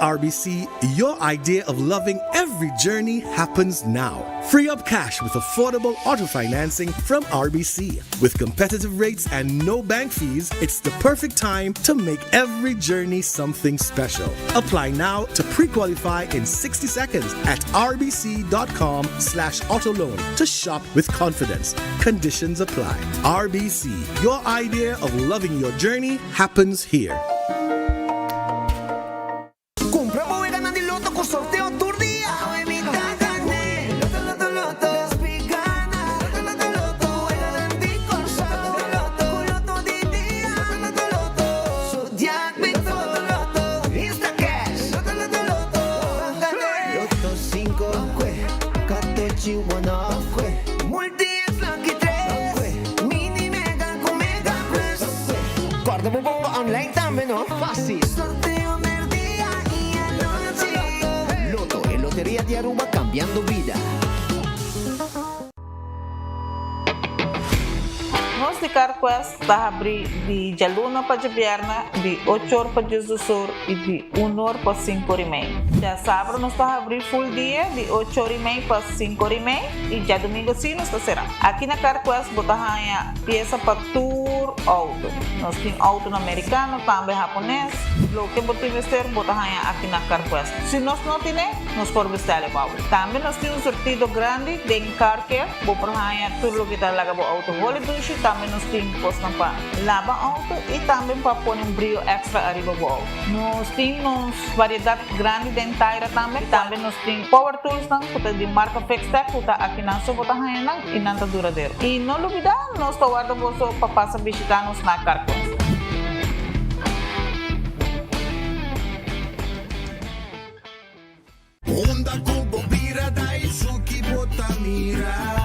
RBC, your idea of loving every journey happens now. Free up cash with affordable auto financing from RBC. With competitive rates and no bank fees, it's the perfect time to make every journey something special. Apply now to pre-qualify in 60 seconds at rbc.com/autoloan to shop with confidence. Conditions apply. RBC, your idea of loving your journey happens here. Compra o ganando di Lotto con sorteo Turdia. Guarda un po' online también, ¿no? Fácil. Sorteo del día y anoche. Lotto e Lotteria di Aruba cambiando vida. Nós de Carquest está abrir de Jaluna para Jabierna, de 8 horas para Jesus e de 1 hora para 5 horas e meia. Já sábado nós está abrir full dia, de 8 horas e meia para 5 horas e meia, e já domingo sim nós está será. Aqui na Carquest botar a peça para tour auto. Nós temos auto americano, também japonês. Lo que botar investir botar aqui na Carquest. Se nós não temos, nós podemos vestir o auto. Também nós temos um sortido grande de car care, botar tudo o que está lá com o auto. Também nós temos para lavar auto e também para pôr brilho extra arriba do auto. Nós temos variedade grande de inteira também. Também nós temos power tools de marca Fixtech, que está aqui na sua bota e não está duradouro. E não olvidar, nós estamos guardando para passar a visitar-nos na Carquest. Onda Kubo Bira Daisuki Botamira.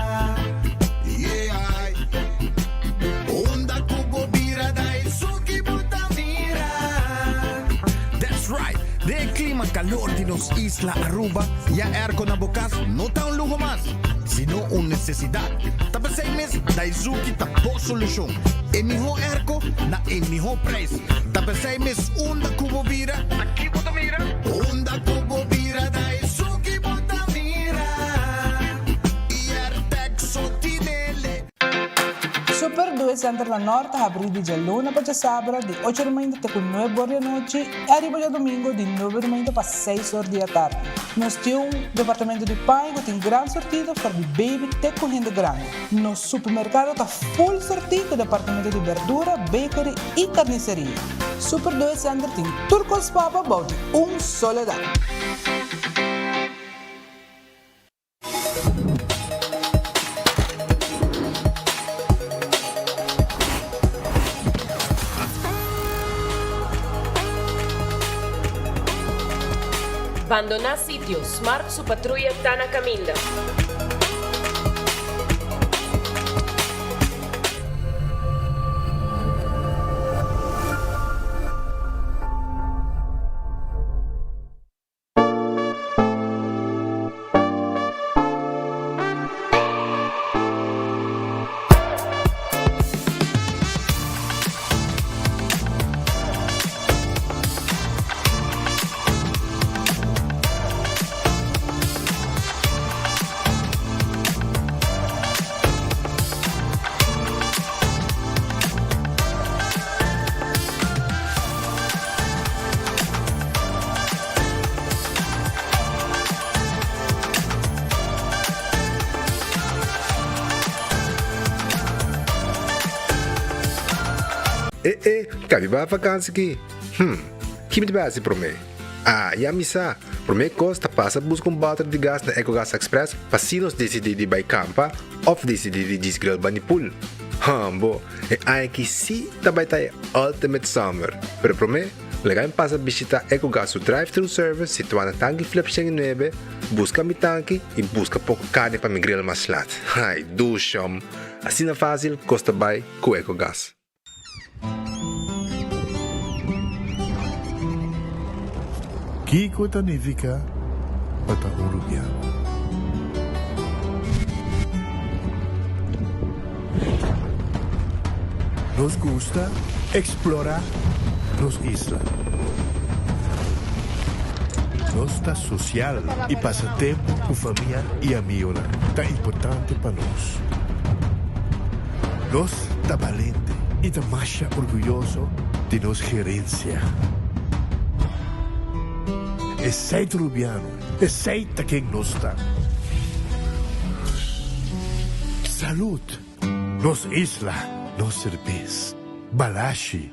Calor de nos Isla Aruba y airco na bocas no está un lujo más, sino una necesidad. Tapos 6 meses, Daisuki tapo solución. En mejor airco, na en mejor precio. Tapos 6 meses, onda Kubo Bira. Aquí Botamira. Onda Kubo Bira, Daisuki Botamira. Y Airtex Sotinele. Super 2 Center da Norte abre de Jaluna para sábado de 8 da manhã até 9 horas da noite e arriba de domingo de 9 da manhã para 6 horas da tarde. Nós temos um departamento de pão que tem grande sortido para de baby até correndo grande. Nosso supermercado está full sortido com departamento de verdura, bakery e carniceria. Super 2 Center tem turcos papa about soledad. Abandonar sitio, Smart su patrulla está na caminda. Cabe ba vakansie aqui? Que me base para mim? E a missa, para mim costa passa buscar bater de gás na EcoGas Express para se nós decidir de ir campa ou decidir de desgrill banipul. Bo, aqui sim também está Ultimate Summer. Pero para mim, legal passa visitar EcoGas o drive-thru service situado na tanque flip 9, busca mi tanque e busca pouco carne para me grill mais lat. Ai, do chão. Assim na fácil, costa bem com EcoGas. Kiko Tanifica Bata Uruguay. Nos gusta explorar las islas. nossa social e passatempo com família e amigos tá importante para nós. Nós tá valente e tá mais orgulhoso de nossa gerência. É seito rubiano, é seita quem nós tá. Salud, nos isla, nos cerveza, balashi.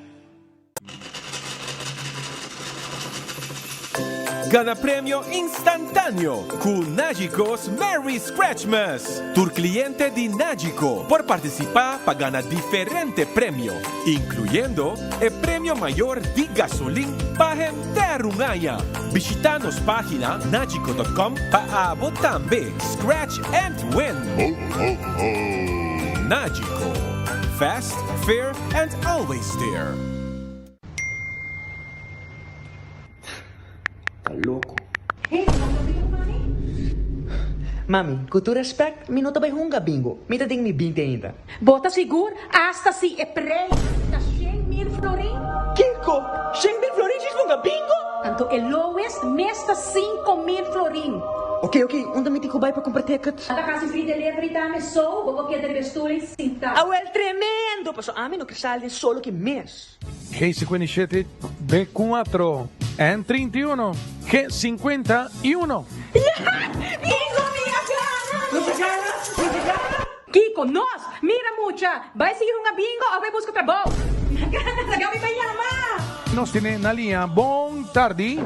Gana premio instantáneo con Nagicos Merry Scratchmas. Tu cliente de Nagico por participar para ganar diferente premio, incluyendo el premio mayor de gasolina para gente runaya. Visita nos página nagico.com para también scratch and win. Nagico. Fast, fair, and always there. Loco. Hey, mami, com todo respeito, me não tá bem runga bingo. Me tá mi 20 ainda. Bota seguro, hasta si é prei. Tá 100.000 florin. Kiko, 100.000 florin diz runga bingo? Tanto é lowest, mesta 5.000 florin. Ok, onde me tico vai para comprar tickets? Da casa free delivery também sou, vou que de vestura cinta. Ah, well, tremendo! Passo a mim no que sale solo que mês. G57, B4, N31, G51. Kiko, nós, mira mucha. Vai seguir uma bingo ou vai buscar trabalho? Nagami pa yama. Nos tiene na linha. Bom tarde.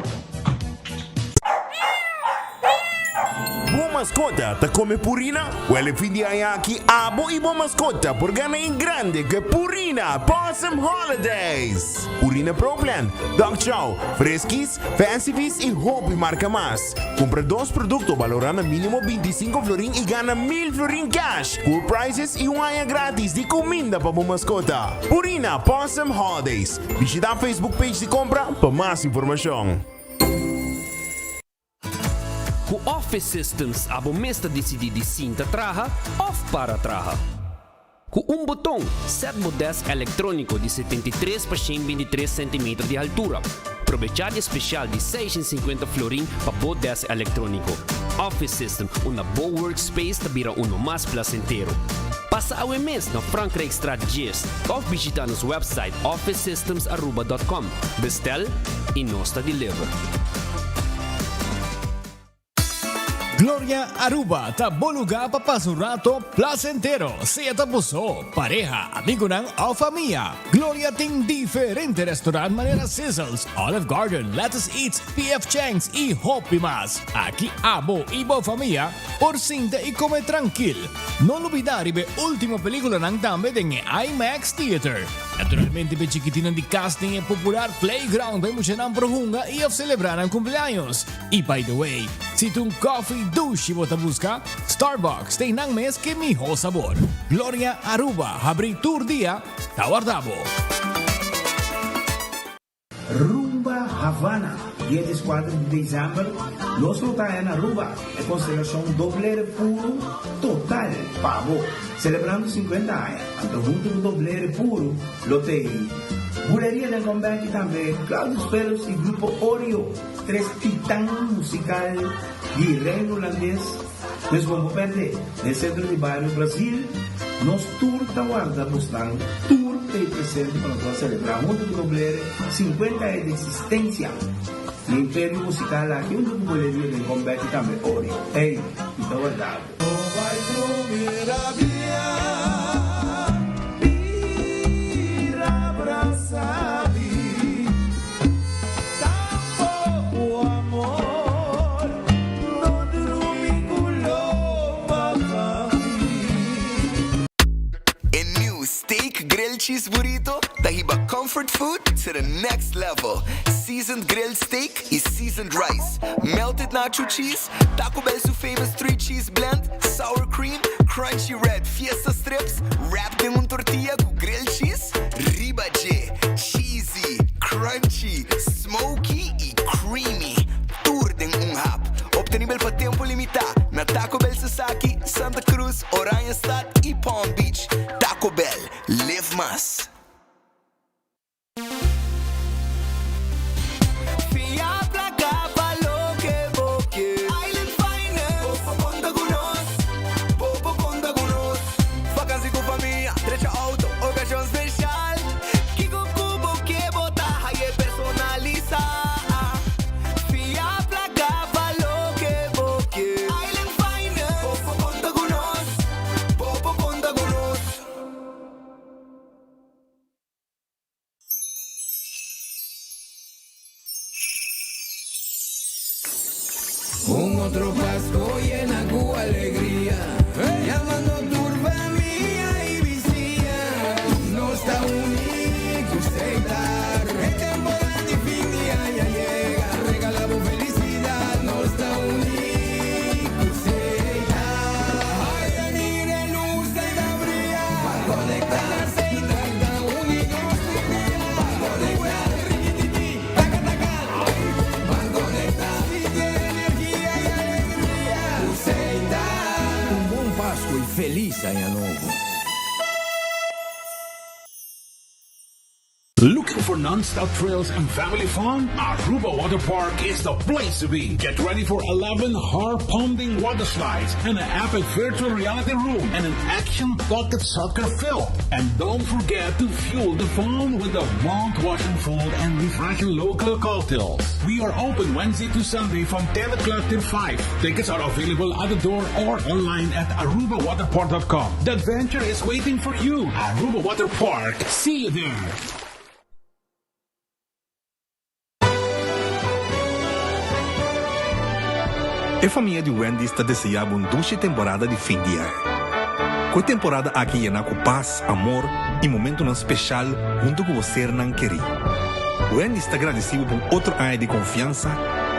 Boa mascota, tá come Purina? Well, fim de ano aqui, abo e boa mascota, por ganhar em grande que Purina Possum Holidays. Purina Pro Plan, Dog Chow, Fresquis, Fancy Feast e Hobby marca mais. Compra 2 produtos valorando mínimo 25 florin e ganha 1.000 florin cash. Cool prices e ano grátis de comida para boa mascota. Purina Possum Holidays. Visita a Facebook page de compra para mais informação. Com Office Systems, abo mesta decidi de cinta traha, off para traha. Com botão, set desk eletrônico de 73 por 123 cm de altura. Aprovechar especial de 650 florin para desk eletrônico. Office System, uma boa workspace que vira mais placentero. Passa ao mês na Frankrijk Straat Gist ou visita nosso website officesystems.com. Bestel e nós deliver. Gloria Aruba, ta boluga pa pasar un rato placentero. Sea tapuso, pareja, amigo ng o familia. Gloria ting diferente restaurant manera Sizzles, Olive Garden, Lettuce Eats, PF Chang's y Hopi Mas. Aquí abo ibo familia, por cinta y come tranquil. No olvidar ibe última película ng tambe en IMAX Theater. Naturalmente be chiquitino di casting e popular playground be mucha ng prohunga y of celebrar ang cumpleaños. Y by the way, si tu coffee douche bota busca, Starbucks tem nang mes que mijo sabor. Gloria Aruba, abri tour dia, tawardabo. Rumba Havana, 24 de dezembro, nós lutamos na Aruba, é consideração doble puro total, pavo, celebrando 50 anos, então junto com doble puro, lotei. Buleria del Combate também, Claudio Pelos e Grupo Oreo, 3 titãs musical de reino holandês. Nós vamos perder no centro de bairro Brasil. Nós tour da guarda buscando tour de presente para nós celebrar junto com o Doblere 50 anos de existência. O Império Musical aqui, junto com a Buleria del Combate também, Oreo. Ei, então é verdade. Grilled cheese burrito, dahiba comfort food to the next level. Seasoned grilled steak is seasoned rice. Melted nacho cheese, Taco Bell's famous 3 cheese blend, sour cream, crunchy red fiesta strips, wrapped in tortilla with grilled cheese, ribaje, cheesy, crunchy, smoky e creamy. Tour din hap. Obtenibel pa tempo limitado na Taco Bell Sasaki, Santa Cruz, Oranjestad e Palm Beach. Taco Bell, live más. Fia pra cá, falou que feliz año nuevo. Looking for non-stop thrills and family fun? Aruba Water Park is the place to be. Get ready for 11 heart-pounding water slides and an epic virtual reality room and an action-packed soccer field. And don't forget to fuel the fun with the mouth-washing food and refreshing local cocktails. We are open Wednesday to Sunday from 10 o'clock till 5. Tickets are available at the door or online at arubawaterpark.com. The adventure is waiting for you. Aruba Water Park. See you there. A família de Wendy está desejando uma dulce temporada de fim de ano. Com a temporada aqui llena com paz, amor e momento não especial junto com você não querer. Wendy está agradecido por outro ano de confiança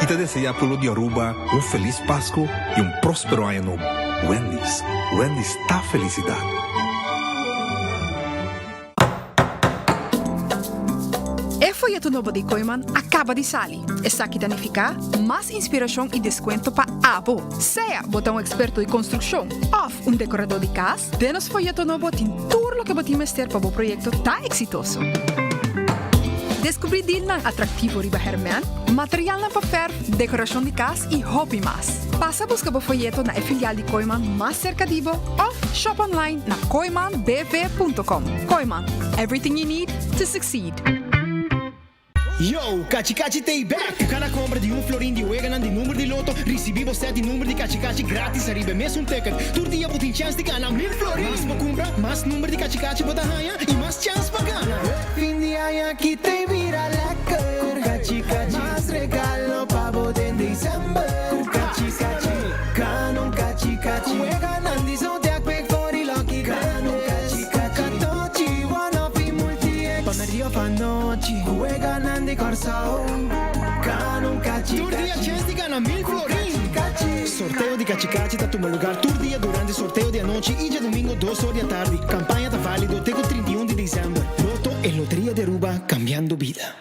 e te deseja pelo de Aruba feliz Páscoa e próspero ano novo. Wendy está felicidade. O folheto novo de Koiman acaba de sair. Está aqui danificar mais inspiração e desconto para Abo. Seja botão experto de construção ou decorador de casa, denos folheto novo tem tudo o que você mester para o projeto tá exitoso. Descobrir deal na atrativo riba Herman, material na papel, decoração de casa e hobby mais. Passa a buscar o folheto na filial de Koiman mais cerca de você ou shop online na koimanbv.com. Koiman, everything you need to succeed. Yo, Cachi Tay back! Cada compra de florim de Weganan de número de loto, recebemos 7 número de Cachi grátis, arriba mesmo ticket. Todo dia você tem chance de ganhar 1000 florim. Mais para comprar, mais número de Cachi bota ganha e mais chance para ganhar. Fim de ano aqui tem vira lecker. Cachi, mais regalo para você em dezembro. Cachi, canon Cachi. Weganan de Zodiac Big 40 Lucky Canon Cachi. Katochi, one of the multi-ex. Pamerio panochi. Ganan de Corsao, Canon Cachi. Turdia chance de ganhar 1000 florim. Sorteio de Cachi tá tomando lugar turdia durante sorteio de anoche e de domingo 2 horas da tarde. Campanha tá válido até o 31 de dezembro. Loto e Loteria de Aruba, cambiando vida.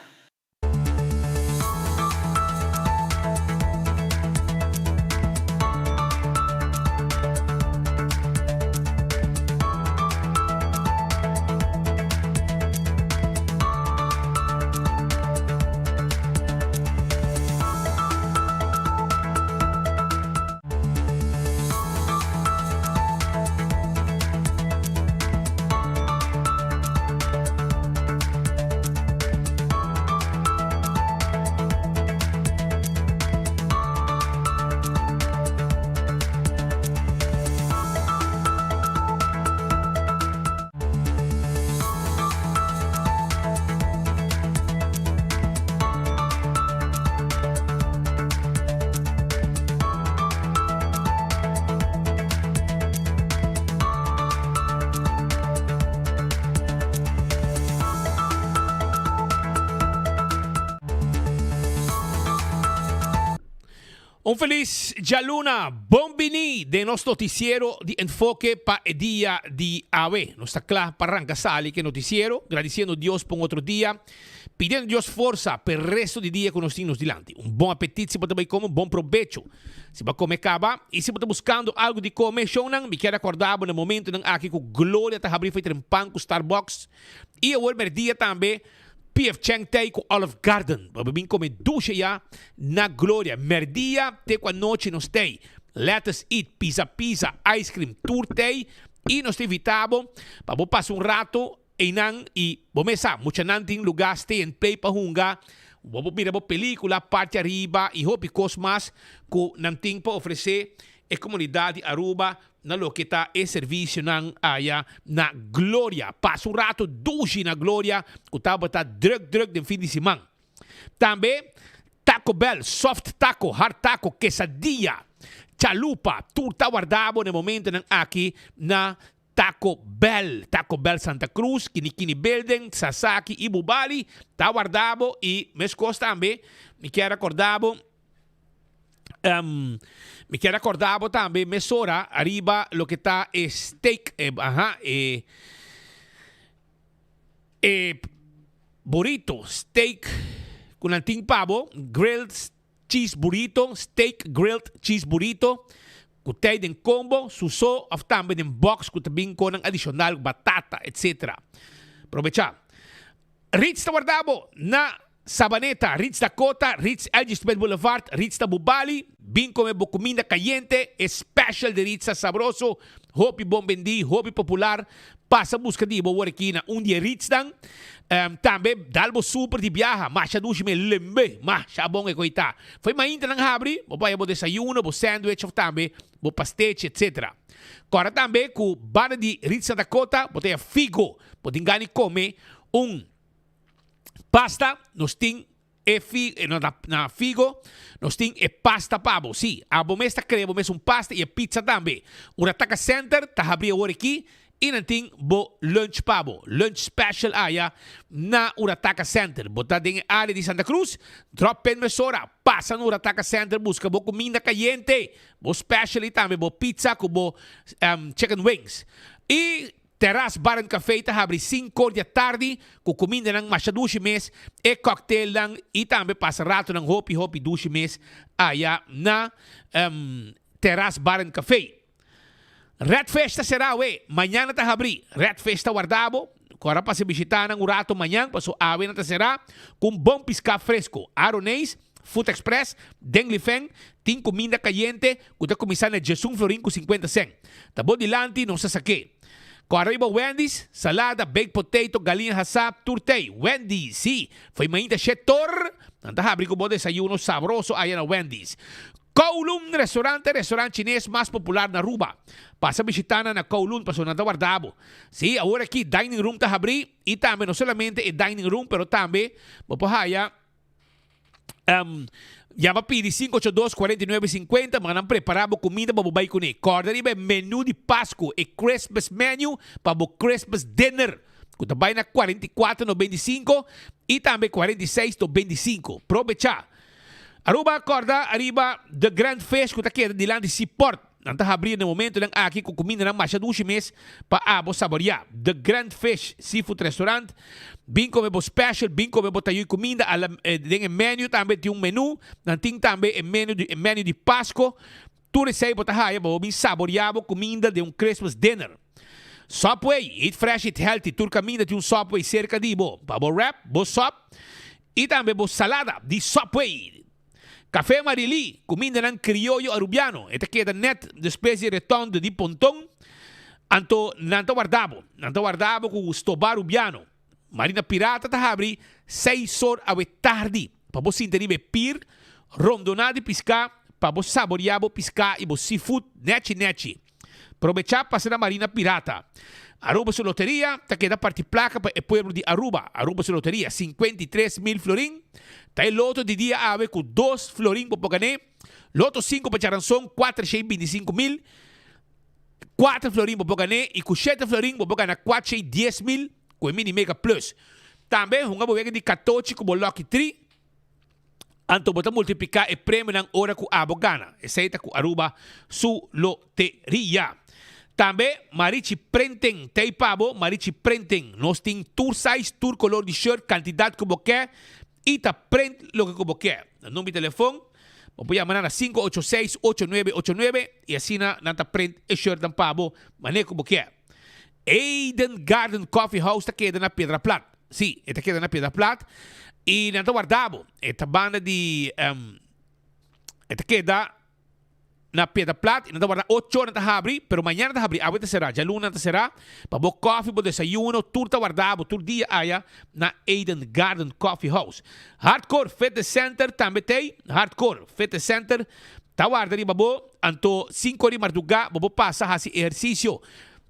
Un feliz Jaluna, bombini de nuestro noticiero de enfoque para el día de hoy. No está claro para arrancar que noticiero, agradeciendo a Dios por otro día, pidiendo a Dios fuerza para el resto del día que nos tiene delante. Un buen apetito, si puede comer, un buen provecho. Si va a comer caba, y si puede buscando algo de comer, me quiero acordar en el momento en aquí con Gloria está abrindo un pan con Starbucks. Y el primer día también, PF Chang Tay com Olive Garden. We hebben komen douche ja na Gloria. Merdia te qua noche nos stay. Let us eat pizza, ice cream, turtei. E nos evitabo. Pa bo pas un rato. Enang e bomesa. Mucha nanting lugar stay and play pa hunga. Bo mira bo película, parte arriba. E hopi cosmas. Ko nanting pa ofrecer. E comunidade Aruba. Na lo que está e serviço nang aya na Gloria. Passa rato douche na Gloria. O tava tá druk de fim de semana. Também Taco Bell, soft taco, hard taco, quesadilla, chalupa. Tudo tá guardado no momento nang aqui na Taco Bell Santa Cruz, Kinikini Building, Sasaki, Ibubali. Tá guardado e mes costa também. Me quero acordado. Me quero acordar também, mesora, arriba, lo que está steak, burrito, steak, con anting pavo, grilled cheese burrito, steak grilled cheese burrito, Kutay din combo, suso, of tambe din box, kutabing ko ng additional batata, etc. Provecha. Ritz na Guardabo na Sabaneta, Ritz Dakota, Ritz Elgisbeth Boulevard, Ritz na Bubali, Binko me Comida Caliente, Special de Ritz Sabroso, Hopi Bombendi, Hopi Popular, passa busca di bo workina un dia Ritz dan, tambe dalbo super di biaha, masha dushi me lembe, masha bong e koita. Foi mainta ng habri, bo pa bo desayuno, bo sandwich of tambe, bo pasteche, etc. Kora tambe ku bana di Ritz Dakota, bo teya figo, bo tingani come pasta, nos ting na figo, nos ting pasta pabo. Si, abo mesta crebo mes pasta e pizza tambe. Una taka center, tahabri awar aqui, e nanting bo lunch pabo. Lunch special aya na Urataka Center. Bota din área de Santa Cruz, drop pen mesora, passa no Urataka Center, busca bo comida caliente, bo special tambe, bo pizza, bo chicken wings. E Terras Bar and Café abre 5 da tarde com comida ng masyadouche mes e cocktail lang e também passa rato ng hopi douche mes aya na Terras Bar and Café. Red Festa será manhã na abre Red Festa Guardabo. Agora para se visitar ng urato manhã, paso awe na será com bom pisca fresco, aronês, Food Express, Denglifeng, ting comida caliente, kuda komisan na Jesung Florin com 50 cent. Tabo dilanti não se saque. Com arriba Wendy's, salada, baked potato, galinha hasap, turtei. Wendy's, sim. Foi mainda chetor. Nanta abre com bom desayuno sabroso aí na Wendy's. Kowloon restaurante chinês mais popular na Aruba. Passa visitando na Kowloon, passou na Guardabo. Sim, agora aqui dining room tá abri e também não somente é dining room, pero também mapahaya Llama pidi 582-4950. Mga nang preparado comida bababay ko ni. Corda rin menu di Pasko. E Christmas menu pabo Christmas dinner. Kutabay na 44.95 e também 46.25. Provecha. Aruba, corda, arriba The Grand Fish. Kutakeda dilang di Seaport. Nanta abrir no momento ng aki kung kumina ng masyadouche mes pa abo saboria. The Grand Fish Seafood Restaurant. Binko me bo special, binko me bo tayo'y kumida. Alam, din menu tambe yung menu. Nanting tambe menu di Pasko. Turisay bo tahaya bo bin saboriabo kumida de un Christmas dinner. Subway, eat fresh, eat healthy. Tur kamida de un Subway cerca di bo. Pabo wrap, bo sop. E tambe bo salada di Subway. Café Marili, comida ng criollo arubiano. Ito queda net de especie redondo di pontong. Nanto guardabo com stobar arubiano. Marina Pirata tahabri 6 horas awe tarde. Pabo sintenibe pir, rondonade pisca, pabo saboriabo pisca e bo seafood nechi. Provecha passa na Marina Pirata. Aruba su loteria, ta queda parte placa para o pueblo de Aruba. Aruba su loteria, 53.000 florin. Tai loto de dia ave com 2 florin po pagane. Loto 5 para Charanzon, 425.000. 4 florin po pagane. E com 7 florin po pagana 410.000. Com mini mega plus. Também, hunga bo wega de 14 com Lucky 3. Anto bota multiplicar e prêmio ng hora com abogana. Essa com Aruba su loteria. Também, Marichi Prenten, tei pabo, Marichi Prenten. Nós tem tour size, tour color de shirt, quantidade que você quer. E tá print lo que você quer. O número de telefone, você chamar na 586-8989 e assim na print e shirt ng pabo, maneira que você quer. Eden Garden Coffee House tá queda na Pedra Plata. Sim, tá queda na Pedra Plata. E na Guardabo, esta banda de... esta queda na Pedra Plata, e na Guardabo 8 horas na abrir, pero mañana na abrir, agora será, já luna será, para bo coffee, bo desayuno, tur ta Guardabo, tur dia aya, na Eden Garden Coffee House. Hardcore Fitness Center, também tem, Hardcore Fitness Center, ta guarda ri babo, anto 5 horas marduga, babo passa hasi exercício,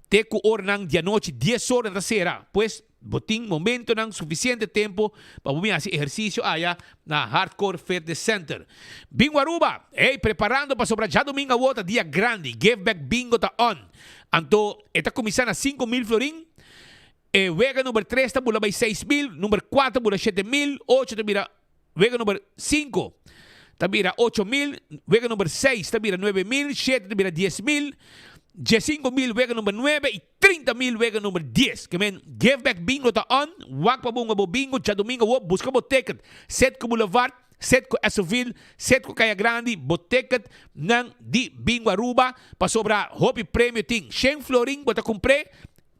teco hora ng dia noite, 10 horas na sera, pues, boting momento ng suficiente tempo para bumiyasi ejercicio aya na Hardcore Fitness Center. Bingo Aruba, preparando para sobra já domingo a dia grande, give back bingo ta on. Anto, esta comisa na 5.000 florin, wega número 3 ta bula by 6.000, número 4 bula 7.000, 8 ta bira, wega número 5 ta bira 8.000, wega número 6 ta bira 9.000, 7 ta bira 10.000, 15.000 wega número 9 e 30.000 wega número 10. Que men, give back bingo ta on. Wag pa bunga bo bingo. Tsa domingo wo, busca mo ticket. Setco Boulevard, set ko Esoville, set ko Kaya Grande, boticket ng di Bingo Aruba, pasobra hopi premyo ting. Shen floring, bota kumpre,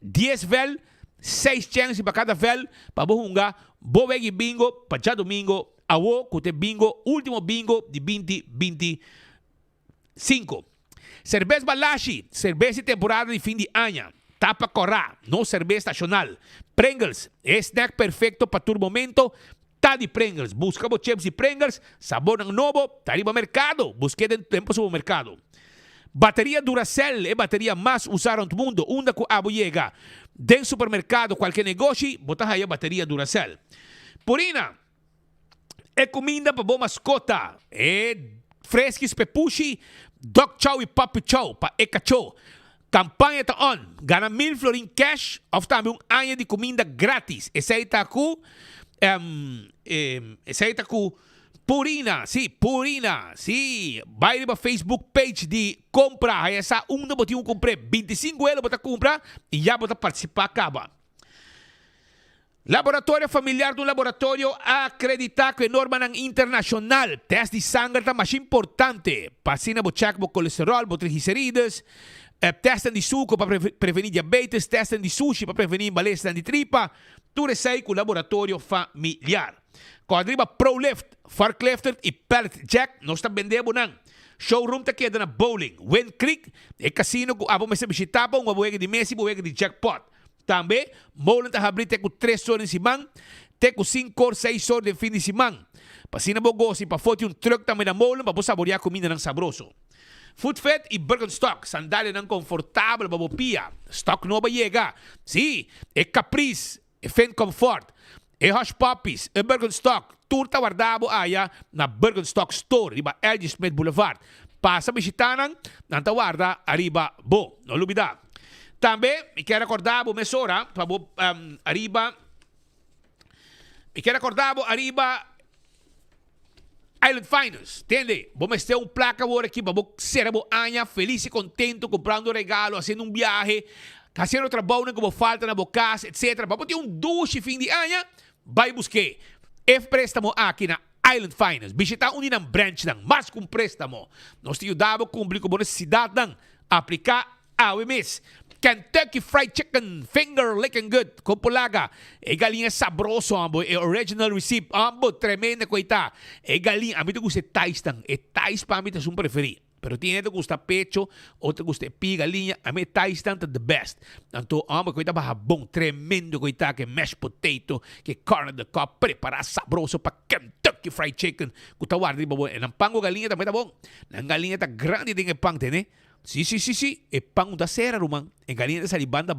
10 vel, 6 chances para cada vel, pabuhunga, bowegi bingo, pacha domingo, awo, kute bingo, último bingo de 2025. Cerveza Balashi, cerveza temporada de fim de ano. Tapa Corá, no cerveza nacional. Pringles, snack perfecto para tu momento. Tá de Pringles. Busca o chips de Pringles, sabor ng novo, tá de mercado. Busque dentro tempo supermercado. Bateria Duracell é bateria mais usada no mundo. Onda com abo llega. Den supermercado, qualquer negócio, bota aí a bateria Duracell. Purina, é comida para boa mascota. É fresquis pepushi, Dog Chow e Papi Chow, para Ekacho. Campanha tá on. Gana 1,000 florin cash, of também ano de comida grátis. Esse aí tá com Purina, Purina, vai para Facebook page de compra, aí essa onda botinho comprei 25 euros para comprar e já para participar acaba. Laboratório familiar do laboratório acreditado que norma internacional. Teste de sangue é mais importante. Passina para check o colesterol, para triglicéridos. Testem de suco para prevenir diabetes. Testem de sushi para prevenir malestar de tripa. Tudo isso aí com o laboratório familiar. Quadriba ProLift, Forklifter e Pellet Jack. Nós estamos vendendo não. Showroom ta queda na bowling. Wind Creek. E casino com abo mesa bisitapa. Um aboega de Messi, aboega de Jackpot. Também, molen ta abrir com 3 horas de semana. Tem com 5 ou 6 horas de fim de semana. Pasina bogosi para foto um truck também na molen para saborear comida ng sabroso. Foodfed e Birkenstock, sandália ng confortável para pia. Stock nova llega. É Caprice, é Fen Comfort, é Hush Puppies, é Birkenstock. Turta guardado aya na Birkenstock Store, riba LG Smith Boulevard. Passa bisitanan, nanta guarda, arriba bo. Não lubida. Também, me quero recordar a mesora, para arriba. Me quero recordar arriba Island Finance, entende? Vamos ter placa agora aqui para ser aña feliz e contento comprando regalo, fazendo viaje, fazendo trabalho como falta na casa, etc. Para ter duche fim de ano, vai buscar. Préstamo aqui na Island Finance. Visitar um ng branch ng mas kung préstamo. Nós te ajudamos a cumprir com a necessidade ng aplicar a OMS. Kentucky Fried Chicken, finger licking good, compulaga. E galinha sabroso, ambo. E original recipe, ambo, tremenda coita. E galinha, a mí te gusta tais tang. E tais para mí te son preferir. Pero tiene te gusta pecho, o te gusta pi galinha, a mí tais tang the best. Tanto, ambo, coita baja bom, tremendo coita, que mashed potato, que carne de cob, prepara sabroso pa Kentucky Fried Chicken. Kuta wardi ba bo, e ng pango galinha tamay ta bom. Nang galinha ta grande din e pang tene. Sí. E pão da serra, rumang. E galinha dessa banda.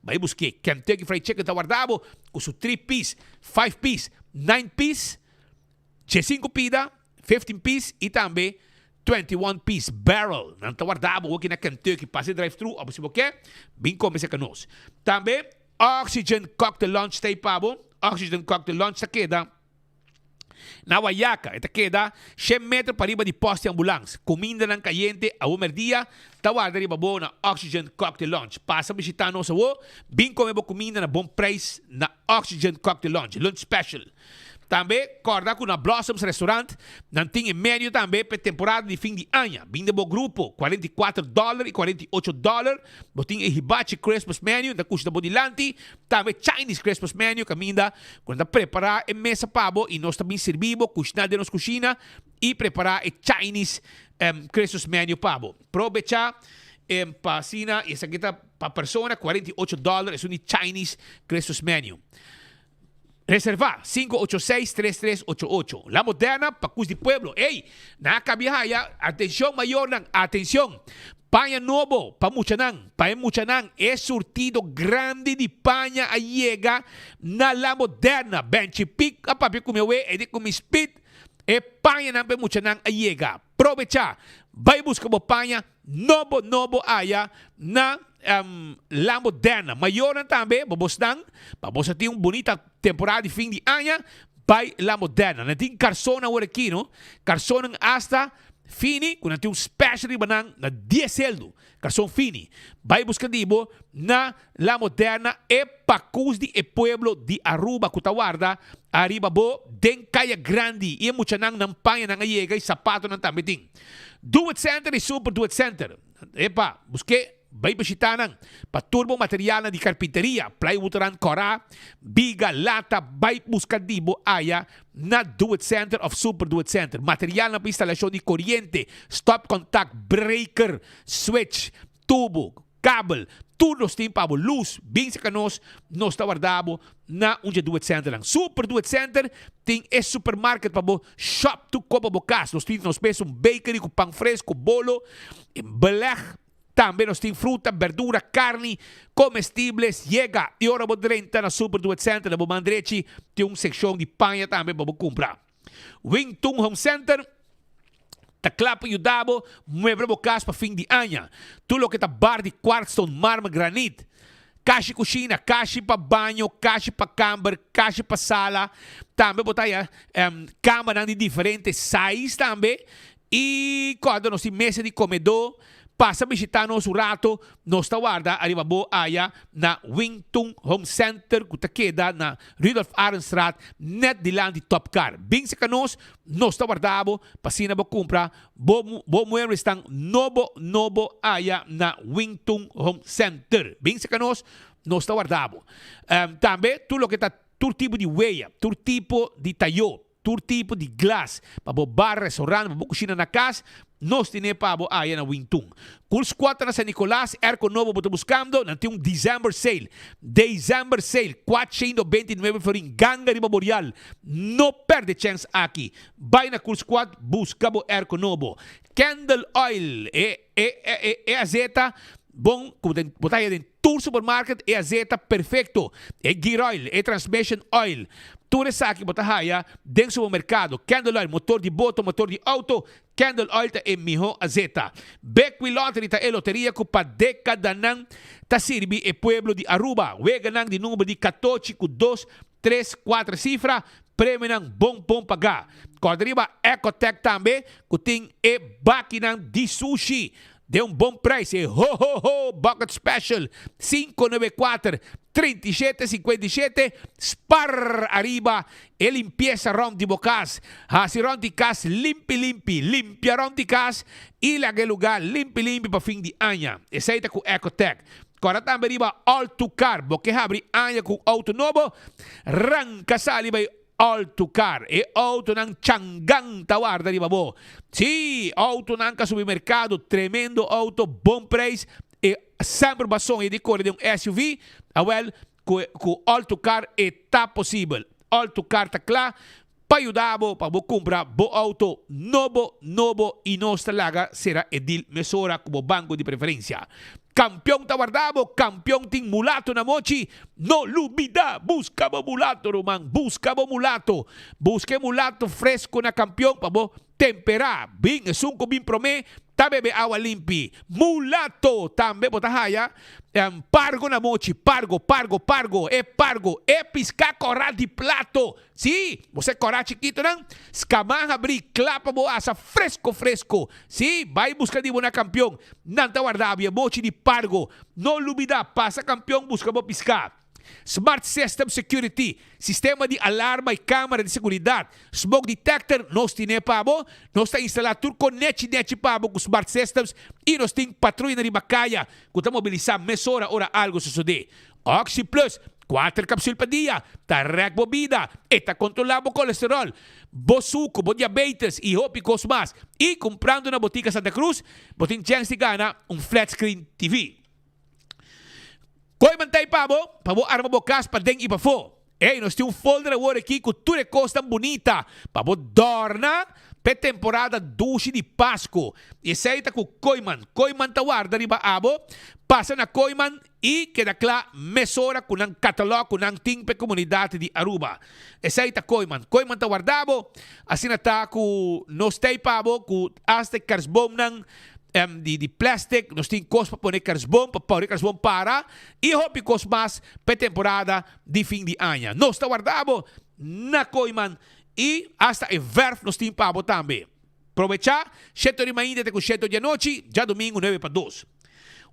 Vai buscar Kentucky Fried Chicken, tá guardado. Com seu 3-piece, 5-piece, 9-piece, 5 15-piece e também 21-piece barrel. Não tá guardado aqui na Kentucky. Passe drive-thru, ou se você bem começa com nós. Também, Oxygen Cocktail Lunch, tá aí, pabo. Oxygen Cocktail Lunch, tá queda. Na Guayaca, esta queda 100 metros para riba de poste ambulância. Comida ng caliente a dia, tawag riba bo na Oxygen Cocktail Lunch. Passa visitar nossa wo, bem comer comida na bom preço na Oxygen Cocktail Lunch special. Também, corda com na Blossoms Restaurant, não tem menu também para temporada de fim de ano. Binde bo grupo, $44 e $48. Boting e hibachi Christmas menu, da custa bodilante. Também Chinese Christmas menu, caminda, quando preparar e mesa pabo, e nós também servimos, cucinar de nos cucina, e preparar e Chinese Christmas menu pabo. Provecha, pasina, e essa aqui tá para persona, $48, é um Chinese Christmas menu. Reservar 586-3388. La Moderna, Pacus de Pueblo. Ei, nakabihaya, atenção maior ng atenção. Panha novo, pamuchanang, é surtido grande de panha a llega na La Moderna. Bench pick, a papi kumewe, edi kumispit, e panha ng pamuchanang a llega. Provecha, vai buscar mo panha, novo aya na La Moderna. Maior também, babos natin yung bonita temporada de fim de ano, by La Moderna. Natin Carsona aqui, no? Carsona hasta Fini, kung nanti yung special riba na 10 seldo. Karsong Fini. Vai buscadibo na La Moderna e Pacus di e Pueblo di Aruba, Kutawarda, arriba bo, den kaya grandi. Iya mucha nang nampanya ng ayegay, sapato ng tamiting. Do It Center e Super Do It Center. Epa, busque, vai basitanang paturbo material na di carpinteria, plywood kora, biga, lata, vai buscadibo aya na Do It Center of Super Do It Center. Material na instalasyon di kuryente, stop contact, breaker, switch, tubo, kabel, tudo steam pabo, luz, bing sa kanos, nos tawardabo na unja Do It Center lang. Super Do It Center, ting é supermarket pabo, shop to copa bocas, nos ting nos peso, bakery, com pang fresco, bolo, beleg, também nós temos fruta, verdura, carne, comestíveis, chega e hora de renta na Super Do It Center, na Bomandrechi, tem uma secção de panha também para comprar. Wingtung Home Center, ta clapa e o dabo, mueble bocas para fim de ano. Tudo que tá bar de quartzstone, mármore, granite, caixa de cozinha, caixa para banho, caixa para camber, caixa para sala, também botar câmara de diferentes sizes também, e quando nós temos mesa de comedor, passa a visitar nosso rato, nos tawarda, arriba bo aya na Wingtung Home Center, que queda na Rudolf Ahrenstraat, net de land de Top Car. Bing sa kanos, nos tawardabo, pasina bo compra, bo muebles estang nobo aya na Wingtung Home Center. Bing sa kanos, nos tawardabo. Tambe, tulo kita tur tipo de weia, tur tipo de tayo, tur tipo de glass, pabo bar, restaurant, pabo kusina na casa, nos tine pabo aya na Wingtung. Kurs 4 na San Nicolas, Erco Novo boto buscando, nanti um December sale, 429 florin, ganga de memorial, no perde chance aqui. Vai na Kurs 4, busca bo Erco Novo. Candle Oil, azeta, bom, como botaia den tour supermarket, azeta perfecto. Gear Oil, transmission oil. Tudo isso aqui botahaya dentro do supermercado. Candle Oil, motor de boto, motor de auto. Candle Oil ta é miho azeta. Beckwith Lottery ta é loteria que pa década nang ta sirbi e pueblo de Aruba. Wega nang di número de 14 com 2, 3, 4 cifra. Prêmio nang bom pagar. Quadriba Ecotech também, que tem e baki nang di sushi. De um bom preço, Bucket Special, 594 3757, spar arriba e limpieza ron di bocas. Si ron di cas limpi, limpia ron di cas, ilagay lugar limpi pa fin di anya. Esaita ku Ecotech. Kora também arriba All to Car, boke habri anya ku auto novo, ranca sali bay All to Car e auto ng Changang tawarda di babo. Sì, auto ng supermercado, tremendo auto, bom preço e sempre basong e di corre de um SUV, well, ku All to Car e tá possível. All to Car tá claro, pa ayudabo pa bo compra bo auto novo e nos talaga será edil mesora como banco de preferencia. Campeón tawardabo, campeón ting mulato na mochi, no lubida, busca bo mulato romang, busca bo mulato, busque mulato fresco na campeón pa bo tempera, bing sungko bin prome, tabe be awa limpi, mulato, tambe botahaya, pargo na mochi, pargo, e pisca cora di plato, si, você cora chiquito nang, skamaha bri, clapa bo asa, fresco, si, vai busca di bona campeón, nanta guardabia, mochi di pargo, no lubida, pasa campeón, busca bo pisca. Smart System Security, sistema de alarma e câmara de seguridade. Smoke detector, nós temos pabo, nós está instalado tudo com net pabo com Smart Systems e nós temos patrulha de Bacaia, que está mobilizar mesora ora algo suceder. Oxy Plus, 4 cápsulas por dia, tá rec bobida, e tá controlado o colesterol, bo suco, bo diabetes e hópicos mais. E comprando na botica Santa Cruz, botin chance de ganhar flat screen TV. Koi mantay pabo arma bocas pa deng iba fo. Nós temos folder agora aqui com tudo costa bonita. Pabo dorna, pe temporada dushi de Pasco. E saita com Koiman tawarda riba abo, passa na Koiman e queda claro mesora com ang catalog com ang ting pe comunidade de Aruba. E saita Koiman tawardabo, assim na com nos tay pabo com hasta karsbom nang de plastic, nós temos coisa para pôr carvão para e hópicos mais para temporada de fim de ano. Nós está guardado na Koiman e hasta em verf nós temos pabo também. Aprovechar, 7 ainda até com 7 da noite, já domingo 9 para 2.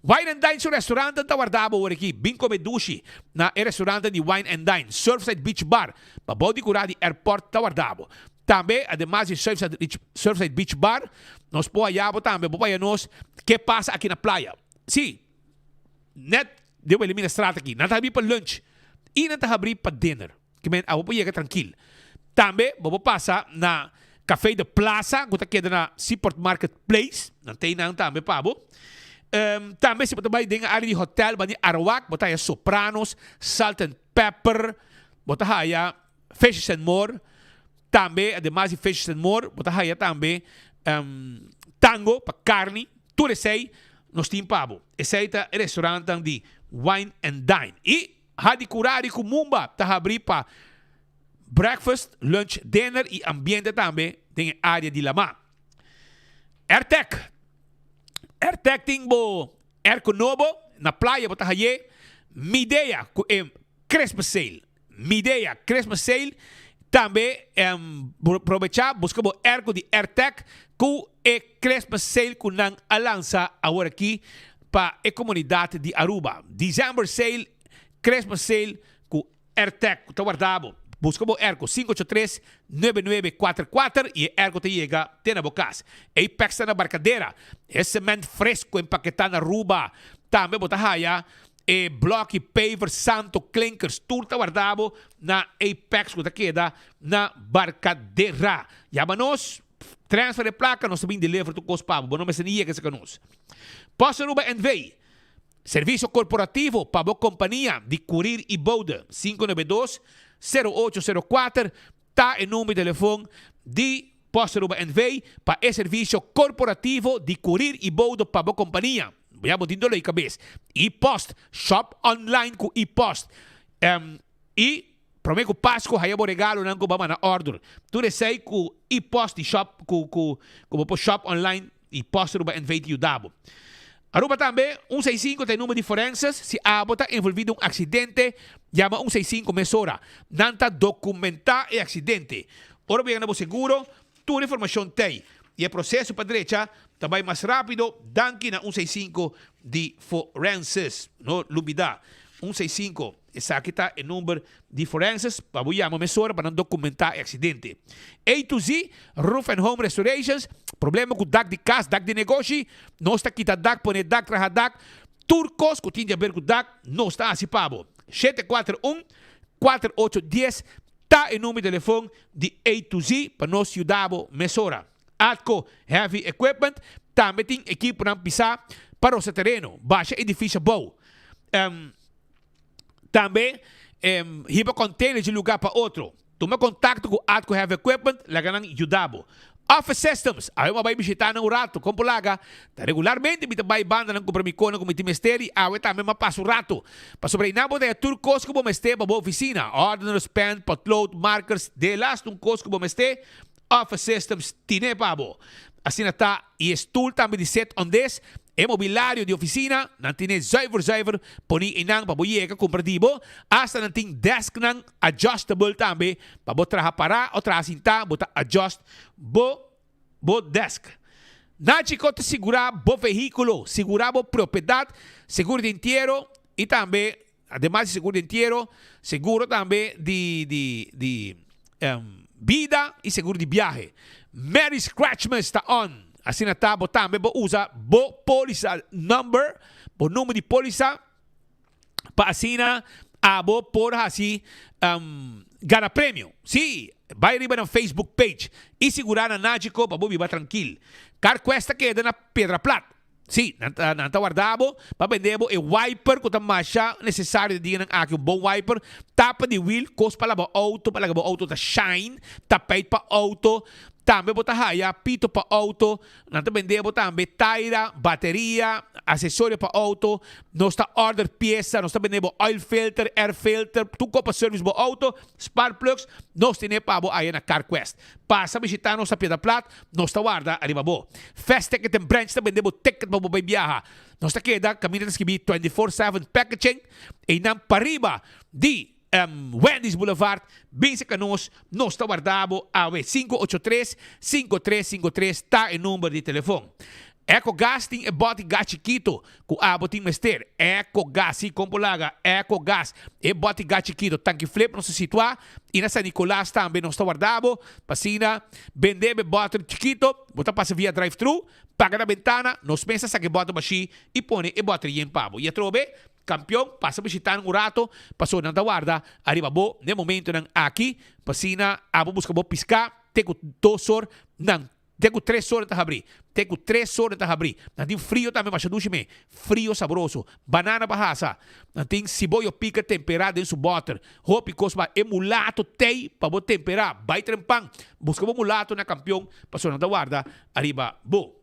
Wine and Dine sa restaurante ta Guardabo aqui, bem come dushi na restaurante de Wine and Dine, Surfside Beach Bar, pabaw di Curadi Airport ta Guardabo. Também, además de Surfside Beach Bar, nós podemos também, nos que passa aqui na praia. Sim, net, deu eliminar a estrada aqui, não está abrir para lunch e não está abrir para dinner, que men, a vou chegar tranquilo. Também, vou passar na Café de Plaza, que está aqui na Seaport Marketplace, não tem nada também, pabo. Também se botar bem área de hotel, bani Arawak, botar aí Sopranos, Salt and Pepper, botar aí Fishes and More. Também, además de Fishes and More, botar aí também Tango para carne, tudo isso aí nós temos pabo. Esse aí é o restaurante de Wine and Dine. E há de curar com Mumba, tá abrir para breakfast, lunch, dinner e ambiente também tem área de lama. AirTech tem bo airco novo na praia botar aí Midea Christmas Sale. Midea Christmas Sale também aproveitar buscar bo airco de AirTech com e Christmas Sale com nang alança agora aqui para a comunidade de Aruba. December Sale, Christmas Sale com AirTech, tá guardado. Busca o Erco 583-9944 e Erco te chega até na bocas. Apex na barcadeira. É cimento fresco empaquetado na Aruba. Também botar raia e bloco paver santo clinkers. Tudo está guardado na Apex que queda na barcadeira. Chama-nos, transfer de placa, nós também deliver tu cospabo. Bom nome é Senia que se conosce. Posso Aruba NV. Serviço corporativo para a companhia de Curir e Bouda 592-0804 está em número de telefone de Posto Aruba NV para o serviço corporativo de Curir e Bouda para a companhia. Vamos dindolo aí cabeça. E-Post, shop online com E-Post. E prometo que Páscoa aí o regalo não vamos na order. Tudo isso aí com E-Post e shop com shop online e Posto Aruba NV te ajudava. Aruba também, 165 tem número de forenses. Se a está envolvido em um acidente, chama 165 mesora. Nanta documentar o acidente. Ora bem, no seguro, toda a informação tem. E o processo para a direita também mais rápido, danke na 165 de forenses. No lubida. 165, essa aqui está o número de forenses, para o mesora para não documentar o acidente. A to Z, Roof and Home Restorations, problema com DAC de casa, DAC de negócio, não está aqui, DAC, põe DAC, traja DAC, turcos, que tinha a ver com DAC, não está assim, pabo. 741-4810, está o número de telefone de A to Z, para nós ajudar a mesora. Atco Heavy Equipment, também tem equipe para pisar para o seu terreno, baixa edifício bom. Também, riba container de lugar para outro. Toma contato com Atco Heavy Equipment, lá ganham ajudabo. Office Systems, aí uma vai visitar no rato, como laga, regularmente me vai banda ng compromiso com o misteri, aí também me passo rato. Para sobreinar mo de turcos como meste para a oficina, ordiners, pen, potload, markers, de last um cos como meste, Office Systems tine pabo. Assim está, e stool também de set on this, e mobiliário de oficina, não tem zuiver, poni inang pabuiega comprativo, hasta não tem desk nang adjustable também, para botar para ou tracinta, botar adjust bo desk. Nachico te segurar bo veículo, segurar bo propriedade, seguro de inteiro e também, además de seguro de inteiro, seguro também de vida e seguro de viaje. Mary Scratchmas está on. Assim na tabo também usa bo polisa number, bo número de polisa para assim abo por assim ganhar prêmio. Sim, vai arriba na Facebook page e segurar na Nagico para viver tranquilo. Car cuesta queda na Pedra Plata. Sim, não está guardado para vender o wiper que está necessário de dizer que um bom wiper tapa de wheel cos para o auto está shine, tapete para auto. Também botar raia, pito para auto, não está vendendo também taira, bateria, acessório para auto, não está order peça, não está vendendo oil filter, air filter, tu copa service para auto, spark plugs, não está para aí na CarQuest. Passa a visitar nossa Pedra Plata, não está guarda arriba bo. Fast Ticket and Branch está vendendo ticket para o viajar. Não está queda, caminho de escrever 24/7 packaging, e não para arriba de Wendy's Boulevard, Binse Canos, nós está guardado a 583-5353, tá o número de telefone. EcoGas tem bote gás chiquito, com a bote mester. EcoGas, se compolaga, EcoGas, bote gás chiquito, tanque flip, não se situa, e na San Nicolás também não está guardado, passina, vender bote chiquito, bota passa via drive-thru, paga na ventana, nos pensa sa que bota baixi, e põe e bota em pavo. E trobe, campeão, passa visitar um rato, passou na guarda, arriba bo, no momento nang aqui, passina, abo busca bo piscar, teco 2 horas, nang Tengo 3 horas de abrir. Tengo 3 horas de abrir. Nanti frio também, mas me frio saboroso. Banana bahasa. Nanti cebolla pica temperada em su butter. Hopi cosma emulato tei para bo temperar. Vai trempang. Busca bo mulato na campeão. Passou na guarda. Arriba bo.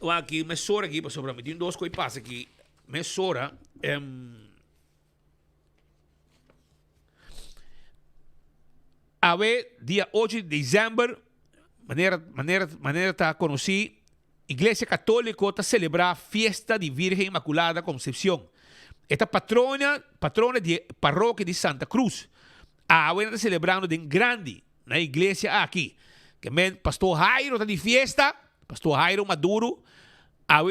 Aqui, mesora aqui, passou para mim. Tem 2 coisas passa aqui. Mesora. Dia 8 de dezembro, maneira tá conheci, Igreja Católica está celebrar a festa de Virgem Imaculada Concepción. Esta patrona de parroquia de Santa Cruz. Está celebrando de grande na igreja aqui. Que pastor Jairo está de fiesta, pastor Jairo Maduro,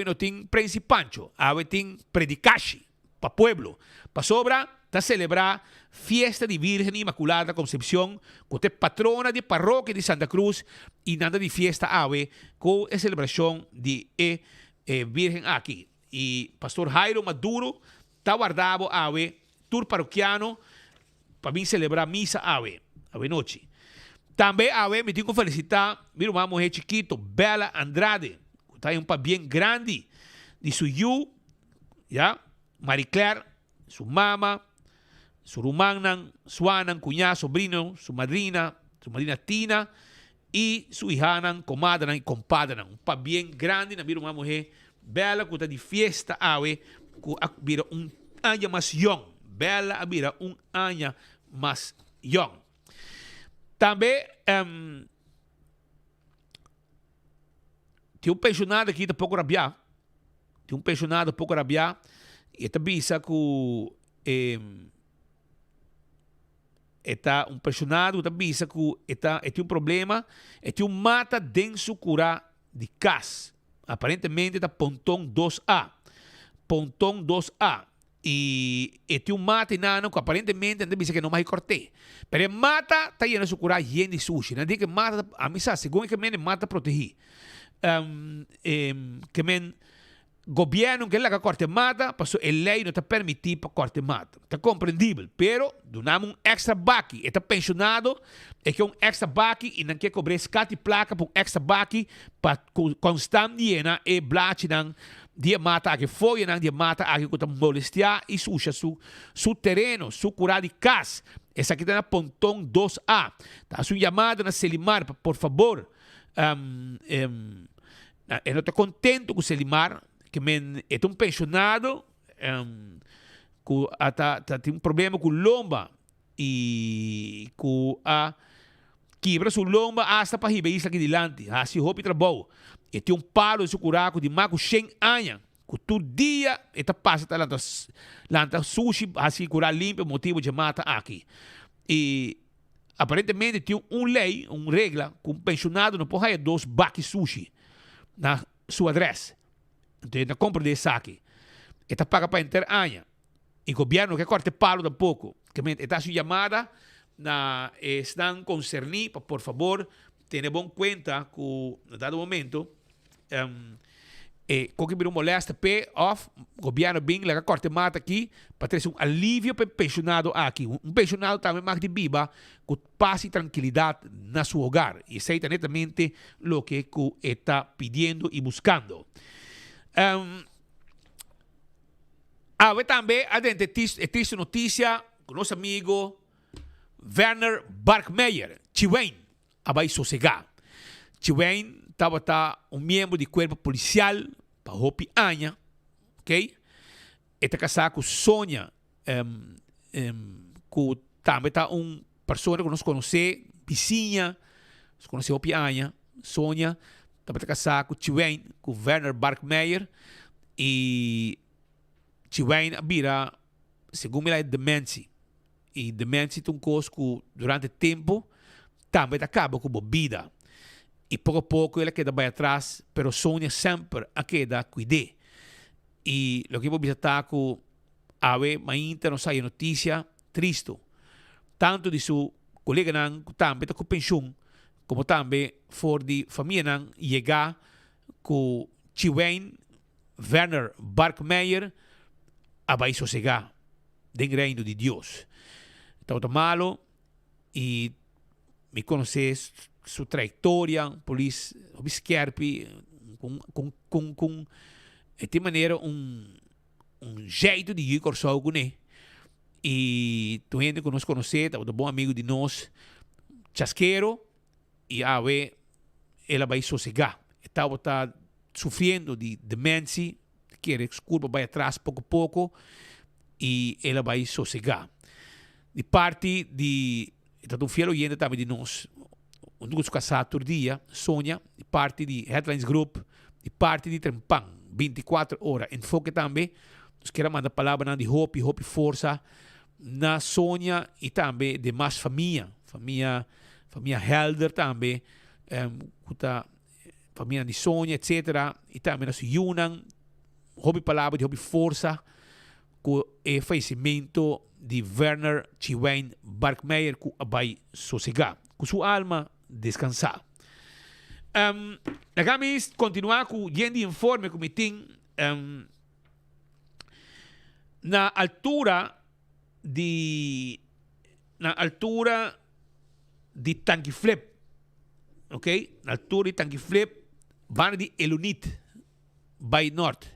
não tem principancho, tem predicache para pueblo. Para sobra, está celebrar Fiesta de Virgen Imaculada Concepción, que é patrona de parroquia de Santa Cruz, e nada de fiesta com a celebração de Virgen aqui. E pastor Jairo Maduro está guardado tour paroquiano para vir celebrar missa noite. Também me tenho que felicitar meu irmão mulher chiquito, Bela Andrade, que está um bem grande, de su Marie Claire, su mama, su rumangnan, suanan, cuñada, sobrino, su madrina Tina, e su hijanan, comadran e compadran. Un bien grande na vira uma mulher bela que está de fiesta que vira año mais young. Bela vira año mais young. Também tem pensionado aqui, tá pouco rabiar. Tem pensionado pouco rabiar. E esta bisa que está pensionado, esta bisa que tem problema, tem mata denso cura de cas. Aparentemente está pontão 2A. Pontão 2A. E tem mata inano que aparentemente anda bisa que não mais cortei. Pero mata está lleno de cura lleno de sushi. Não diga que mata, a mim sabe, segundo que men mata proteger. Que men governo que la corte mata, passo a lei não está permitido para corte mata. Está compreendível, pero donamos extra baki. Está pensionado, é que extra baki e não quer cobrar escate placa por extra baki para constante llena e blate não dia mata que foi não dia mata que está molestar e suja su terreno, su curar de casa. Essa aqui está na pontão 2A. Tá sua chamada na Selimar, por favor. Eu não estou contente com o Selimar, que é pensionado, que tem problema com lomba e com a quebra sua lomba hasta para ribeir isso aqui delante. Assim, roupa e trabalho. E tem palo de curaco de mago 100 anos, que todo dia está passando lá sushi, assim, curar limpo, motivo de mata aqui. E aparentemente tem lei, regra, que pensionado não pode ter 2 baques sushi na sua adresse. Então, na compra de saque, está paga para inteiro ano. E o governo que corte palo tampouco. Que está sua chamada, estão concernidos, por favor, tenha bom conta que, no dado momento, qualquer bir molesta, off, o governo bem, lá corte mata aqui, para ter alívio para pensionado aqui. Pensionado também mais de viva, que passe tranquilidade na seu hogar. E isso é netamente o que está pedindo e buscando. Também a triste notícia com nosso amigo Werner Barkmeyer, Chiwayne, vai sossegar. Chiwayne estava membro do corpo policial para Hopi Anha, ok? Está casado com Sônia, que também está pessoa que nós conhecemos, vizinha, nós conhecemos Hopi Anha, Sônia. Também está casado com Chiwayne, com Werner Barkmeyer, e Chiwain abira, segundo me, dementia. E dementia tem coisa durante o tempo também acaba com a vida. E pouco a pouco ela queda vai atrás, pero sonha sempre a queda cuidar. E o que eu vou visitar com a ainda não sai notícia triste. Tanto de seu colega nan também com pensão, como também for de família nan chegar com Chiwain Werner Barkmeyer a vai sossegar do reino de Deus. Então, malo e me conhecer sua trajetória, polícia, obskerpe, com de maneira jeito de ir corso com ele. E tu gente que nos conhece, um bom amigo de nós, chasqueiro, e a ver, ela vai sossegar. Estava sofrendo de demência, que a curva vai atrás pouco a pouco, e ela vai sossegar. De parte de um fiel oyente também de nós, um dos casados todo dia, Sônia, de parte de Headlines Group, de parte de Trempang, 24 horas. Enfoque também, nós queremos mandar palavra de hope e força na Sônia e também de mais família Helder também, família de Sônia, etc. E também na Yunan, hope palavra de hope força, com o falecimento de Werner Chiwain Barkmeyer, que vai sossegar, com sua alma descansar. Vamos continuar com o informe que me tem na altura de Tanquiflep, ok? Na altura de Tanquiflep, van de Elunit, by North,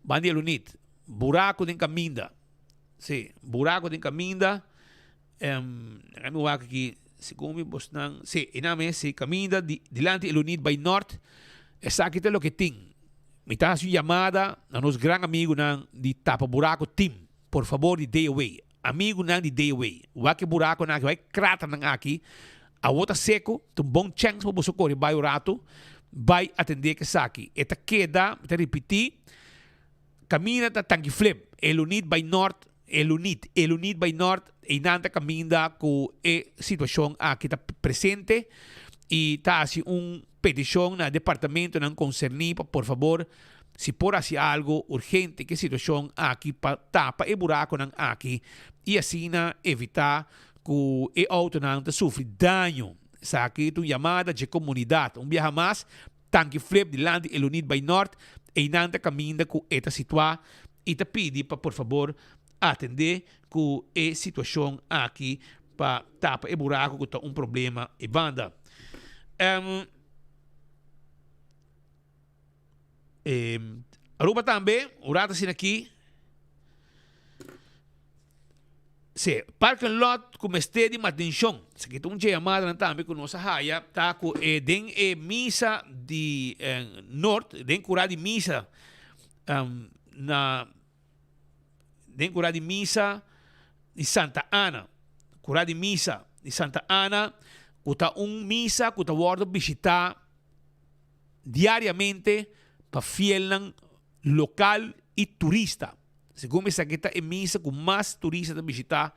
van de Elunit, buraco de caminda. Sim, buraco de caminda. Kami aqui, segundo me postan, sim, iname se caminda dilante Elunit by North. Essa aqui é o que tem. Me está sua chamada a nosso grande amigo de Tapa Buraco Team. Por favor, de day away. Amigo de day away. O que buraco na vai crata aqui. A outra seco, tem bom chance para você correr vai o rato, vai atender que aqui. Eta queda, te repetir. Camina da Tanquiflep, Elunit by North, Elunit by North, e nanta caminda com a situação aqui está presente e está assim petição no departamento não concerni para por favor se por assim algo urgente que situação aqui para tapa e buraco não aqui e assim evitar que o auto não sofre dano. Essa aqui é uma chamada de comunidade, viaja mais Tanquiflep dilante Elunit by North e nanta caminda com esta situação e te pedi para por favor atender com a situação aqui para tapa e buraco que está problema e banda. Aruba também, o rato assim aqui. Se parking lot como este de manutenção, se que tem chamada também com nossa raia, tá com den missa de norte, den cura de missa den cura de missa de Santa Ana, cura de missa de Santa Ana, que tá missa que tá guarda visitar diariamente para fiel local e turista. Segundo essa aqui é missa com mais turistas a visitar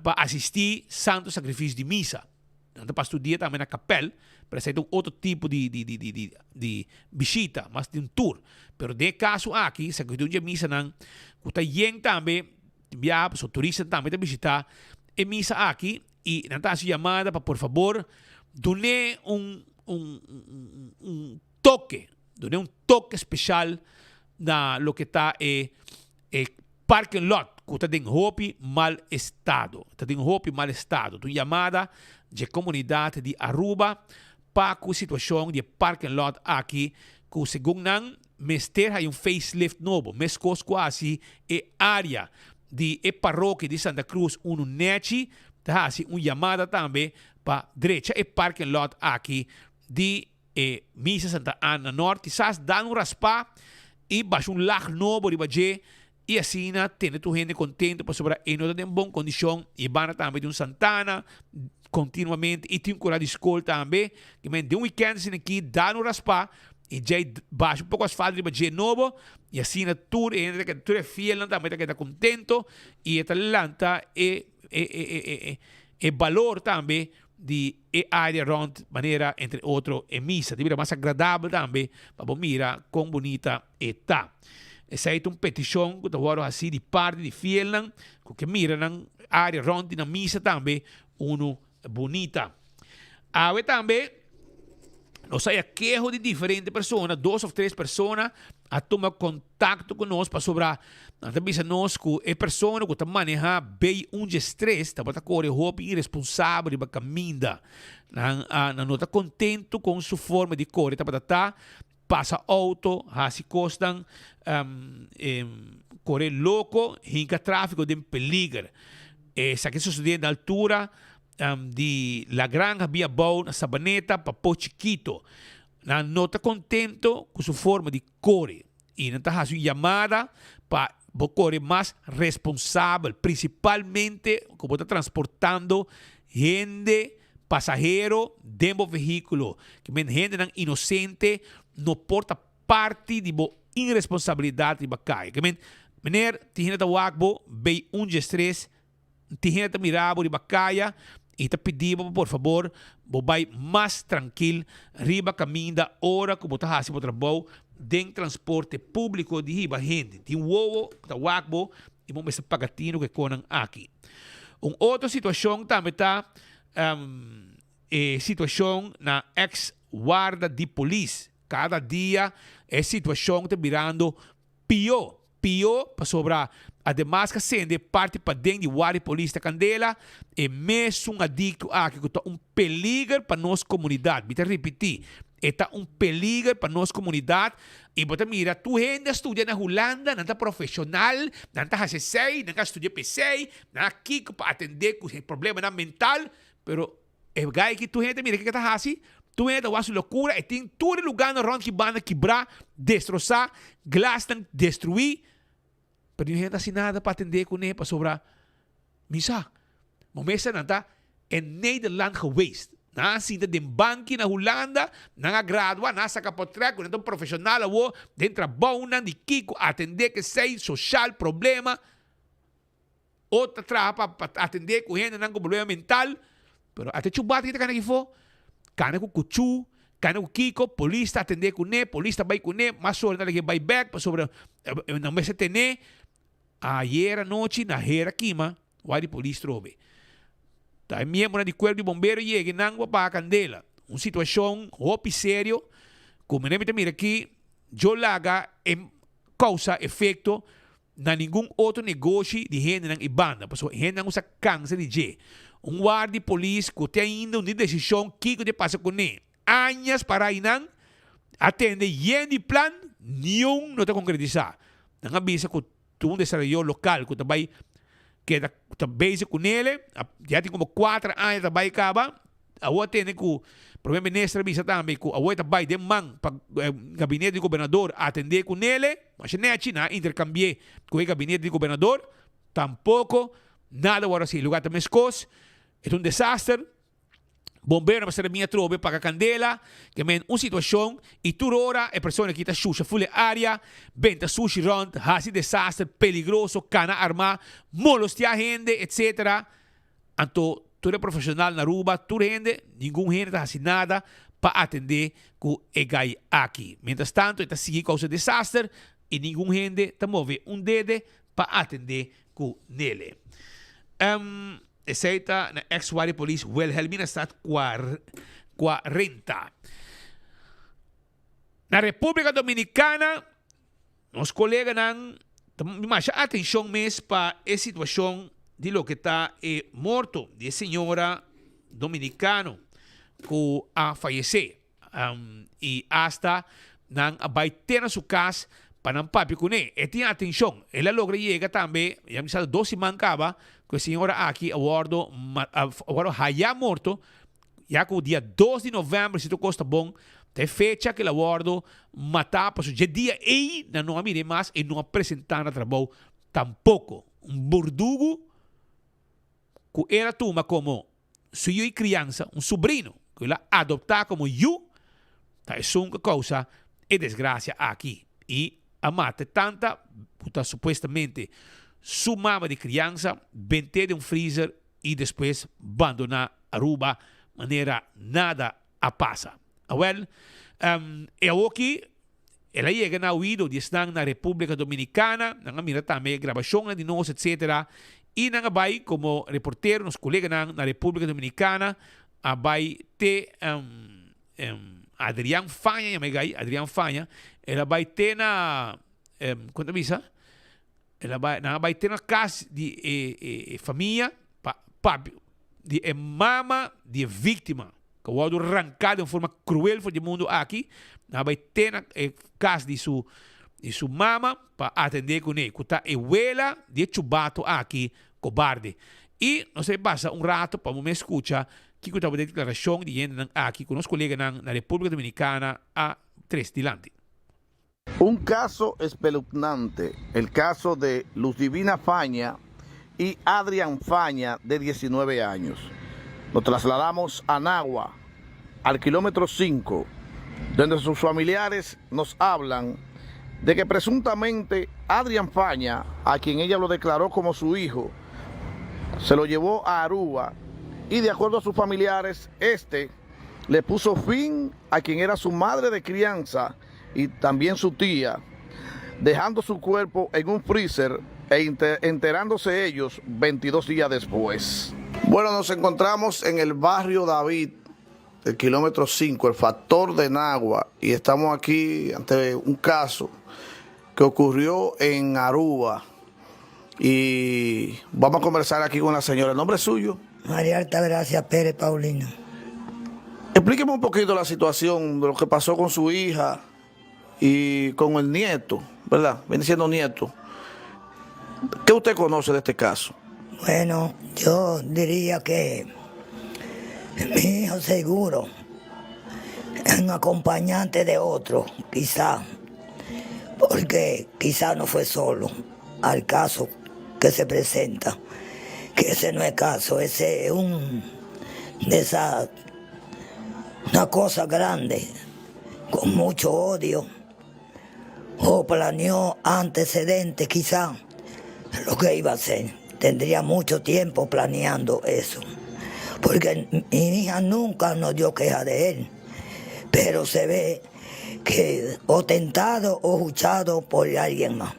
para assistir santo sacrifício de missa. Então, para estudar também na capela, para ser outro tipo de visita, mas de tour. Pero de caso aqui, se que tem missa não, que está yen também, via os turistas também a visitar, é missa aqui e não está chamada para por favor donar toque especial na lo que está parking lot que está em hopi mal estado. Está em hopi mal estado. Tu chamada de comunidade de Aruba para a situação de parking lot aqui que segundo não mester hay facelift novo. Mescos quase área de paróquia de Santa Cruz Nechi. Tá assim chamada também para direita parking lot aqui de Missa Santa Ana Norte. Sas dan raspa e baixa lag novo de baje e assim tem tu gente contente para sobrar e não tem boa condição e van também de Santana continuamente e tem cura de escola também que men de weekend assim aqui dan raspa e já baixa um pouco as asfalto para de novo e assim na tour entra que tour é fiel também que está contento e está lanta e valor também de área rond maneira entre outro e missa de mais agradável também para mira com bonita está essa é uma petição que eu assim de parte de fiel que mira na área rond na missa também uno bonita a também nós hay quejo de diferentes pessoas, 2 ou 3 pessoas a tomar contato conosco para sobrar. Também nós que é pessoa que maneja bem estresse, tá para correr roupa irresponsável de caminhar. Não está contente com sua forma de correr, tá para passa auto, se costam correr louco, hinca tráfico de peligro. Essa que sucede na altura de La Granja Via Bau na Sabaneta para Pô Chiquito. Não está contente com sua forma de correr. E não está sua chamada para correr mais responsável, principalmente como está transportando gente, passageiro, dentro do veículo. Que gente não inocente, não porta parte de irresponsabilidade de bacai. Que menino, tinha da wagbo, bem estresse, tinha da mirabo de bacaia, e te pedimos, por favor, vai mais tranquilo, riba caminho da hora que você está fazendo o trabalho dentro transporte público de riba gente. Tem um ovo, da wakbo, e vamos ver pagatino que conan aqui. Outra situação também está, situação na ex-guarda de polícia. Cada dia é situação que está virando pior para sobrar. Además, que sendo parte para dentro de guarda de polícia da Candela, é mesmo um adicto aqui que está peligro para nossa comunidade. Vou repetir, está peligro para nossa comunidade. E você mira, tu ainda estuda na Holanda, não está profissional, não está HCC, não está estudando PC, não está aqui para atender com problema mental, pero é gai que tu ainda mira que está assim, tu ainda faz loucura, e tem todo lugar no round que vai quebrar, destroçar, glass destruir. Pero não tem nada para atender com ele para sobrar. Misa, momento não está em Nederland geweest. Na sinta de banco na Holanda, na gradua, na saca por trás, com um profissional ou dentro da de Kiko atender que sei social problema. Outra trapa para atender com gente com problema mental. Pero até chubate que está aqui for, cana com cuchu, cana com Kiko, polícia atender com ele, polícia vai com ele, mas sobre que vai back para sobre não vai se ter. Ayer noite na Hera Kima, o de polícia trobe. Tá miembro de corpo de bombeiro chega nangua para a Candela. Uma situação roupa sério, como nem me mira aqui, eu laga em causa efeito na nenhum outro negócio de gente na Ibanda, porque gente não usa câncer de G. Guarda de polícia que tem ainda uma decisão que de passa com ele. Anos para ir não atende gente de plan, nenhum não está concretizar. Não avisa que tu desarrollo local que também que está base com ele já tem como 4 anos também acaba a outra tem que o primeiro-ministro avisa também que a outra vai de man para gabinete de governador atender com ele mas não é China intercambiar com o gabinete de governador tampouco nada agora assim lugar também escos é um desastre. Bombeiro vai ser minha trobe para a Candela, que é uma situação, e turora é pessoa que está suja, full área, venta sushi rond, hasi desastre, peligroso, cana arma, molestia a gente, etc. Então, tu é profissional na Aruba, tu gente, nenhum gente está fazendo nada para atender com o gai aqui. Mientras tanto, está seguindo causa desastre, e nenhum gente está movendo dedo para atender com ele. Essa na ex-guarda de polícia, Wilhelmina Stad 40. Na República Dominicana, os colegas não mais atenção mesmo para a situação de lo que está morto de senhora dominicano que a falecer. E hasta não vai ter na sua casa para não papi com ele. E tinha atenção. Ela logra chegar também, já me sabe, 12 mancava, que a senhora aqui, agora já morto, já que o dia 2 de novembro, se tu costa bom, tem fecha que o abordo matar, para o dia aí, não mire mais, e não apresentar no trabalho tampouco. Burdugo, que era toma como sua criança, sobrinho, que ela adoptar como eu, tá é uma coisa desgracia aquí. Y amate tanta, puta, supuestamente su mamá de crianza, vente de un freezer y después abandona Aruba, manera nada a pasa. Well, aquí, ela llega na oído de estar na República Dominicana, nanga mira também gravação de nós, etc. E nanga vai como reportero, nos colegas na República Dominicana, a vai ter Adrián Faña, ela vai ter na quanto visa? Ela vai ter na casa de família, de mama de vítima, que o arrancado de forma cruel por o mundo aqui, vai ter na casa de sua mama para atender com ele, que está abuela de chubato aqui, cobarde. E não sei, passa rato para me escutar que eu estava de declaração de gente aqui com os colegas na República Dominicana a 3 delante. Un caso espeluznante, el caso de Luz Divina Faña y Adrián Faña, de 19 años. Nos trasladamos a Nagua, al kilómetro 5, donde sus familiares nos hablan de que presuntamente Adrián Faña, a quien ella lo declaró como su hijo, se lo llevó a Aruba y, de acuerdo a sus familiares, le puso fin a quien era su madre de crianza y también su tía, dejando su cuerpo en un freezer enterándose ellos 22 días después. Bueno, nos encontramos en el barrio David, el kilómetro 5, el factor de Nagua, y estamos aquí ante un caso que ocurrió en Aruba. Y vamos a conversar aquí con la señora. ¿El nombre es suyo? María Altagracia Pérez Paulino. Explíqueme un poquito la situación de lo que pasó con su hija y con el nieto, ¿verdad? Viene siendo nieto. ¿Qué usted conoce de este caso? Bueno, yo diría que mi hijo seguro es un acompañante de otro, quizá, porque quizá no fue solo al caso que se presenta, que ese no es caso, ese es una cosa grande, con mucho odio, o planeó antecedentes quizá lo que iba a hacer. Tendría mucho tiempo planeando eso, porque mi hija nunca nos dio queja de él, pero se ve que o tentado o luchado por alguien más,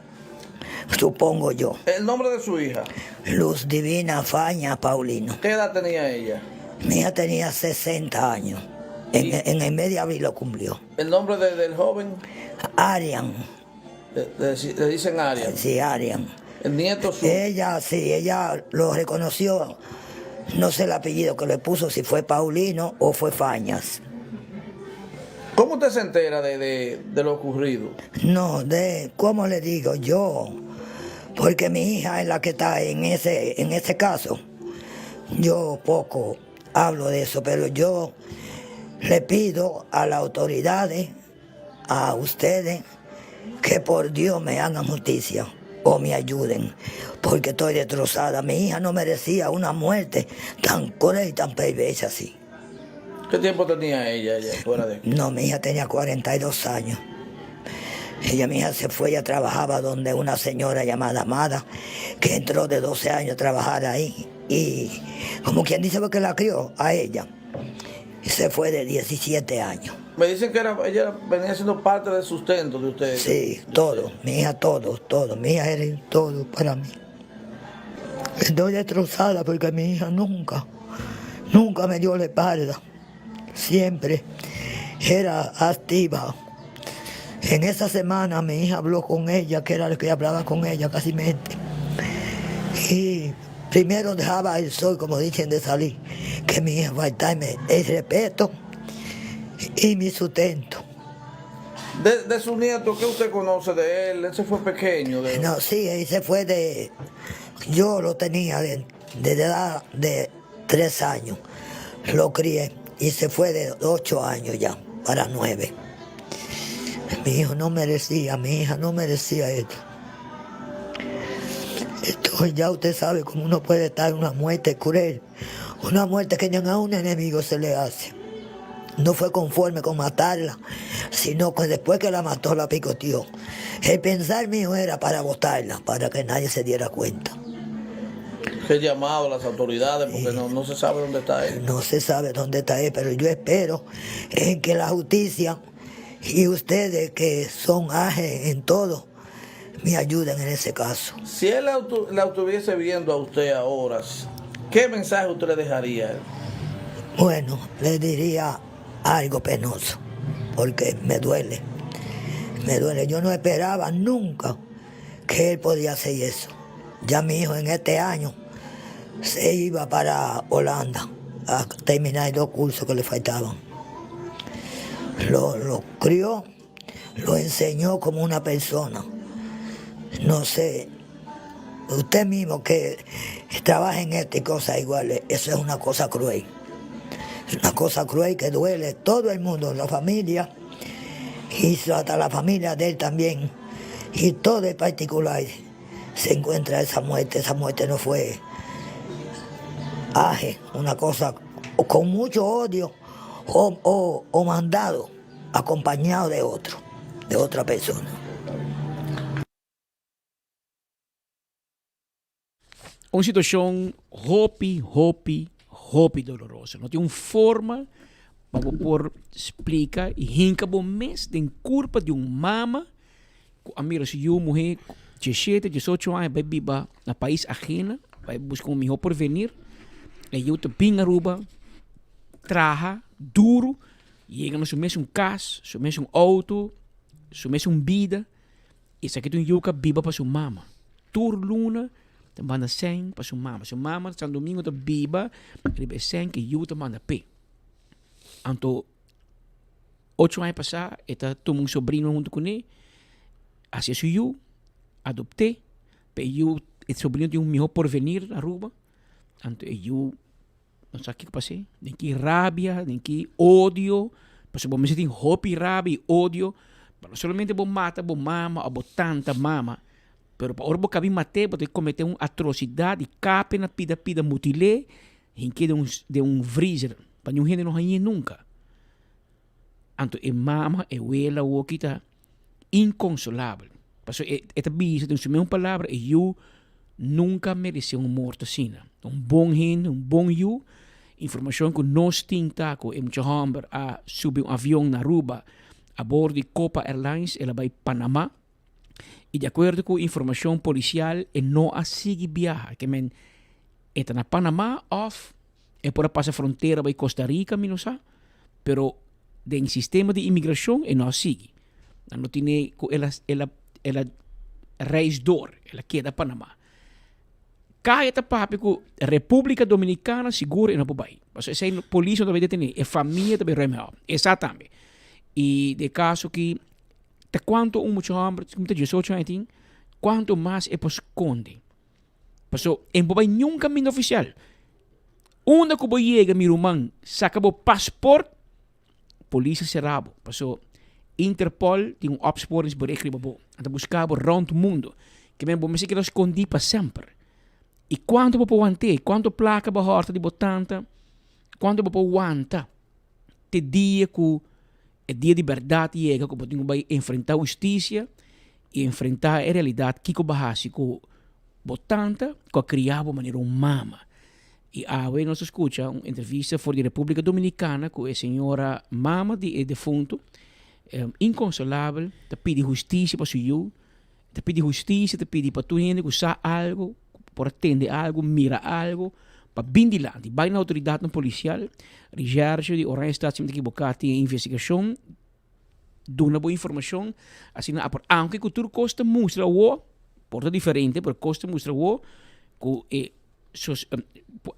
supongo yo. ¿El nombre de su hija? Luz Divina Faña Paulino. ¿Qué edad tenía ella? Mi hija tenía 60 años, en el mes de abril lo cumplió. ¿El nombre del joven? Arian. ¿Le dicen Arian? Sí, Arian. ¿El nieto suyo? Ella lo reconoció, no sé el apellido que le puso, si fue Paulino o fue Fañas. ¿Cómo usted se entera de lo ocurrido? No, ¿cómo le digo? Yo, porque mi hija es la que está en ese caso. Yo poco hablo de eso, pero yo le pido a las autoridades, a ustedes, que por Dios me hagan justicia o me ayuden, porque estoy destrozada. Mi hija no merecía una muerte tan cruel y tan perversa así. ¿Qué tiempo tenía ella fuera de aquí? No, mi hija tenía 42 años. Mi hija se fue, ella trabajaba donde una señora llamada Amada, que entró de 12 años a trabajar ahí. Y como quien dice, porque la crió a ella. Y se fue de 17 años. Me dicen que ella venía siendo parte del sustento de ustedes. Sí, todo. Mi hija, todo. Mi hija era todo para mí. Estoy destrozada porque mi hija nunca me dio la espalda. Siempre era activa. En esa semana mi hija habló con ella, que era lo que hablaba con ella casi mente. Y primero dejaba el sol, como dicen, de salir, que mi hija faltarme el respeto y mi sustento. De su nieto, ¿qué usted conoce de él? Él se fue pequeño. No, sí, él se fue yo lo tenía de edad de 3 años. Lo crié y se fue de 8 años ya, para 9. Mi hija no merecía esto. Entonces ya usted sabe cómo uno puede estar en una muerte cruel, una muerte que ni a un enemigo se le hace. no fue conforme con matarla, sino que después que la mató, la picoteó. El pensar mío era para botarla, para que nadie se diera cuenta. ¿Qué llamado a las autoridades? Porque no se sabe dónde está él. No se sabe dónde está él, pero yo espero en que la justicia y ustedes, que son ágiles en todo, me ayuden en ese caso. Si él la estuviese viendo a usted ahora, ¿qué mensaje usted le dejaría a él? Bueno, le diría algo penoso, porque me duele. Me duele. Yo no esperaba nunca que él podía hacer eso. Ya mi hijo en este año se iba para Holanda a terminar 2 cursos que le faltaban. Lo crió, lo enseñó como una persona. No sé, usted mismo que trabaja en esto y cosas iguales, eso es una cosa cruel. Es una cosa cruel que duele todo el mundo, la familia, y hasta la familia de él también, y todo en particular se encuentra esa muerte. Esa muerte no fue una cosa con mucho odio o mandado, acompañado de otra persona. Una situação hopi dolorosa. Não tem uma forma para por explicar e hinca bom mês tem culpa de mama que a mira se eu mulher 17, 18 anos vai viver na país ajena, vai buscar melhor porvenir, e eu te pinga ruba, traja duro, chega no seu mesmo casa, seu mesmo auto, seu mesmo vida, e isso aqui tu yuca viva para sua mama. Tur luna te manda 100 para sua mama. Sua mama, San Domingo, te biba, ribe 100 que you te manda P. Anto, 8 anos passados, eta tomou sobrinho junto com ele, assim é you, adoptei, pe you, esse sobrinho tem melhor porvenir na Aruba, anto you, não sabe o que passei, tem que rabia, tem que ódio, mas se você tem hopi, rabia e ódio, não somente você mata, você mama, ou tanta mama, pero para orbo cabi mate, você cometer uma atrocidade, cape na pida mutilé, em que de um freezer, para não gente não ganhe nunca. Anto e mama, e wela, o que está inconsolável. Paso esta bisa tem sua mesma palavra, e eu nunca mereceu morte assim. Bom hin, bom you, informação que nós tinta com em Chamber a subir avião na Aruba, a bordo de Copa Airlines, ela vai Panamá. E de acordo com a informação policial, não a seguir viajar. Que men, está na Panamá, off, é por passar a fronteira para Costa Rica, minusa, pero do sistema de imigração, não sigue. Não tem, ela reis door, ela queda Panamá. Kaya papi ko República Dominicana seguro não pode. Mas essa polícia também detener, a família também remel. Exatamente. E de caso que te quanto muito homem, como 18 anos, quanto mais é para esconder. Paso em bobai nenhum caminho oficial. Onde que boy chega mi rumang, saca bo passport, polícia serabo. Paso Interpol tem opsporingsbericht bo. Anda buscar bo rond o mundo. Que men bo me que escondi para sempre. E quanto você aguentar, quanto placa você horta de botanta, quanto você aguenta, te dia que é dia de verdade chega, que você vai enfrentar a justiça e enfrentar a realidade que você com botanta, que criar de maneira humana. E agora nós escuta uma entrevista for de República Dominicana com a senhora mama de defunto, inconsolável, te pede justiça para seu, te pede justiça, te pede para tu gente que sabe algo, por atender algo, mira algo, para bindilar, de vai na autoridade policial, recherche de Orange Stad se equivocado em investigação, dá uma boa informação, assim, aunque cultura costa mostra o, porta diferente, pero costa mostra o, que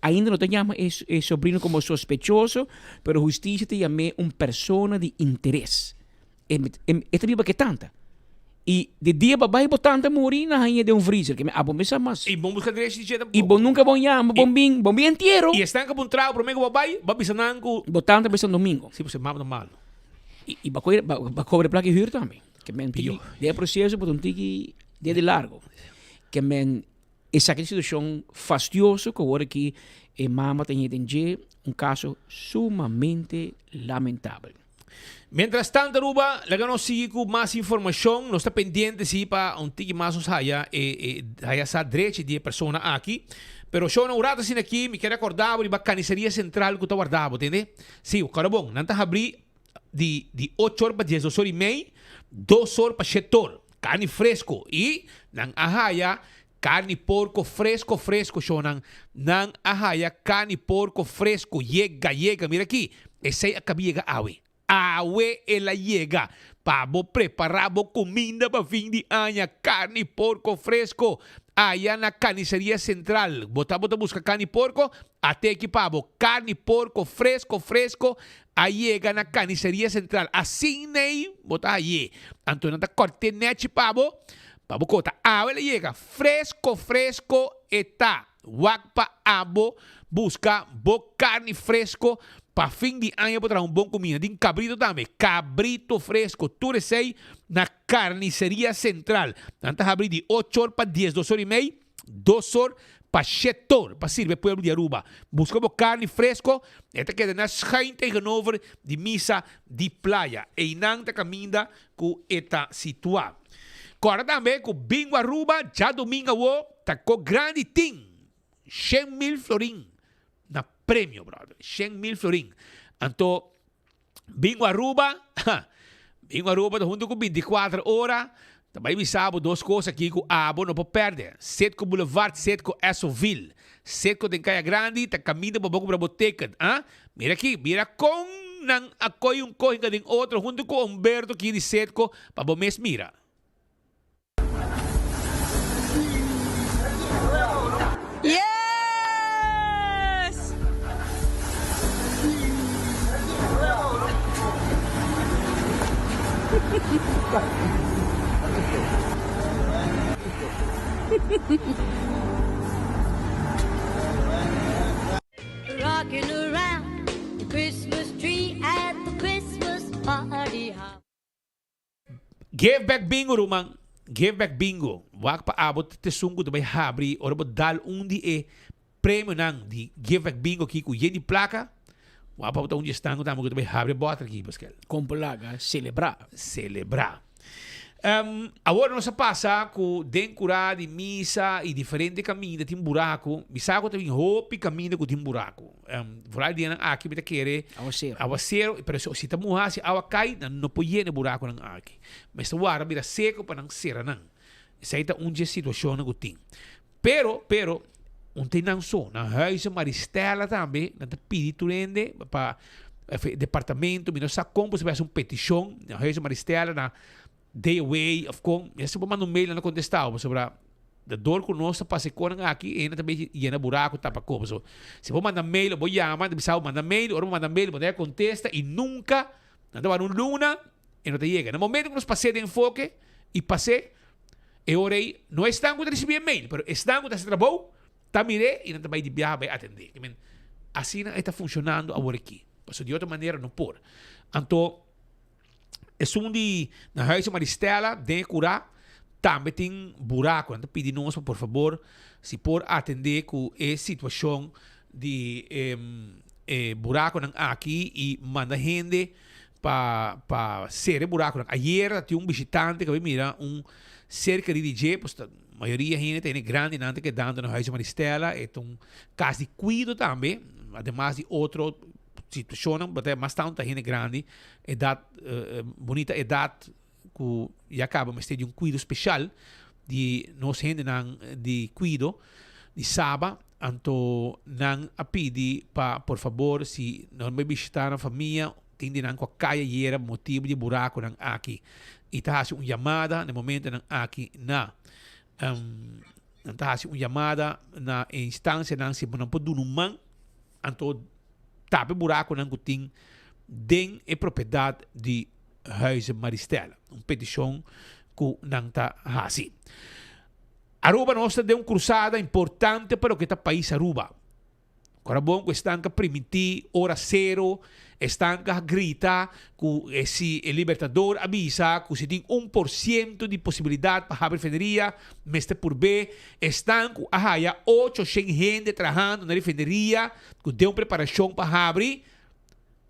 ainda não te chama é sobrinho como sospechoso, pero justiça te chama persona de interesse. Esta viva que tanta. E de dia babai botando morir na rainha de freezer que abo mesa mas e bom buscar direito de e bom nunca bom yama bom bem inteiro e estão com trau pro mego babai babisanan ko botando bem domingo se você mama normal e ba cobre placa huur também que men de processo por tiki de largo que men essa situação fastidioso que agora que mama tem entender Un caso sumamente lamentable. Mientras tanto, Aruba, le ganó sigue con más información. No está pendiente si para un tiki más haya esa derecha de persona aquí. Pero yo no urata sin aquí, me quiero acordar de la carnicería central que está guardado, ¿entiendes? Sí, o carabón, nantas abrir de 8 horas para 10 horas y media, 2 horas para 7 horas. Carne fresco. Y nang ahaya carne porco fresco, shonan. Nang ahaya carne porco fresco. Llega. Mira aquí. Ese acabó llega awe. Awe ela llega. Pavo preparado comida para fin de año. Carne porco fresco. Allá en la carnicería central. Botamos a buscar carne porco. Até aquí pavo. Carne porco fresco. Ahí llega en la carnicería central. Así nei. Bota allí. Antonio está corte nechi pavo. Pavo cota. Ahora le llega. Fresco. Está. Wakpa abo. Busca. Bo carne fresco. Para fin de año para un buen comida. Din cabrito también. Cabrito fresco. Tú eres ahí na carnicería central. Antes abrir de 8 horas para 10, 2 horas y media. 2 horas para 7 horas. Para servir pueblo de Aruba. Buscamos carne fresco. Esta queda na schuin tegenover de misa de playa. E nanta caminda com esta situada. Agora também com bingo Aruba. Já domingo tá com grande ting. 100,000 florin. Na prêmio, brother. 100,000 florin. Então, bingo Aruba. Bingo Aruba, junto com 24 horas. Também me sabe 2 coisas aqui que o abo não pode perder. Setco Boulevard, Setco Essoville. Setco de Caia Grande, tá caminho para a boteca. Mira aqui, mira com nang akoy um corringa de outro, junto com Humberto aqui de Setco, para o mês mira. Yes! Rocking around the Christmas tree at the Christmas party hop. Give back bingo, Rumang. Give back bingo. Wak pa abot te sungo de bay habri ora bo dal di prêmio nang di give back bingo ki ku yedi placa. Wak pa undi stango tamo de bay habri botra ki Pascal. Com placa Celebrar. Agora nós passa com dencurá de missa e diferente caminho tem buraco. Misago tem roupa e caminho com tem buraco. Vai dia aqui me querer aguaceiro, pero se tá morrer se água cai não pode ir no buraco não aqui. Mas o ar vira seco para não ser não. Essa é uma situação que tem. Pero tem não só na huis Maristela também, na pedir turende para departamento, me não sabe como se faz petição na huis Maristela na day away of com esse por mandar mail na contestava sobre a dor que nós passei com aqui e ainda também ia na buraco tapa como se vou mandar mail vou chamar de bisau mandar mail ou mandar mail poder contesta e nunca nada vai luna e não te chega no momento que nós passei de enfoque e passei e orei não estão com receber mail pero estão com esse trabalho tá mire e não vai de viajar vai atender assim está funcionando agora aqui porque de outra maneira não pode então na huis Maristela, de curar, também tem buraco. Então, pedimos, por favor, se por atender com a situação de buraco aqui e manda gente para ser buraco. Ayer, tinha visitante que mira cerca de DJ, pues, a maioria gente tem grande nante que dando na huis Maristela, é caso de cuido também, además de outro situação, mas tanta gente grande, idade, bonita idade, que já acaba, mas tem cuido especial de nós gente de cuido de sábado, então não a pedir para, por favor, se não me visitar a família, tem de não com a caia e era motivo de buraco não aqui, e tá assim chamada no momento não aqui na tá assim chamada na instância não se não pode no man, então tape buraco não tem den é propriedade de huis Maristela. Petição que não está assim. Aruba nós tem uma cruzada importante para o que está país Aruba. Agora bom, que estão a permitir hora zero, estão a gritar que se o Libertador avisa que se tem 1% de possibilidade para a refineria, mestre por B, estão com a 800 gente trabalhando na refineria, que deu preparação para abrir,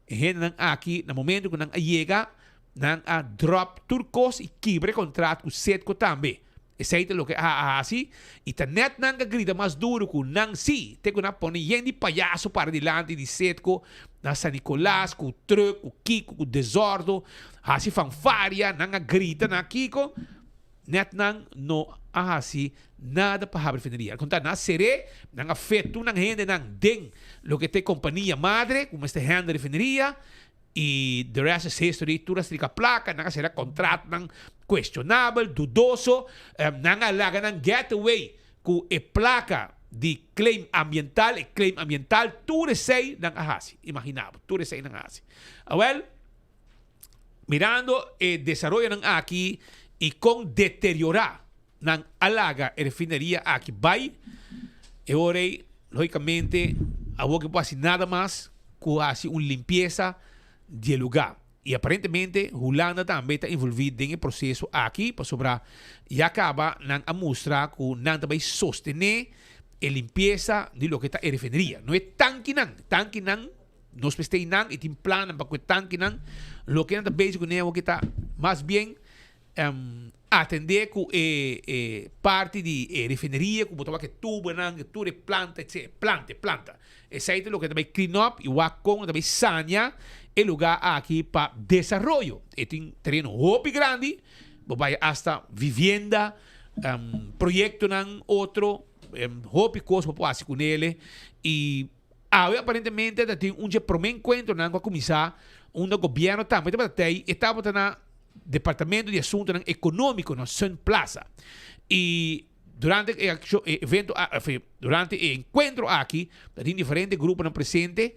e gente aqui, no momento que não chega, não a drop turcos e quebre contrato com Setco também. Esse é o que assim, e tá net não grita mais duro que não se, tem que não pôr gente palhaço para delante de Setco, na San Nicolás, com o truck, com o Kiko, com o Desordo, assim fanfaria, não grita na Kiko, net não assim, nada para a refineria. Contar na série, não afeta na gente, não tem lo que tem companhia madre, como este hand de refineria, e the rest is history. Turas de placa, não será contrato, não questionável, dudoso, não alaga, não getaway, com a placa de claim ambiental, tudo sei não assim, imaginável, tudo sei não assim. Well, mirando o desenvolvimento aqui e com deteriorar não alaga a refineria aqui vai, e ora, logicamente, a que pode nada mais que assim uma limpeza de lugar. E aparentemente, Holanda também está envolvida em processo aqui, para sobrar, e acaba a mostrar que não vai sostener a limpeza de lo que está a refineria. Não é tanque não, nós precisamos e tem plano para que tanque não, lo que está básico é o que está mais bem atender com parte de refineria, como botar que tubo, que tudo planta, etc. Planta. Esse é o que também clean up e o com também sanear o lugar aqui para desenvolvimento. E tem terreno muito grande, vai hasta vivienda, projeto não outro, muito coisa para fazer com ele. E aparentemente tem um encontro com a comissão, governo também estava na Departamento de Assuntos Econômicos na Sun Plaza. E durante o evento, durante o encontro aqui, tem diferentes grupos presentes,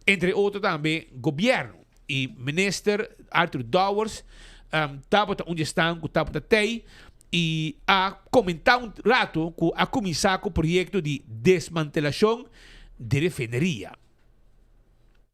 entre outros também governo. E minister Arthur Dowers estava onde estão, estava até e a comentar rato com a comissão com o projeto de desmantelação de refineria.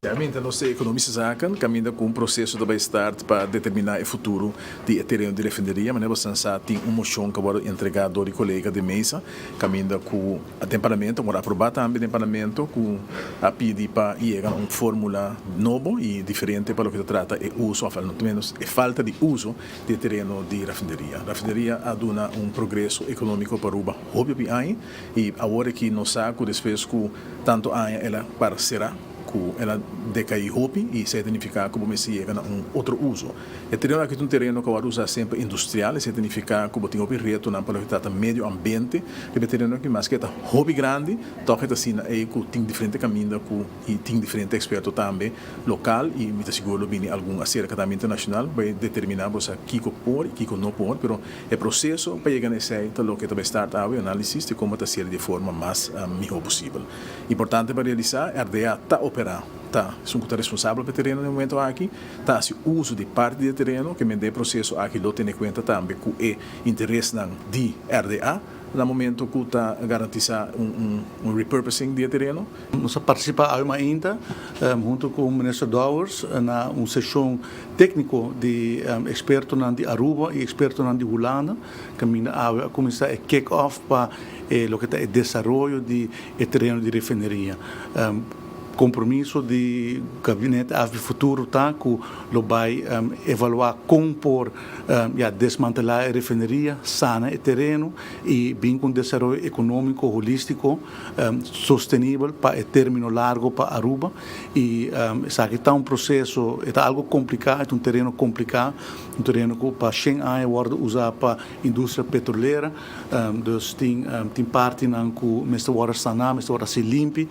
Realmente, nós economistas caminham com um processo de start para determinar o futuro do terreno de refineria, mas nós tem uma moção que agora entregado ao colega de mesa, caminha com o temperamento, agora aprovar também o temperamento, com a pedir para chegar a uma fórmula nova e diferente para o que se trata o uso, ou pelo menos a falta de uso do terreno de refineria. A refineria aduna um progresso econômico para Aruba, óbvio, e agora que nós sabemos, depois que tanto ela parcerá, que ela decai hopi e se significa como se chega a outro uso. E terreno aqui é um terreno que agora usa sempre industrial, se significa que tem hopi reto na para meio ambiente, e terreno que mais que é hobby grande, toca assim é que tem diferente caminho e tem diferente experto também local e me seguro que algum acercamento internacional vai determinar você que por e que não por, pero é processo para chegar nesse lo que vai start a análise de como ser de forma mais melhor possível. Importante para realizar, a RDA está operando. São responsável pelo terreno no momento aqui, se uso de parte do terreno que me dê processo aqui lo tem em conta também que é interesse de RDA no momento que está garantizar repurposing do terreno. Nós participamos ainda junto com o ministro Dowers na uma sessão técnica de expertos de Aruba e expertos de Holanda que a começar a kick-off para o que é o desenvolvimento do terreno de refineria. Compromisso de gabinete a futuro que lo vai evaluar como por desmantelar a refineria, sana o terreno e bem com desenvolvimento econômico holístico sustentável para o término largo para Aruba e sabe está um processo está algo complicado, é um terreno complicado, um terreno que para 100 anos wordt usado para indústria petroleira, dus tem parte que mesmo agora sanar, mesmo agora se limpe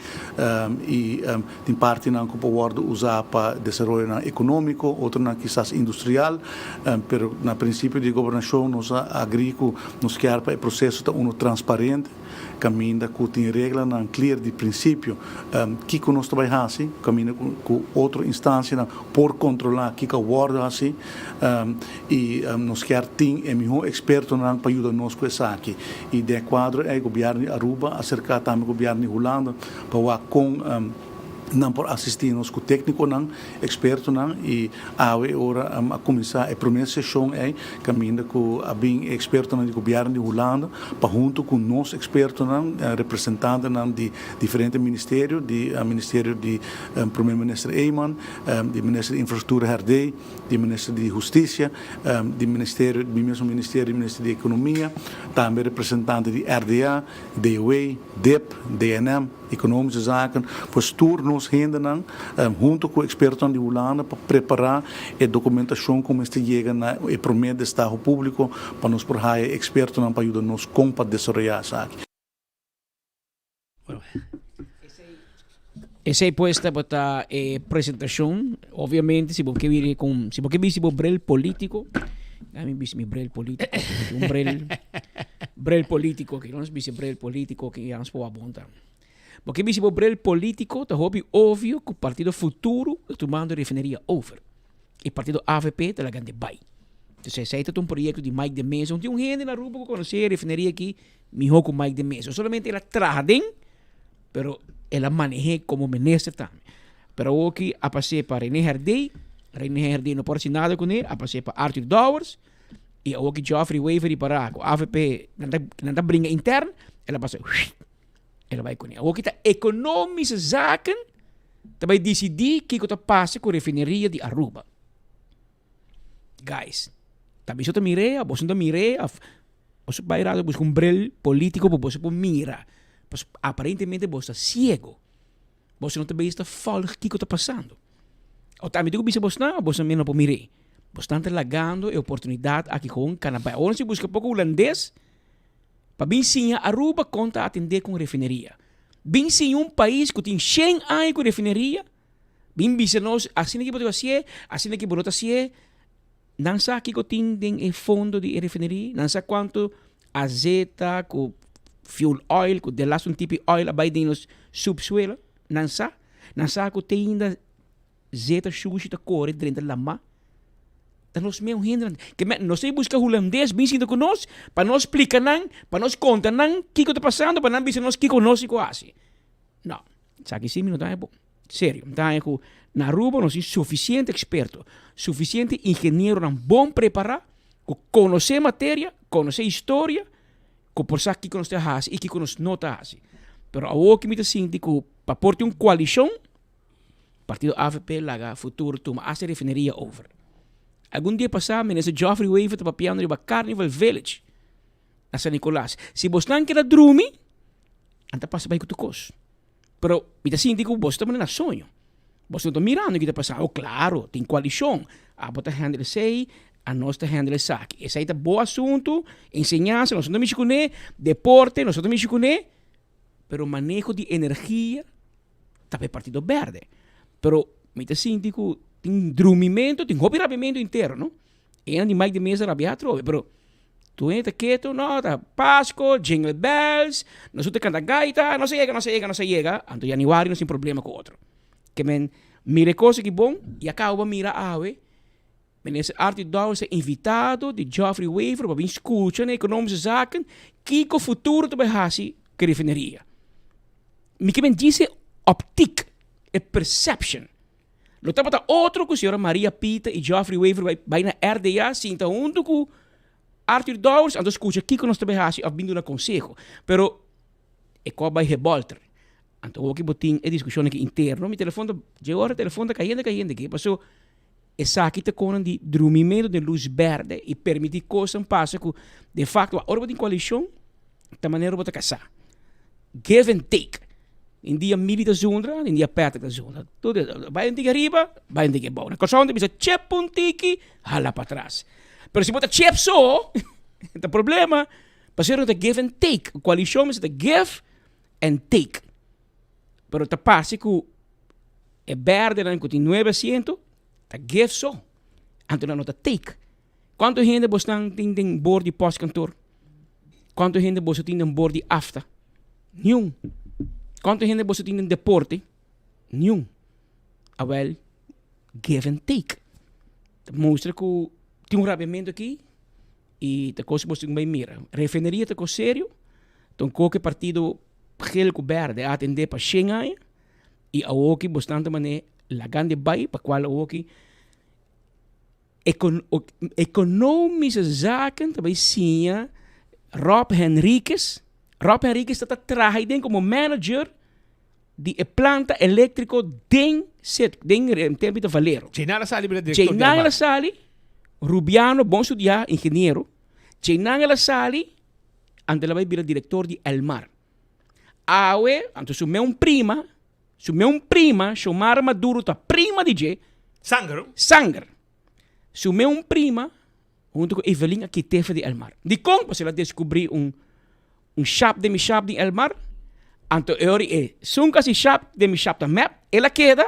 e tem parte não que pode usar para desenvolvimento econômico, outro não quizás industrial, pero na princípio de governação nos agrícola nos quer para o processo tá transparente, caminha com tem regra não clear de princípio, que nós trabalha assim, caminha com outra instância por controlar que o word assim, e nos quer tem melhor experto não para ajudar nós com isso aqui, e de quadro é o governo de Aruba acerca também o governo de Holanda para com não por assistir-nos com técnico não, experto não, e agora a começar a primeira sessão é caminho com a bem experto não do governo de Holanda, para junto com nós experto não, representante não de diferentes ministérios, de ministério de primeiro-ministro Eyman, de ministro de infraestrutura Herdey, de ministro de justiça, de ministério do mesmo ministério de economia, também representante de RDA, DOE, DEP, DNM, economische zaken, voor stoernos hinderen, junto com o experto de Holanda, para preparar a documentação como este chega na o prometo do Estado Público, para nos porrar experto para ajudar-nos com para desenvolver a aqui. Essa é posta para a apresentação, obviamente, se você vir com, se você vir brel político, a mim bis mi brel político, brel político que nós bis brel político que nós po abonda. Porque se o brel político, tá óbvio que o partido futuro está tomando refineria over. E o partido AVP está lagando vai. Então, se é um projeto de Mike de Mesa, onde gente na rua que conhece a refineria aqui, melhor com Mike de Mesa. Solamente ela tradem, pero ela maneja como ministro também. Pero o que a passei para René Herdey não pode ser nada com ele, a passei para Arthur Dowers, e o que Geoffrey Waverly para o AVP não brinca interno, ela passa. Ela vai com ele. O que está economische zaken, vai decidir que está passa com a refineria de Aruba. Guys, também você mira, você não mira, você vai ir buscar brel político para você mira. Aparentemente você está cego. Você não também está falando o que está passando. Ou também digo que você não para mirar. Você está entregando a oportunidade aqui com o Canadá. Ou se busca pouco holandês, para bem sim, Aruba conta atender com refineria. Bem sim, país que tem 100 anos com refineria, bem bisa nós, assim que pode ser, assim que pode ser, não sabe que tem fundo de refineria, não sabe quanto azeite, com fuel oil, com de last tipo de oil, vai dentro do subsuelo, não sabe que tem ainda azeite, sushi, da cor, dentro da lama. Nós mesmo hindran que nós temos buscar holandês bem sido conosco para nós explicar para nós contar o que está passando para nós nós que conosco assim não sabe sim não é bom sério então é que na Aruba nós somos suficiente experto suficiente engenheiro não bom preparar que conhecer matéria conhecer história que por saber que nós temos e que nós não temos pero o que me sinto que para portar coalição partido AVP laga futuro toma a refineria over. Algum dia passado, ministro Geoffrey Waverly estava papiando no Carnival Village, na San Nicolás. Se você não quer dormir, anda passa para o cos. Pero, me está sentindo que você está na sonho. Você não está mirando o que está passando. Oh, claro, tem coalição. A bota handle sei, a nós está handle saque. Esse aí é bom assunto, ensinança, nós estamos mexendo, deporte, nós estamos mexendo, pero manejo de energia está para o Partido Verde. Pero, me está sentindo que tem dormimento, tem rabiamento interno. E anda mais de mesa rabiato, pero tu entra quieto, não, tá Páscoa, jingle bells, nós outros canta gaita, não se chega, anto januário não tem problema com outro. Que men mire coisa que bom e acaba mira ave. Meneer Arthur Dowers é invitado de Geoffrey Waverly para vir escutar economische zaken, que o futuro também hasi que refineria. Me que men dice optiek, é perception. Lo tapa outro que a senhora Maria Pita e Geoffrey Waverly vai na RDA, sinta junto com Arthur Dowers, então escuta aqui que nós também hasi vindo na conselho. Pero, é qual vai revolter. Então, o que botin é discussão aqui interno, meu telefone, o telefone caindo, que passou, essa aqui está com de dormimento de luz verde e permitir coisas passar que, de facto, a hora de coalição, da maneira que casar. Give and take. In dia milita zondra, in dia perto da zondra. Tudo, vai em arriba, vai em bom. Na coisa onde bisa chep um tiki, hala para trás. Pero se bota chep só, o problema, passaram de give and take. A coalição é de give and take. Pero ta parte que é verde na kuti 900, tá give so. Anto na nota take. Quanto gente você tem bord de pós-cantor? Quanto gente você tem bord de afta? Nenhum. Quanto gente você tem deporte? Nenhum. Well, give and take. Mostra que tem rabamento aqui e a coisa você vai mirar. Refineria tá sério. Então qualquer partido gel com verde atender para Xingai e a oki bastante mané la grande bai para qual oki economische zaken também sim. Rob Henriquez está trabalhando como manager de planta elétrico den tempo de Valero. Cheinara Sali era diretor de Cheinara Sali, Rubiano, bom estudar, engenheiro. Cheinara Sali, ante la vai vira diretor de Elmar. Awe, ante sume um prima, chamar Maduro ta prima de Sanger. Sume um prima, junto com Evelyn aqui teve de Elmar. De como você lá descobrir shop de Elmar? Anto ori sunca si shop de mi shop da map, ela queda,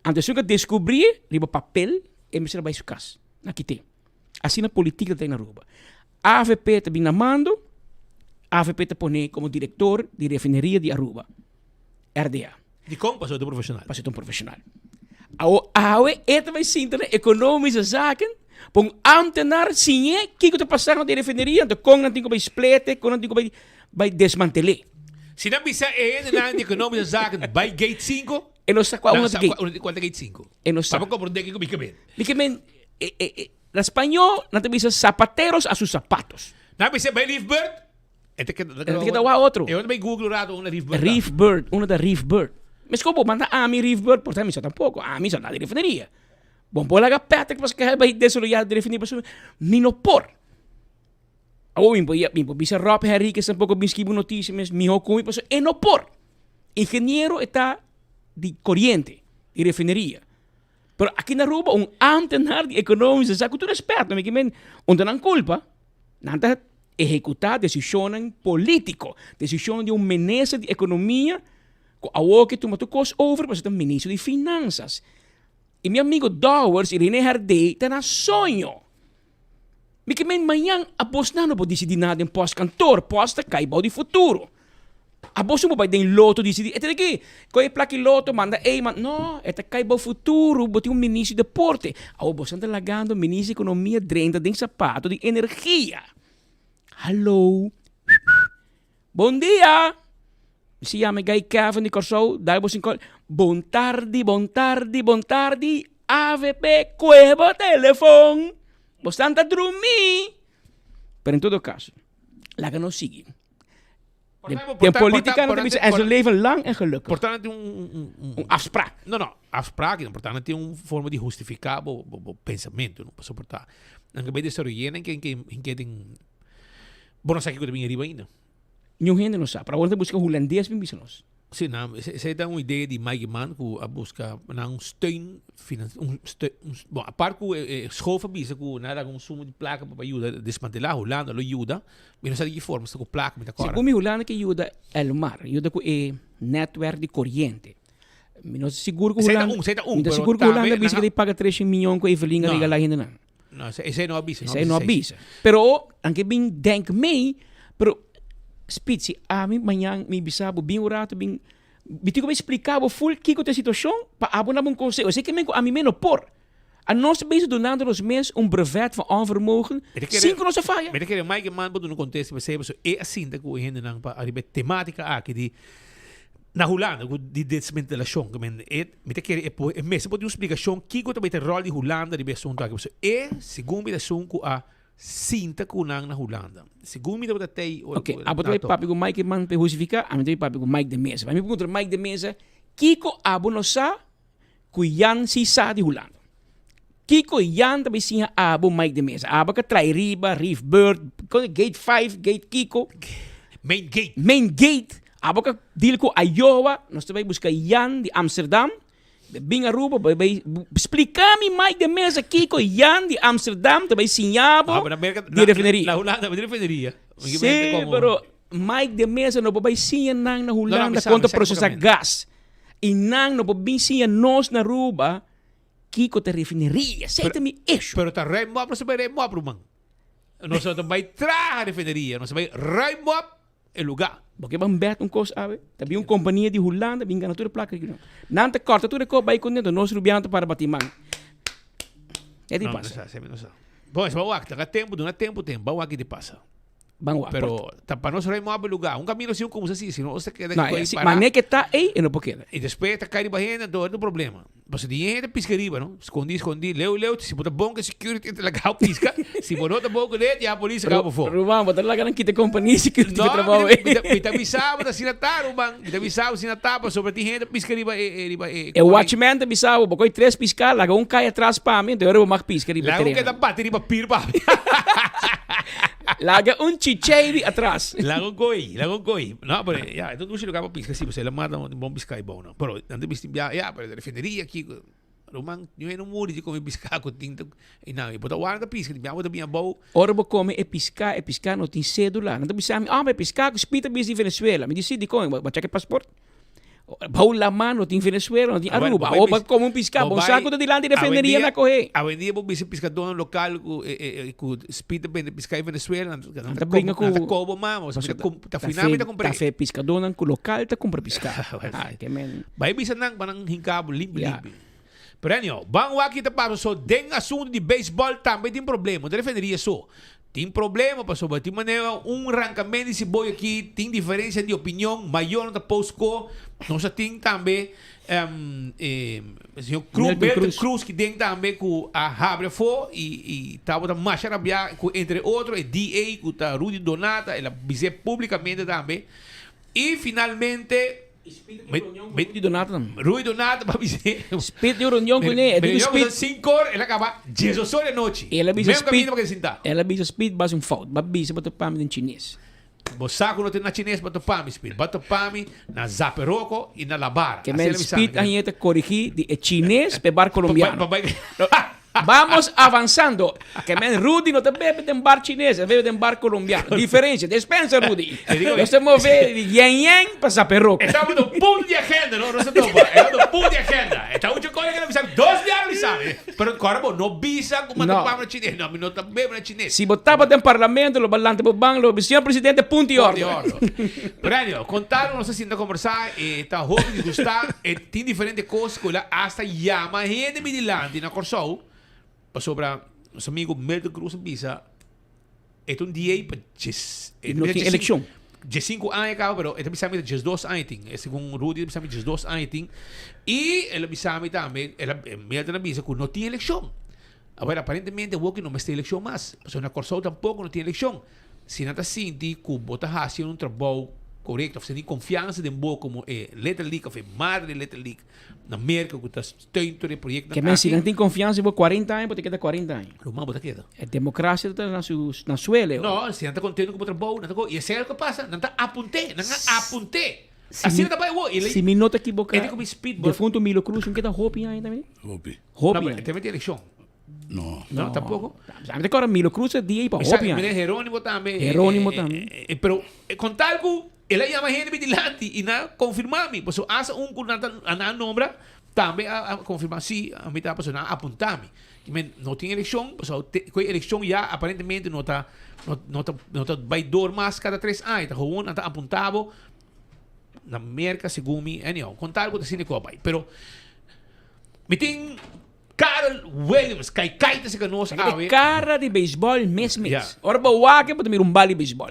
anto sunca descobrir, riba papel, e me será vai su casa. Aqui tem. Assim na política tem na Aruba. AVP te bina mando, AVP te pone como diretor de refineria de Aruba. RDA. De como passou de profissional? Passou de profissional. Awe, ete vai sinter economische zaken, pong ambtenaar zie je, kijk wat er passar de refineria, de kong nanti bij spleten, kong nanti bij desmantelen. Se não bisa na economische zaken bij gate 5, en nos sacou uma gate. Qual gate 5? En nos sacou por onde que bicamen. Bicamen na espanhol, não te bisa zapateros a sus zapatos. Na bisa bij Reef Bird. Ete que dá outro. Eu também Google rato uma Reef Bird. Reef Bird, uma da Reef Bird. Mas como manda a mi Reef Bird, por também só tampouco. A mi só na refineria. Bom, por lá gapeta que você quer vai desoliar de refineria, mas minopor. Oh, bisa Rob Henriquez un poco bisquibo notícias, mas mi hokumi pasó enopor. Ingeniero está de corriente, de refinería. Pero aquí na Aruba, ambtenaar de economische zaken, tu respeto, me que onder een culpa, nanta ejecutar decisiones político, decisiones de ministro de economía, a que toma tu cos over, mas é ministro de finanças. E meu amigo Dowers, Irene Hardey, está na sonho. Porque amanhã a bolsa não pode decidir nada em pós-cantor, posta cai de futuro. A bolsa não vai dar loto decidir. É aqui, qual é placa loto, manda não, é cai o futuro, botar ministro de deporte. A bolsa está lagando ministro de economia, drenda de sapato, de energia. Hallo. Bom dia. Se chama Guy Kevin de Corso, dai bolsa em Bom tarde, AVP, cueva, telefone. Você anda a dormir. Pero em todo caso, lá que não sigue. De política não tem é leven lang en gelukkig. Portanto, afspraak. Não, afspraak. Portanto, tem uma forma de justificar o pensamento. Não posso portar. Não que vai desarrollar em que tem. Bom, não sei que eu tenho arriba ainda. Nenhum gente não sabe. Para onde busca holandês, bem bisa nós. Sim, não. Você tem uma ideia de Mike Mann que a busca steun financeiro. Bom, a parte que school bisa que nada com sumo de placa para ajudar a desmantelar Holanda, lo ajuda. Mas não sabe de que forma está com placa, me agora. Segundo Holanda que ajuda Elmar, ajuda com network de corrente. Não seguro que Holanda. Não seguro que Holanda bisa que ele paga 3 milhões com Evelyn a ligar lá ainda não. Não, esse não avisa. Esse não avisa. Pero, anche bem denk me, pero Spitzi, a mim amanhã me bisabo bem orato bem Bitigo vai explicar o full kiko da situação para abonar um conselho. Eu sei que a mim menos por. A nós bezig donando os meses brevet van onvermogen. 5 nossa falha. Mas que mais que man bodo no contexto você é assim da que o gente não para a temática aqui de na Holanda de desmantelação que men que é mesmo pode uma explicação kiko também tem rol de Holanda de assunto aqui. É segundo a assunto a sinta kunang na Holanda. Segundo me tem ok, abo também papi com Mike man para justificar, a mim também papi com Mike de Mesa. Vai me perguntar Mike de Mesa, kiko abo no sa kuyan si sa de Holanda. Kiko Jan também tinha abo Mike de Mesa. Abo que trai riba, Reef Bird, Gate 5, Gate Kiko. Main Gate. Abo que deal com Iowa. Nós também busca Jan de Amsterdam. Bem Aruba, vai explicar-me Mike de Mesa, Kiko Jan de Amsterdam, também tinha abo de refineria. Na Holanda, de refineria. Sim, pero Mike de Mesa não vai sim na Holanda contra processar gás. E não no pobinsia nós na Aruba, Kiko te refineria, senta me eixo. Pero tá rei mob, não se vai rei mob, irmão. Nós vai trazer a refineria, nós vai rei mob o lugar. Porque vamos ver coisa, sabe? Também uma companhia de Holanda, vinga na tua placa. Não te corta, tu recorre vai com dentro, nós rubiando para batimang. É de passa. Não sabe. Bom, esse baú aqui, tempo, não é tempo, baú aqui de passa. Pero para nós rei mob o lugar. Um caminho assim como assim, se não você quer não, mas nem que tá aí, não porque. E depois tá caindo barrenda, não é problema. Mas dinheiro é piscaria, não? Escondi, leu, se botar bom que security te legal pisca, se botar bom que já a polícia acaba fora. Ruban, botar lá que te companhia security que trabalha. Me tá avisava da sinatar, Ruban, me tá avisava sinatar para sobre dinheiro piscaria é o watchman te avisava, porque 3 piscar, lá um cai atrás para mim, então eu mais piscaria. Lá um que dá bateria para pirpa. Laga um chicheiri atrás. Lago goi. Não, pero ya, então não se lugar para piscar, se você mata um bom piscar bom, não. Pero antes bistim ya, para defenderia aqui, Roman, eu não muri de comer piscar com tinta e não, e botar o ar da pisca, de minha bem bom. Ora vou comer e piscar não tem cédula. Não te bisa mas piscar com espita bis de Venezuela. Me disse de como, vai checar passaporte. Baú la mano tem Venezuela, não tem Aruba. Ou vai como um piscar, bom saco de lá de defenderia na correr. A vendia vou bisa pescador local com espita bem de piscar em Venezuela, não tá brinca com como mamo, tá finalmente comprar. Tá fe pescador não com local tá compra piscar. Ai, que men. Vai bisa nang banang hingkabo limpo. Pero anyo, bang aqui tá para so den assunto de beisebol também tem problema, de defenderia só. Tem problema, pastor, tem maneira arrancamento de boi aqui, tem diferença de opinião maior da Posco, nós tem também o senhor Cruz, que tem também com a Habra Fo e estava da Macharabia, entre outros, DA, com a Rudy Donata, ela disse publicamente também. E finalmente Rui Donato para dizer speed de reunião com ele é speed 5 horas ele acaba 10 horas da noite ela bisa speed base um fault babisa bota pami em chinês bosaco não tem na chinês bota pami speed bota pami na zaperoco e na labar que men speed a gente corrigir de chinês pe bar colombiano Vamos avanzando. Que men Rudy no te bebe de bar chinês, bebe de bar colombiano. Diferencia, dispensa Rudy. Nós temos ver de yen para zaperroco. Estamos no punto de agenda, não se topa. É no punto de agenda. Está muita coisa que não sabe. 2 dias não sabe. Pero corbo não visa como não pama chinês. Não, não te bebe na chinês. Se botava no parlamento, lo balante por banco, lo senhor presidente punto e ordem. Pero contaram, não sei se ainda conversar, está jovem de gostar, tem diferentes coisas que lá hasta llama gente midilante na Corsou. Sobre nosso amigo Melton Cruz Bisa, é um dia para não tem eleição. De 5 anos, pero ele bisa de 2 anos, segundo Rudy, ele bisa de 2 anos, e ele bisa também, Melton bisa que não tem eleição. Agora, aparentemente, o que não tem eleição mais, porque na Corsou tampouco não tem eleição. Se não está sentindo que o Bota fazendo um trabalho correto, você tem confiança de um bom como Little League, ou madre Little League, na América, que está tentando o projeto. Que se não tem confiança, por 40 anos, pode quedar 40 anos. Romano, pode quedar. A democracia está na suele. Não, se não está contente com o trabalho, e esse é o que passa, não está apontando. Assim não está bem, se me nota equivocado, defunto Milo Cruz, não queda Hopi ainda também? Hopi. Não, também tem eleição. Não, tampouco. Agora Milo Cruz é dia para Hopi. Jerônimo também. Pero, contar com ele chama gente vigilante e não confirmar-me. Porque há na nombra também a confirmar se a mitad pessoa apontar-me. Não tem eleição, com a eleição já aparentemente não está vai dor mais cada 3 anos. Está gewoon não está apontado na América segundo mim. Anyway, contar com o cine copa. Pero me tem Carl Williams, cai se que nós cara de beisebol mesmo. Ora boa que pode mir um bali beisebol.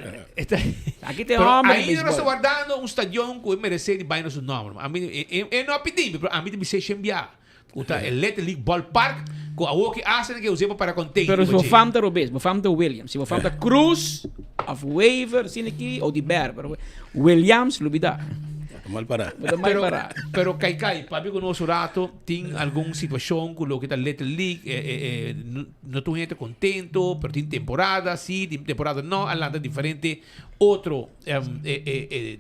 Aqui tem homem de beisebol. Aí nós estamos guardando estadião que merece de baixo do nome. A mim eu não pedi, mas a mim me se enviar. O Little League Ballpark, com a o que hacen que usemos para conter. Pero se vou falar do beisebol, vou falar do Williams, se vou falar da Cruz, of Waiver, sin aqui ou de Bear, Williams, lo vida. Mal parar. Pero cai, papi com nosso rato, tem alguma situação com o que está Little League, não estou gente contento, pero tem temporada, sim, tem temporada não, alanda diferente, outro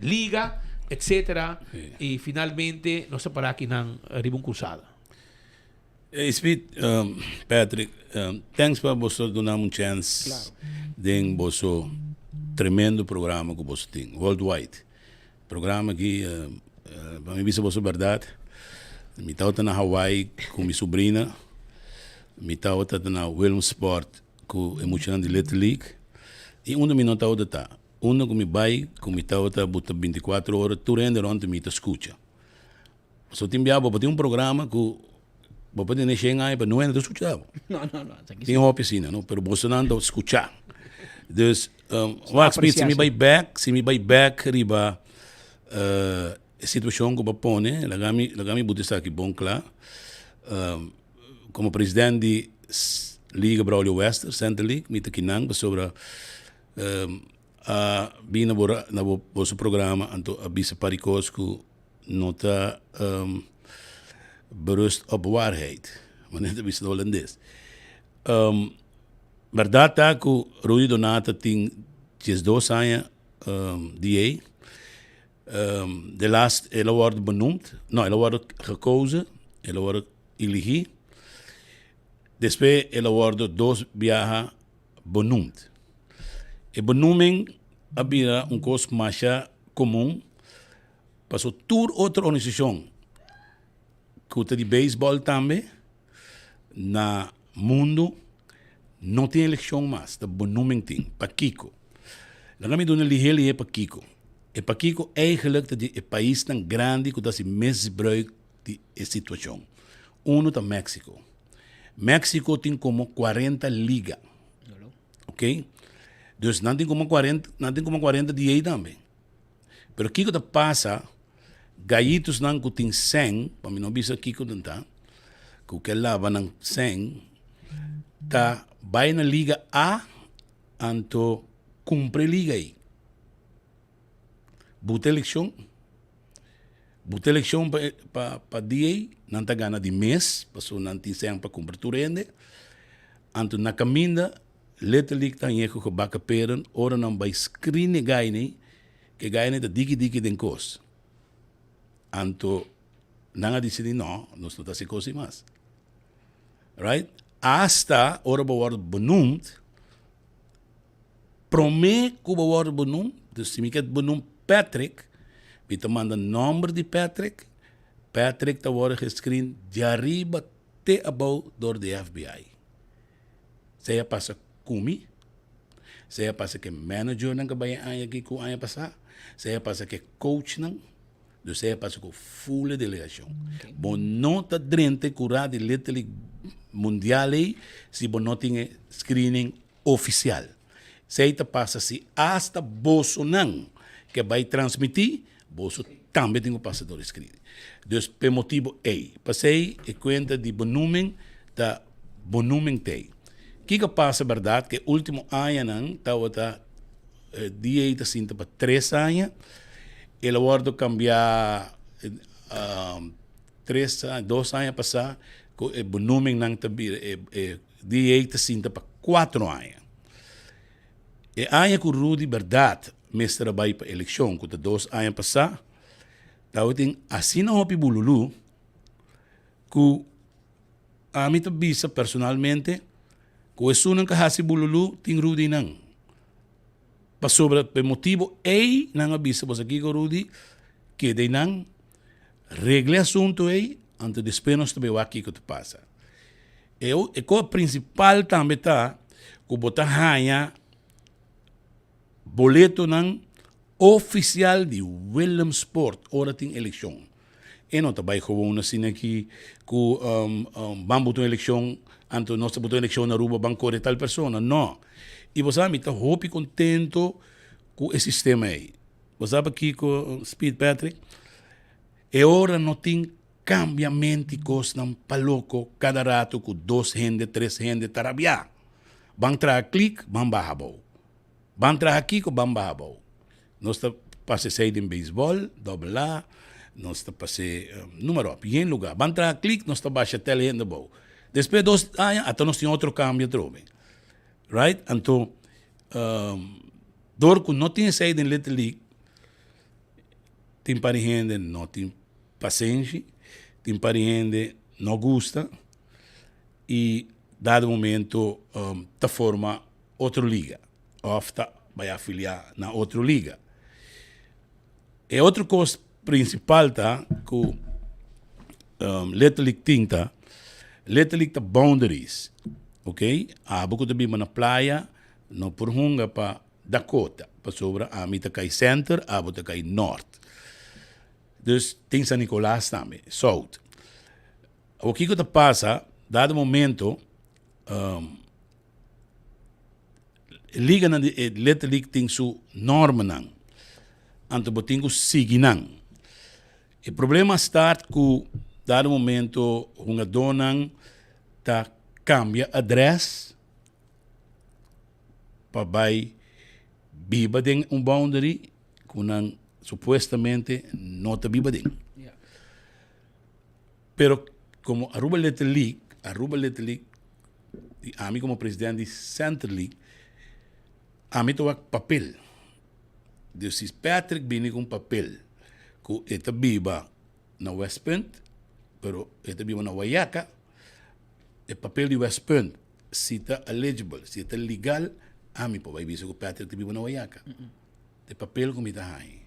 liga, etc. E finalmente, nós para aqui na Ribon Cruzada. Speed, Patrick, thanks para você dar uma chance de você tremendo programa que você tem, worldwide. Programa que para mim isso é verdade. Me estava na Hawaii com minha sobrinha, me estava na Wilmsport com emocionante de Little League, e onde me não estava de tá. Onde com meu pai, com me estava bota 24 horas, tu rende onde me te escuta. Só tem um programa que Bopa de Neshengai, mas não é de escutar. Não. Tem uma oficina, não? Pero Bolsonaro não escutar. Dus, Wax Smith, se me vai back, riba, a situação que eu né? Lagami Budista aqui, bom, claro. Como presidente da Liga Braulio Western, Center League, me está aqui sobre a bina na vosso programa, anto a bisa paricos que não está berust op waarheid. Maar net is het Hollandes. Verdade tá que Rui Donata tem 2 anos DA. De laatste, ela wordt benoemd. Nou, ela wordt gekozen. Ela wordt elegir. Depois, ela wordt 2 jaar benoemd. E benoeming habia coisa mais comum para toda outra organização que de beisebol também na mundo não tem eleição mais, da benoeming tem, para Kiko. Lá me doen hele para Kiko. E para Kiko eigenlijk dat het país tão grande que se misbruikt die situação. Uno está México. México tem como 40 ligas. Ok? Dus não tem como 40 de aí também. Pero Kiko te passa gaitos não que tem 100, para mim não bisa Kiko não tá, que lava não 100, tá vai na liga A, anto cumpre liga aí. Buta eleição para dia, não tá gana de mês, passou não tem 100 para cumprir tudo ainda, anto na caminha, letterlijk tá em eco que baca peren, ora não vai screen gaine, que gaine da digi den kos. Anto nanga decidi não está se coisa mais. Right? Hasta ora wordt benoemd, prome que wordt benoemd, dus se me quer benoemd Patrick, we te manda nummer de Patrick te worden gescreen de arriba te abou door de FBI. Zij passa kumi, zij passa que manager nang kabaya aya ki ku aya passa, zij passa que coach nang, dus zij passa que full delegação. Bon nota drente cura de letterlijk mundiale, si bon noting screening oficial. Zij te passa si hasta boso nang que vai transmitir, boso também tem que passar door screening. Dus per motivo A, passei e conta de benoeming da benoeming T. Que passa verdade que último ano não estava dia está sinta para 3 anos, ele vai cambiar 2 anos passar, o benoeming não está dia está sinta para 4 anos. E ano que o Rudy verdade mestre vai para eleição, que 2 anos passar, estava tem assim não hopi bululu, que a mim também personalmente ko esunan ka hasi bululu ting Rudy nang. Pa sobre pe motivo ei nang abisa po sa kiko Rudy que de nang regle asunto ei ante despenos te bewa kiko te pasa. E ko principal tambe ta ko bota hanya boleto nang oficial de Willemsport ora ting eleksyon. E não também gewoon assim aqui que vamos botar eleição anto nós botar eleição na Aruba banco de tal persona não. E você sabe tá hope contento com esse sistema aí. Você sabe aqui com Speed Patrick e ora não tem cambiamento costam paloco cada rato com 2 gente 3 gente tarabia. Bang tra click bang bahabo. Bang tra aqui com bang bahabo. Nós tá passe sair em beisebol, double A. Nós está passei número em lugar. Van tra click, nós está baixa tele ainda bom. Depois 2 anos, até nós tem outro câmbio trobe. Right? Então, dor que não tem saído em Little League, tem para gente não tem paciência, tem para gente não gosta e dado momento tá forma outra liga, ou vai afiliar na outra liga. E outra coisa principal tá que letterlijk tinta, letterlijk de boundaries, ok? Abo ko tabi na playa, no por hunga pa Dakota, pa sobra ami ta kay center, abo ta kay north. Dus tem San Nicolás também, south. O que que passa, dado momento, liga na letterlijk ting su norma nang, anto botingo sigi nang. O problema start ku dado momento hunga donang ta cambia adres pa bay biba ding boundary kunang supuestamente no ta biba ding. Yeah. Pero como Aruba Little League, a mí como presidente de Center League, a mí tengo papel. Dus si Patrick viene con papel, que esta viva na West Point, pero esta viva na Guayaca, el papel de West Point, si está eligible, si está legal, a mí puedo decir que Patrick vive na Guayaca. El papel como está ahí.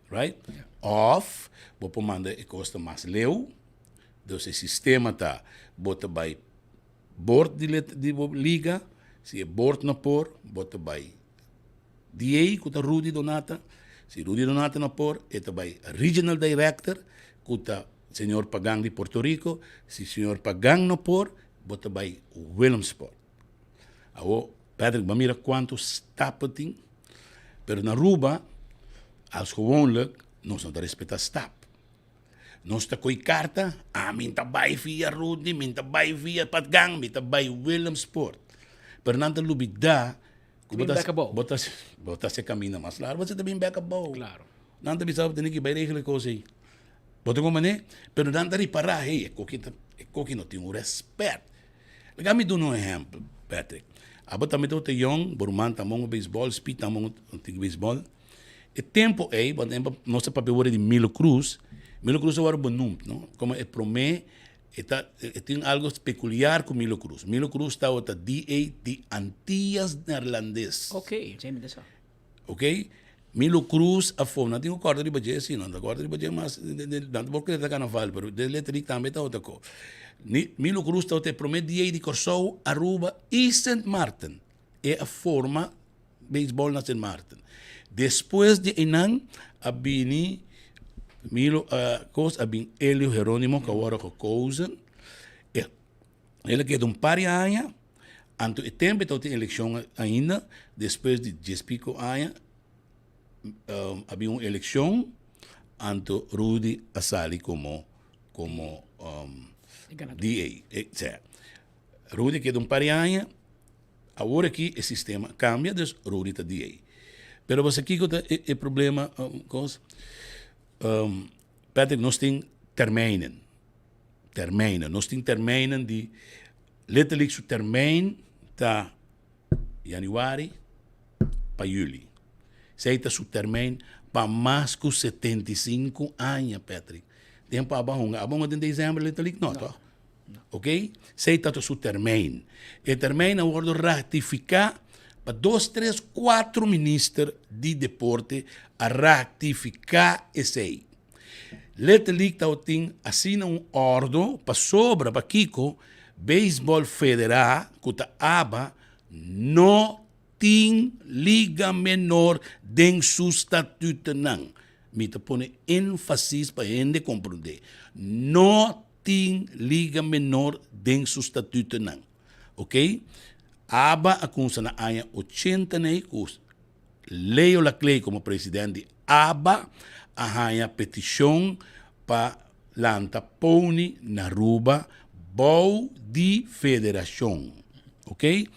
Right? Yeah. Of, vou mandar e costa mais leu, dus o sistema está, bota by board de liga, se é board na por, bota by DA, que está Rudy Donata, se Rudy Donata na por, está by regional director, que está senhor Pagang de Puerto Rico, se senhor Pagang na por, bota by Williamsport. Awo, Patrick, mira quantos stappen tem, pero na Aruba, als gewoonlijk, nós não respeitar stap. Nós tá com carta, minta bay via Rudy, minta bay via Patgang, minta bay Williamsport. Pero nanta lubida, bota se camina mais largo, você também beca bom. Claro. Nanta bisab tem que bay regele coisa aí. Bota como mané, pero nanta reparar, hey, coque não tem um respeito. Let me do um exemplo, Patrick. Abo também tô te young, Burman tamong baseball, speed tamong baseball. O tempo é, por exemplo, nossa papel de Milo Cruz agora benoemd, não? Como é promê, tem algo peculiar com Milo Cruz. Milo Cruz está outra DA de Antillas Neerlandês. Ok, já me dessa. Ok? Milo Cruz a fome, não tem o corda de Badia, sim, não tem o corda de Badia, mas não porque ele está carnaval, mas de letrik também está outra coisa. Milo Cruz está outra promê DA de Corsou, Aruba e St. Martin. É a forma beisebol na St. Martin. Depois de Enan, abini Milo abin Elio Jerônimo que agora gekozen. Ele que um par de anos, anto o tempo que tem eleição ainda, depois de 10 pico anos, havia uma eleição, anto Rudy Asali como DA. Rudy que um par de anos, agora aqui o sistema cambia, dus Rudy está DA. Pero você aqui o problema, Patrick, nós temos termijnen, nós temos termijnen die letterlijk zo termijn ta januari para juli. Zij ta zo termijn para mais que 75 anos, Patrick. Tempo abang de dezembro letterlijk não, toch? Ok? Zij ta zo termijn. E termijn wordt ratificar para 2, 3, 4 ministros de deporte a ratificar esse. Letterlijk dat ting assina ordo para sobra para Kiko, Beisebol Federal, que a ABA não tem liga menor den su estatuto não. Me te pone ênfase para gente compreender. Não tem liga menor den su estatuto não. Ok? ABA acusa na año 89, Leo Laclay como presidente de ABA, a petição para lanta pony na Aruba, bou de federação. Ok?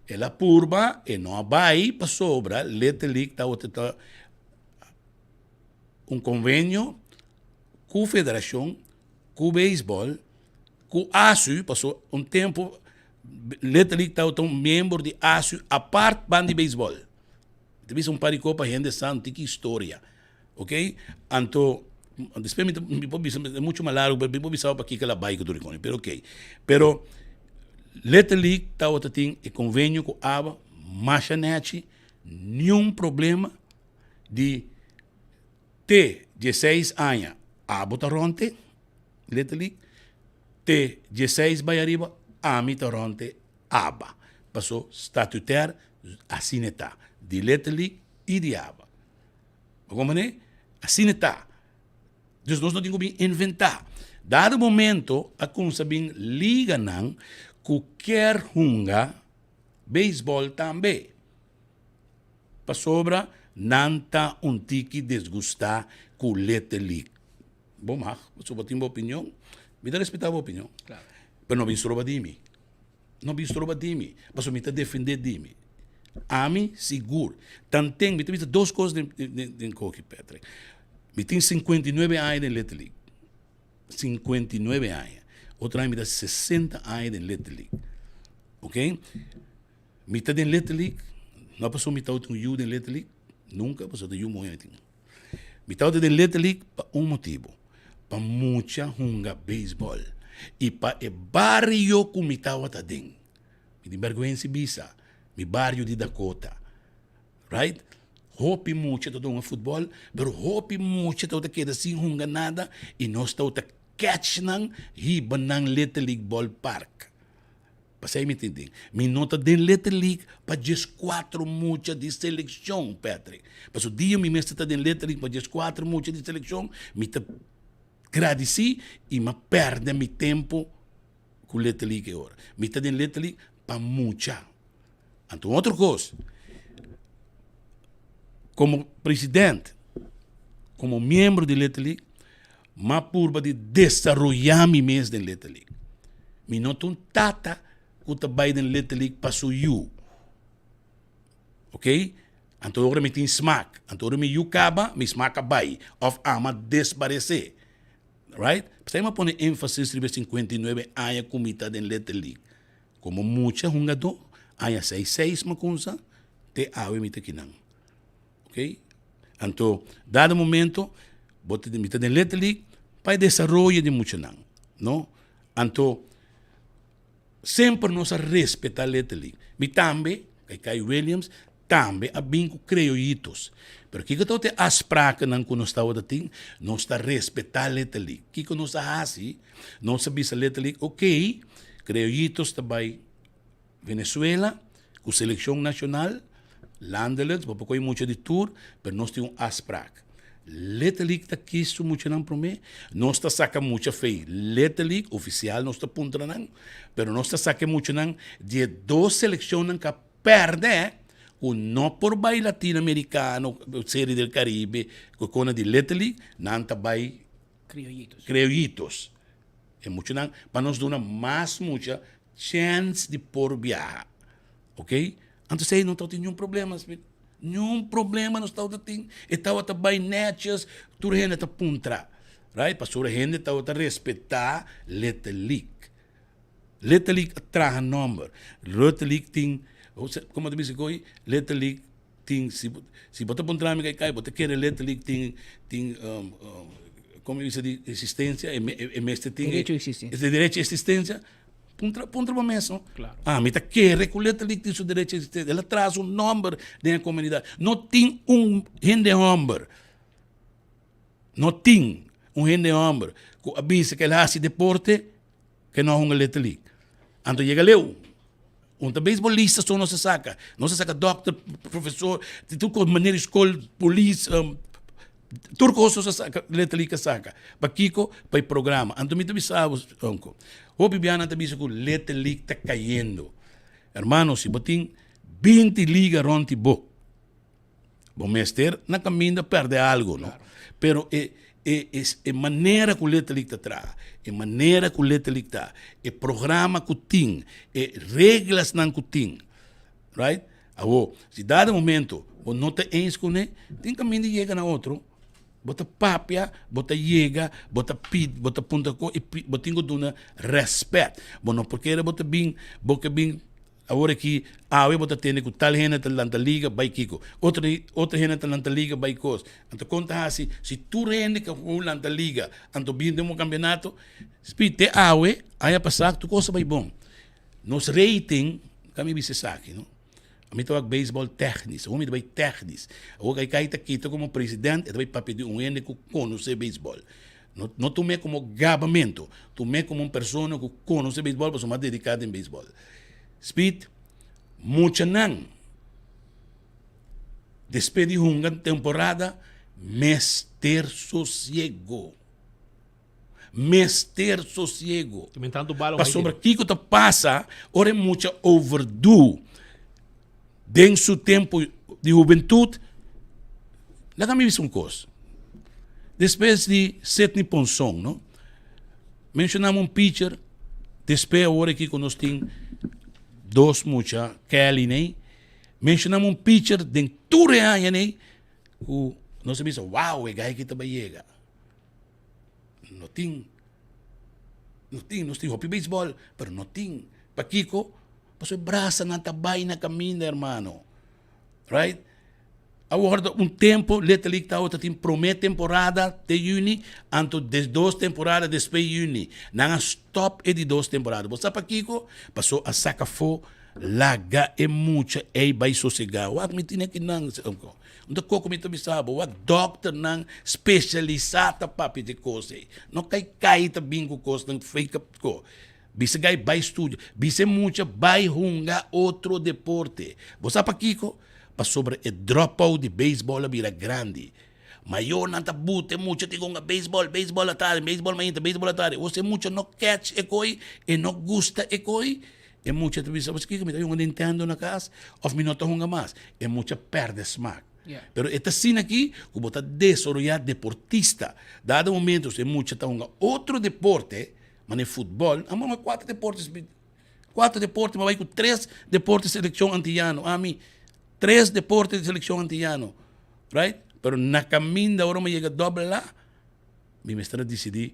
Ela purba e não vai para sobra, letterlijk está convênio com a federação, com o beisebol, com a ASU, passou tempo. Letterlijk está membro de ASU a parte band de beisebol. Depois par de copa gente santo que história, ok? Anto depois me muito mais largo, me pensava para que ela vai que tu reconhece, pero ok. Pero letterlijk está outra tem e convênio com a ABA, machanete, nenhum problema de ter 16 anos, abo taronte, Little League. Te 16 vai arriba, ami taronte, aba. Passou statutar, assim está. De Little League e de aba. Como é? Assim está. Dus nós não temos que inventar. Dado momento, a coisa bem liga não, qualquer hunga, beisebol também. Para sobra, nanta tiki desgustar com Little League. Bom, mas, se você tem uma opinião, me dá respeitar a opinião. Claro. Mas não vim stroba de mim. Não vim stroba de mim. Mas me está defender de mim. A mim, seguro. Tanto me tem duas coisas de Coque, Petre. Me tem 59 anos em Little League. 59 anos. Outra ano me dá 60 anos em Little League. Ok? Me está em Little League. Não passou me está em Little League. Nunca passou de momento. Me está em Little League por um motivo. Para muita hunga beisebol. E para o barrio que me está dentro. Me tem vergonha se bisa. Mi barrio de Dakota. Right? Hopi mucho todo um futebol, pero hopi mucho todo queda sem hunga nada e nós estamos catch nang hiba nang Little League Ballpark. Pasay me entendem? Mi nota de Little League para 4 mucha de seleção, Patrick. Mas o dia mi mestre está de Little League para 4 mucha de seleção, mi te agradeci e me perde mi tempo com Little League agora. Mi está de Little League para mucha. Então, outra coisa, como presidente, como membro de Little League, ma purba de desarrollar mi mês de Little League. Mi não tem tata que trabalha em Little League para o ok? Então, agora me tem smack. Então, agora me yucaba, me smack bai. Of ama desparecer. Right? Para eu pôr ênfase sobre 59 anos comida em Little League. Como muita hungador, há 6 macunza, te awe mita kinang. Ok? Então, dado momento, bote de mita de Little League, para desenvolver de muito nang. No? Então, sempre nós respeitar Little League. Mi tambe, Kai Williams, tambe a bingo creioitos. Pero que eu te aspraca nang kuno estava dating, nós está respeitar Little League. Que nós está assim, nós sabia Little League, ok, creioitos também Venezuela, com seleção nacional, landelijks, we hebben muito de tour, mas nós temos afspraak. Letterlijk dat kies muito não para mim, nós está saca muito feio. Letterlijk, oficial, nós está punta não, mas nós está saca muito não de 2 seleções que perde, o não por bai latino-americano, série do Caribe, com a de Letterlijk, não está bai criollitos. É muito não, para nós dar mais muita chance de por viajar. Ok? Então, sei, não está tendo nenhum problema. Nenhum problema não está tendo. Estava também netas, tudo gente está puntra. Right? Passou a gente está a respeitar Little League. Little League traz número. Little League tem, como eu disse, Little League tem, se você puntra me cai, você quer Little League tem como eu disse, de existência, direito de existência. Esse direito de existência, puntra para mesmo. Claro. Me está querendo que o Little League tem seu direito de existência. Ela traz um número da comunidade. Não tem gente homem. Não tem gente homem que avisa que ela faz deporte que não é um Little League. Então chega leu. Beisbolista só não se saca. Não se saca doctor, professor, tudo com maneira escola, polícia, turco só se saca, Little League saca. Para Kiko, para o programa. Então me avisava, onco. O Bibiana te avisa que o Little League está caindo. Hermano, se botin 20 ligas ronti bo. Bom mestre, na caminho perde algo, não? Pero é maneira que o Little League está é maneira que o Little League está, é programa que tem, é regras que tem, right? Se dado momento, você não está ens com ele, tem caminho de chegar na outro. Bota papia, bota chega, bota pid, bota punta co e bota tingo duna respeito. Bueno, porque era bota bem, boca bem. Agora que eu bota tendo que tal gente talanta liga vai kiko, outra gente talanta liga vai cos. Então conta assim, se tu rende que o lanta liga, então bem demo campeonato, spite aí passar tu coisa vai bom. Nos rating, kami bisa saki, no. A mim tawag baseball technisch. Hoe vai technisch. Ook kay kahit kita como presidente, vai papel de ene que conhece baseball. Não tomei como gabamento, tomei como uma pessoa que conhece baseball, mas mais dedicada em baseball. Speed, mucha não. Después de uma temporada, mester sossego. Mester sossego. Para sobre aquilo que passa, ora é muita overdue. Dentro do tempo de juventude, lá me uma coisa. Depois de Sidney Ponson, não? Mencionamos pitcher, depois agora que nós temos dois mucha, Kelly, né? Mencionamos pitcher dentro de ano, né? Nós sabemos, uau, é gai que também chega. Não tem hockey baseball, pero não tem. Para Kiko, pasó braça na tabay na caminho, hermano. Right? Agora, tempo, letterlijk, tem promete temporada de juni, anto de 2 temporadas depois de juni. Nanga stop de 2 temporadas. Você para Kiko, passou a sacafo, laga e mucha, e vai sossegar. Wag me tinha que não, Onda ko kumita bisabo, wag doctor nang specialisata papi de coisa. Não cai ta bingo coisa nang fake up ko. Bisa gai vai estúdio, bisa mucha vai hunga outro deporte. Você pa Kiko, pa sobre e dropout de baseball vira grande. Maior não tá bute mucha tigonga baseball atari, baseball atari. Você mucha no catch e coi e no gusta e coi. E mucha te bisa, você Kiko me tá um Nintendo na casa, of me não tá hunga mais. E mucha perde smack. Yeah. Pero esta cena aqui, como está desarrollado deportista, dado momento se mucha está outro deporte, mas no futebol, há 4 deportes, mas vai com 3 deportes de seleção antiano, a mim 3 deportes de seleção antiano, right? Pero na caminho da hora me chega doble lá, minha mestra decidi,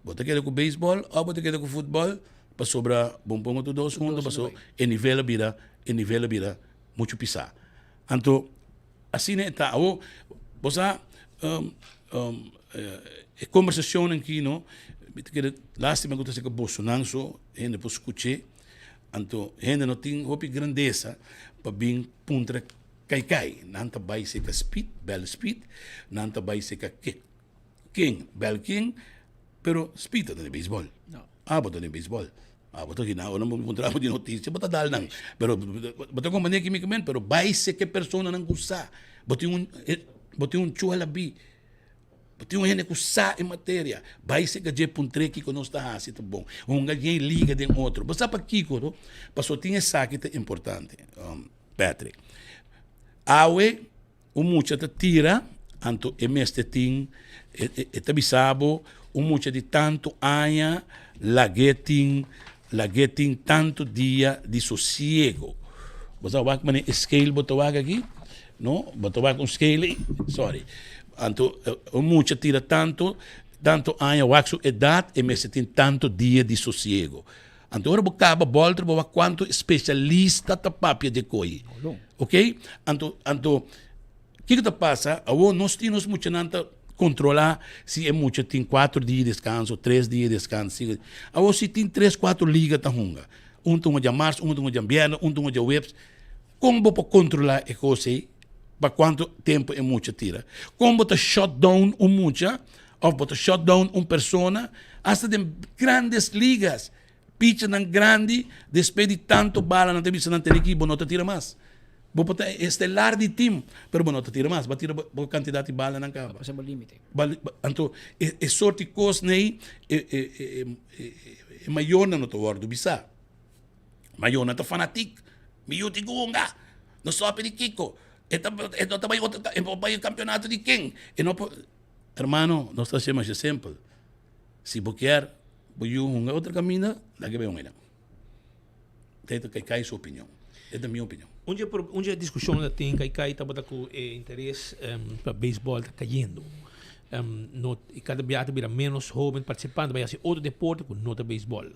bota queda com beisebol ou bota queda com futebol, para sobrar bom ponto tudo 2 segundos, passou e nível vira muito pisar. Então assim está, você conversação aqui, não? Lástima que você acabou sonando, ainda depois escutei, então ainda não tem roupa grandeza para vir contra cai, não tá vai ser speed, bell speed, não tá vai ser king, bell king, pero speed não é beisebol, não é beisebol. Boto aqui na hora não encontramos de notícia, boto dal nang. Pero boto com maneira quimicamente, pero vai ser que pessoa não gosta. Boto um chualabi. Boto um gente gosta em matéria. Vai ser que je puntre que nós está assim, tá bom. Ganhei liga de outro. Boto para Kiko, passou tinha saque importante. Patrick. Awe mucha te tira, anto emeste ting etabisabo, mucha de tanto anha la getting tanto dia de sossego. Você vai com scale botar aqui, não? Botar com scale, sorry. Anto mucha tira tanto año waxo edad e me tem tanto dia de sossego. Anto ora bocaba bolter boa quanto especialista ta papia de coi. Ok? Anto que tá passa? Nós temos mucha nanta controlar se é muito, tem 4 dias de descanso, 3 dias de descanso. Ou se tem 3, 4 ligas da hunga. Tem de março, tem de inverno, tem de webs. Como vou controlar a coisa para quanto tempo é muito tira? Como vou shutdown mucha, ou vou shutdown pessoa, hasta de grandes ligas. Pitcher ng grande, depois de tanto bala na TV, não tem equipe, não te tira mais. Vou botar estelar de time, pero não te tira mais, vai tirar a quantidade de bala na cava. Passa o limite. Então, é sorte de coisa nem é maior na nossa hora do bisa. Maior na nossa fanático. Miúdo gunga. Não sobe de Kiko. Não também o campeonato de quem? Hermano, nós estamos exemplo. Se você quer, uma outra caminho, lá que vem uma. Tem que cair sua opinião. É da minha opinião. Onde a discussão tem cai estava com interesse para beisebol está caindo. E cada vez vira menos jovem participando, vai ser outro deporte com nota beisebol.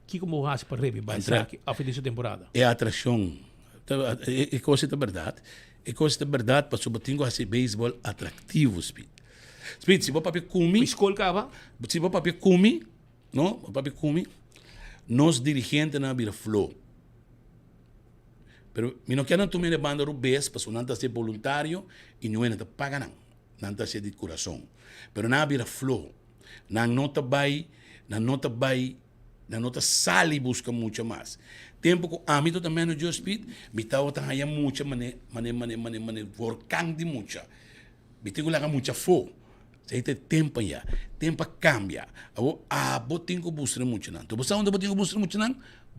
Que como faz para rever vai ser a fim dessa temporada? É a atração. É coisa da verdade. É coisa da verdade para sobretudo fazer beisebol atrativo, Speed. Speed, se você papi come, se você papi come, não, papi come, nós dirigentes na vira flow. Pero mi no quiero tomar banda rubés, para não tá ser voluntário e não é paga não tá ser de coração. Pero na vira flow, na nota vai, na nota sali busca muito mais. Tempo que a mim também no Just Speed, me tá outra aí muita mane vorkang de muita. Me tenho lá muita fo. Sei te tempo já, tempo cambia. Botinho busca muito não. Tu você onde botinho busca muito não?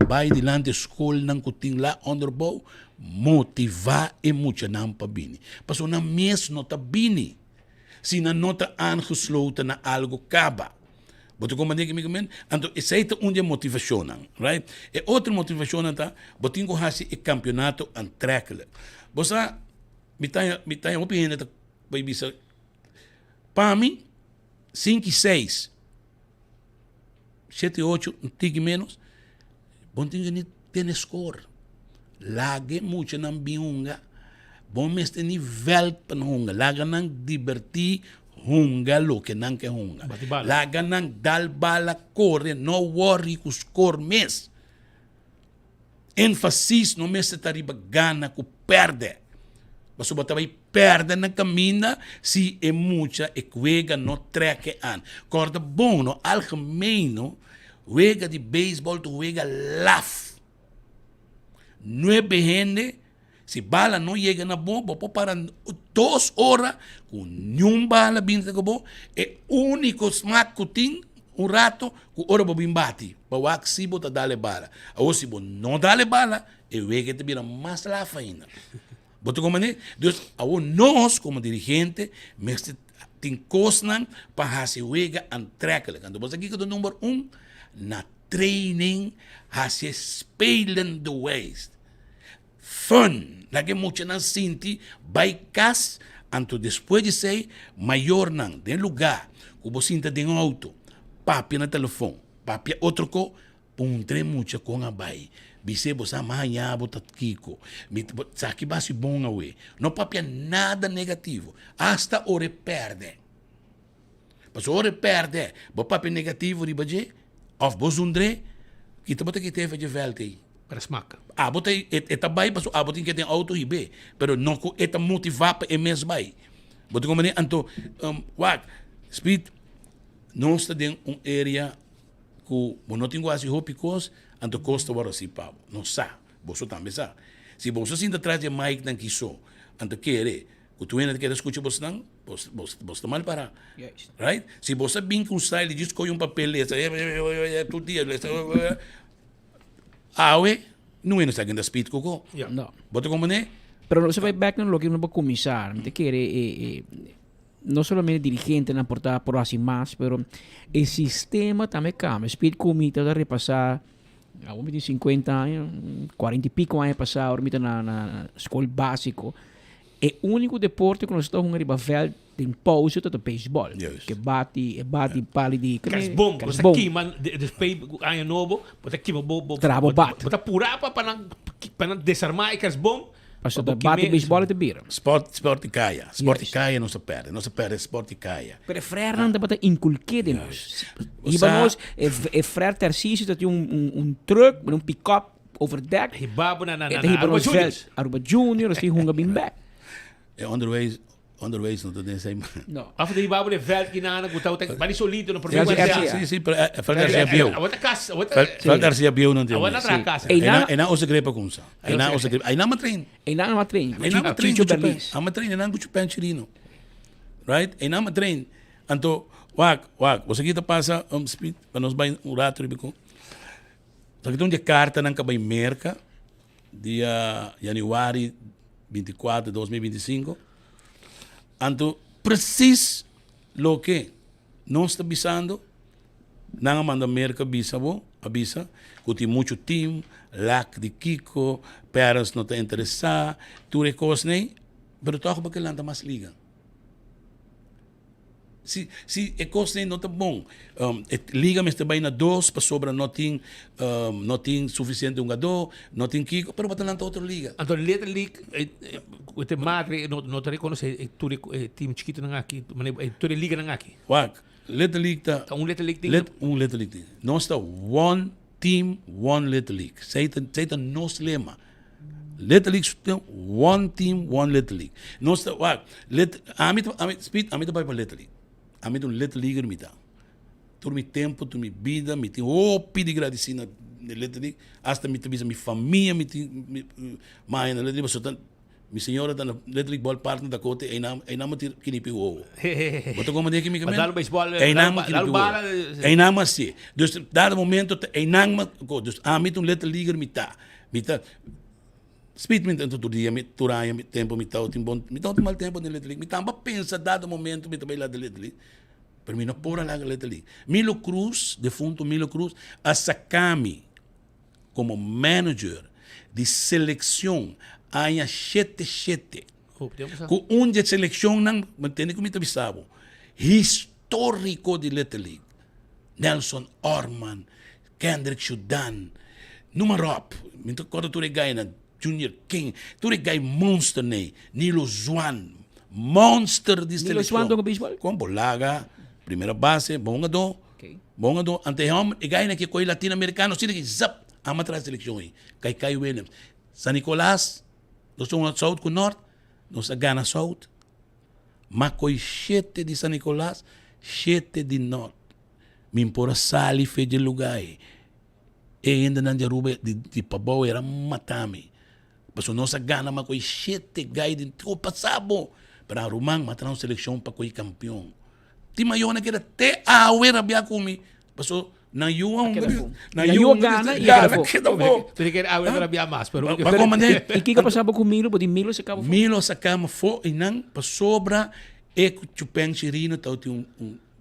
Vai dilante escola nang kuting la underbow motivar e mucha nang pabini. Paso na mes nota bini. Si na nota aangesloten na algo kaba. Boto como digo me comen, anto essa é uma motivação, right? E outra motivação tá, botinho hasi e campeonato antrekkelijk. Bosa me tá opinião tá vai bisa. Para mim 5 e 6 7 e 8 um tig menos. Bom tinha ni tem score. Lage muito na biunga. Bom mestre nível para hunga. Laga nang divertir hunga lo que nang que hunga. Laga nang dal bala corre no worry ku score mes. Énfasis no mestre tariba gana ku perde. Baso bata vai perde na camina si é mucha e juega no trekke aan. Corda bom no algemeno juega de beisebol, tu juega laf. 9 gente, si bala não chega na bola, vou para 2 horas, com nenhum bala vinda com bola, é único smack que tem, rato, que ora vou bate, para o axi bota dale bala. Ou se não dale bala, e juega te vira mais laf ainda. Boto como né? Deus, nós como dirigente, tem coisas para se juega antrekkelijk. Então, você aqui que é o número 1, na training has je spelen de West. Fun. Lagi mucho na sinti by kas anto después de sei maior nang den lugar que você sinta den auto papi na telefone papi outro ko puntre mucho com a bai bise você amanhã bota kiko saki basi bom awe não papi nada negativo hasta ore perde mas ore perde bo papi negativo ribaje of bozundre kita bota que teve de velte para smack bota eta bai paso bota que tem auto hibe pero não ko eta motivar para mes bai bota como nem anto what speed não está dentro area que não tem quase hopicos anto costa para si pavo não sa você também sa se você sinta atrás de Mike não quiso anto querer que tu ainda quer escutar você não você mal para right se você bem com style diz que um papel essa todo dia não é nessa grande speed coco não bota como né pero no se vai back no lo que uno va a comisar te quiere no solamente dirigente na portada por así más pero el sistema también cambia speed comita de repasar a 50 anos 40 e pico anos passado ahorita na escola básico é o único deporte que nós estamos jogando rival tem pause todo beisebol que bate pali de casbom você aqui man depois ano novo você aqui trabo bate você pura para desarmar casbom Passo da bate beisebol te bira. Sport caia. Sport caia não se perde sport caia. Pero frère não dá inculquer de nós. E vamos é frère Tarcísio tem truck, pick-up overdeck. Hibabo na Aruba Junior, tem hunga bem back. É underways não tem sei. Não. After the Hibabo de veld que na que tá bem solito no problema. Sim, Fred Garcia Bill. Outra casa, Fred Garcia Bill não tem. Outra casa. E na os grepa com sa. E na os grepa. E na matrein. A matrein na guchu penchirino. Right? E na matrein. Anto wak, você aqui tá passa speed para nós vai rato ribico. Só que tem uma carta na cabay merca dia Januário 24 de 2025. Anto precis lo que não está avisando, não manda merca avisa, que tem muito time, lac de Kiko, parents não está interessado, tu recos nem, pero toca porque lá anda mais liga. Se a coisa nem não está bom, liga mas também na 2 para sobra não tem suficiente jogador, não tem Kiko, pero bota lá outra liga. Então letra liga te madre não te reconhece tu time chiquito não aqui, tu liga não aqui. Wak, letra liga tá letra liga. Não está one team, one letra liga. Seita nos lema. Little League tem one team, one Little League. Não está, amit vai para Little League. Amit Little League me dá. Todo meu tempo, toda minha vida, me tem pedir agradecida na Little League, hasta me tem minha família, me tem mãe na Little League, minha senhora está na Little League ball partner da Cote, e não me tira kinipi o. Botou como dizer que me Mas dá no beisebol, e não me dá no bala. e não me assim. Dus dado momento, e não me, dus amit Little League me tá. Speed me todo dia, me turaya, me tempo, me tal, me tal mal tempo na Little League, me tamba pensa dado momento, me também lá da Little League. Pero me não pora lá da Little League. Milo Cruz, defunto Milo Cruz, a sacami como manager de seleção há 7 com de seleção não mantém como avisava histórico de Little League. Nelson Orman, Kendrick Shudan, numerop, me recordo tu regai Junior King, tu regai monster Nilo Juan, monster de seleção. Nilo Juan do beisebol? Com bolaga, primeira base, bom ado, ante regai na que coi latino-americano, sila que zap, ama atrás seleção aí. Kai Williams, San Nicolás, nós somos South com Norte, nós Gana South, mas coi 7 de San Nicolás, 7 de Norte. Me impora sali fe de lugar e ainda não de Aruba de Pabau era matame. Passo nossa gana mas coi 7 gai de o passabo para Rumang matando seleção para coi campeão. Ti maior naquela até a era bia comi. Passo na yuang na yuang gana e queda bom. Tu quer a era bia mais, pero e que passava com Milo, porque Milo se acaba. Milo se acaba fo e não para sobra e chupeng chirino tau ti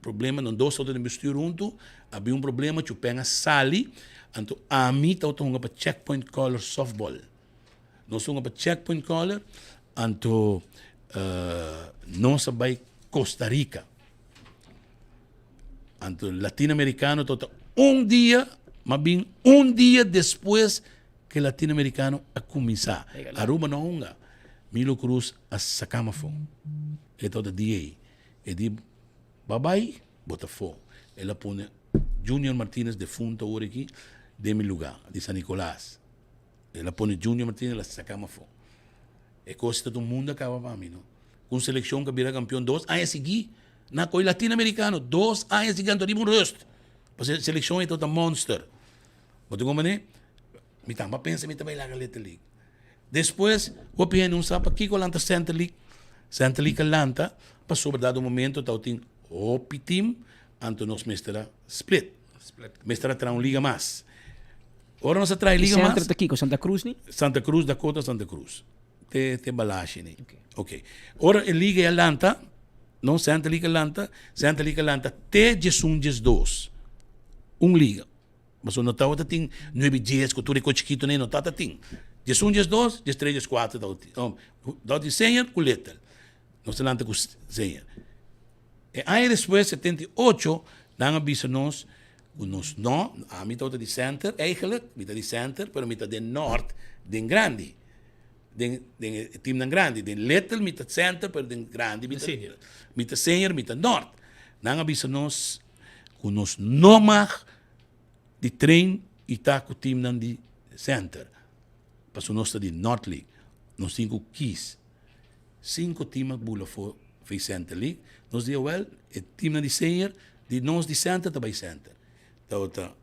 problema, não dois outros mistura junto, havia problema, eu pego a sali, então a mim está para checkpoint caller softball. Nós estamos para checkpoint caller, então nós vai Costa Rica. Então latino-americano está dia, mas bem dia depois que latino-americano a começar. Aruba não unga, Milo Cruz a sacama-fo. É todo dia. E de Babai, Botafogo. Ela põe Junior Martínez defunto agora aqui, de meu lugar, de San Nicolás. Ela põe Junior Martínez, ela sacama fogo. É coisa que todo mundo acaba para mim, não? Com seleção que vira campeão 2 anos seguir, na coisa latino-americano, 2 anos seguir, então um rosto. Porque a seleção é toda monster. Mas como é? Me também pensa, me também lá na Little League. Depois, o PN não sabe aqui com a Center League Atlanta, para sobre dado momento, está o Opi team, então nós mestra split. Mestra terá uma liga mais. Agora nós traz liga mais. Centro aqui com Santa Cruz, né? Santa Cruz, Dakota, Santa Cruz. Tem balache, né? Ok. Agora a liga Atlanta, não Santa Liga Atlanta, até Jesus 2. Liga. Mas não está outra tem 9 dias, que tu é chiquito, nem não está tem. Jesus 2, 3, 4, dá de senha com letra. Nós Atlanta com senha. E aí depois, 78, dan aviso-nos, não, a mim está de center, eigenlijk, mita de center, pero mita de norte, de grande. De team de grande, de little, mita center, pero de grande, mita senior, mita norte. Dan aviso-nos, que nos não mag de trein e tá com o team de center. Passo nós de North League, nós 5 keys. 5 times bula for center league. Nós dizemos, well, o time de senior, de nós de center, também center. Então,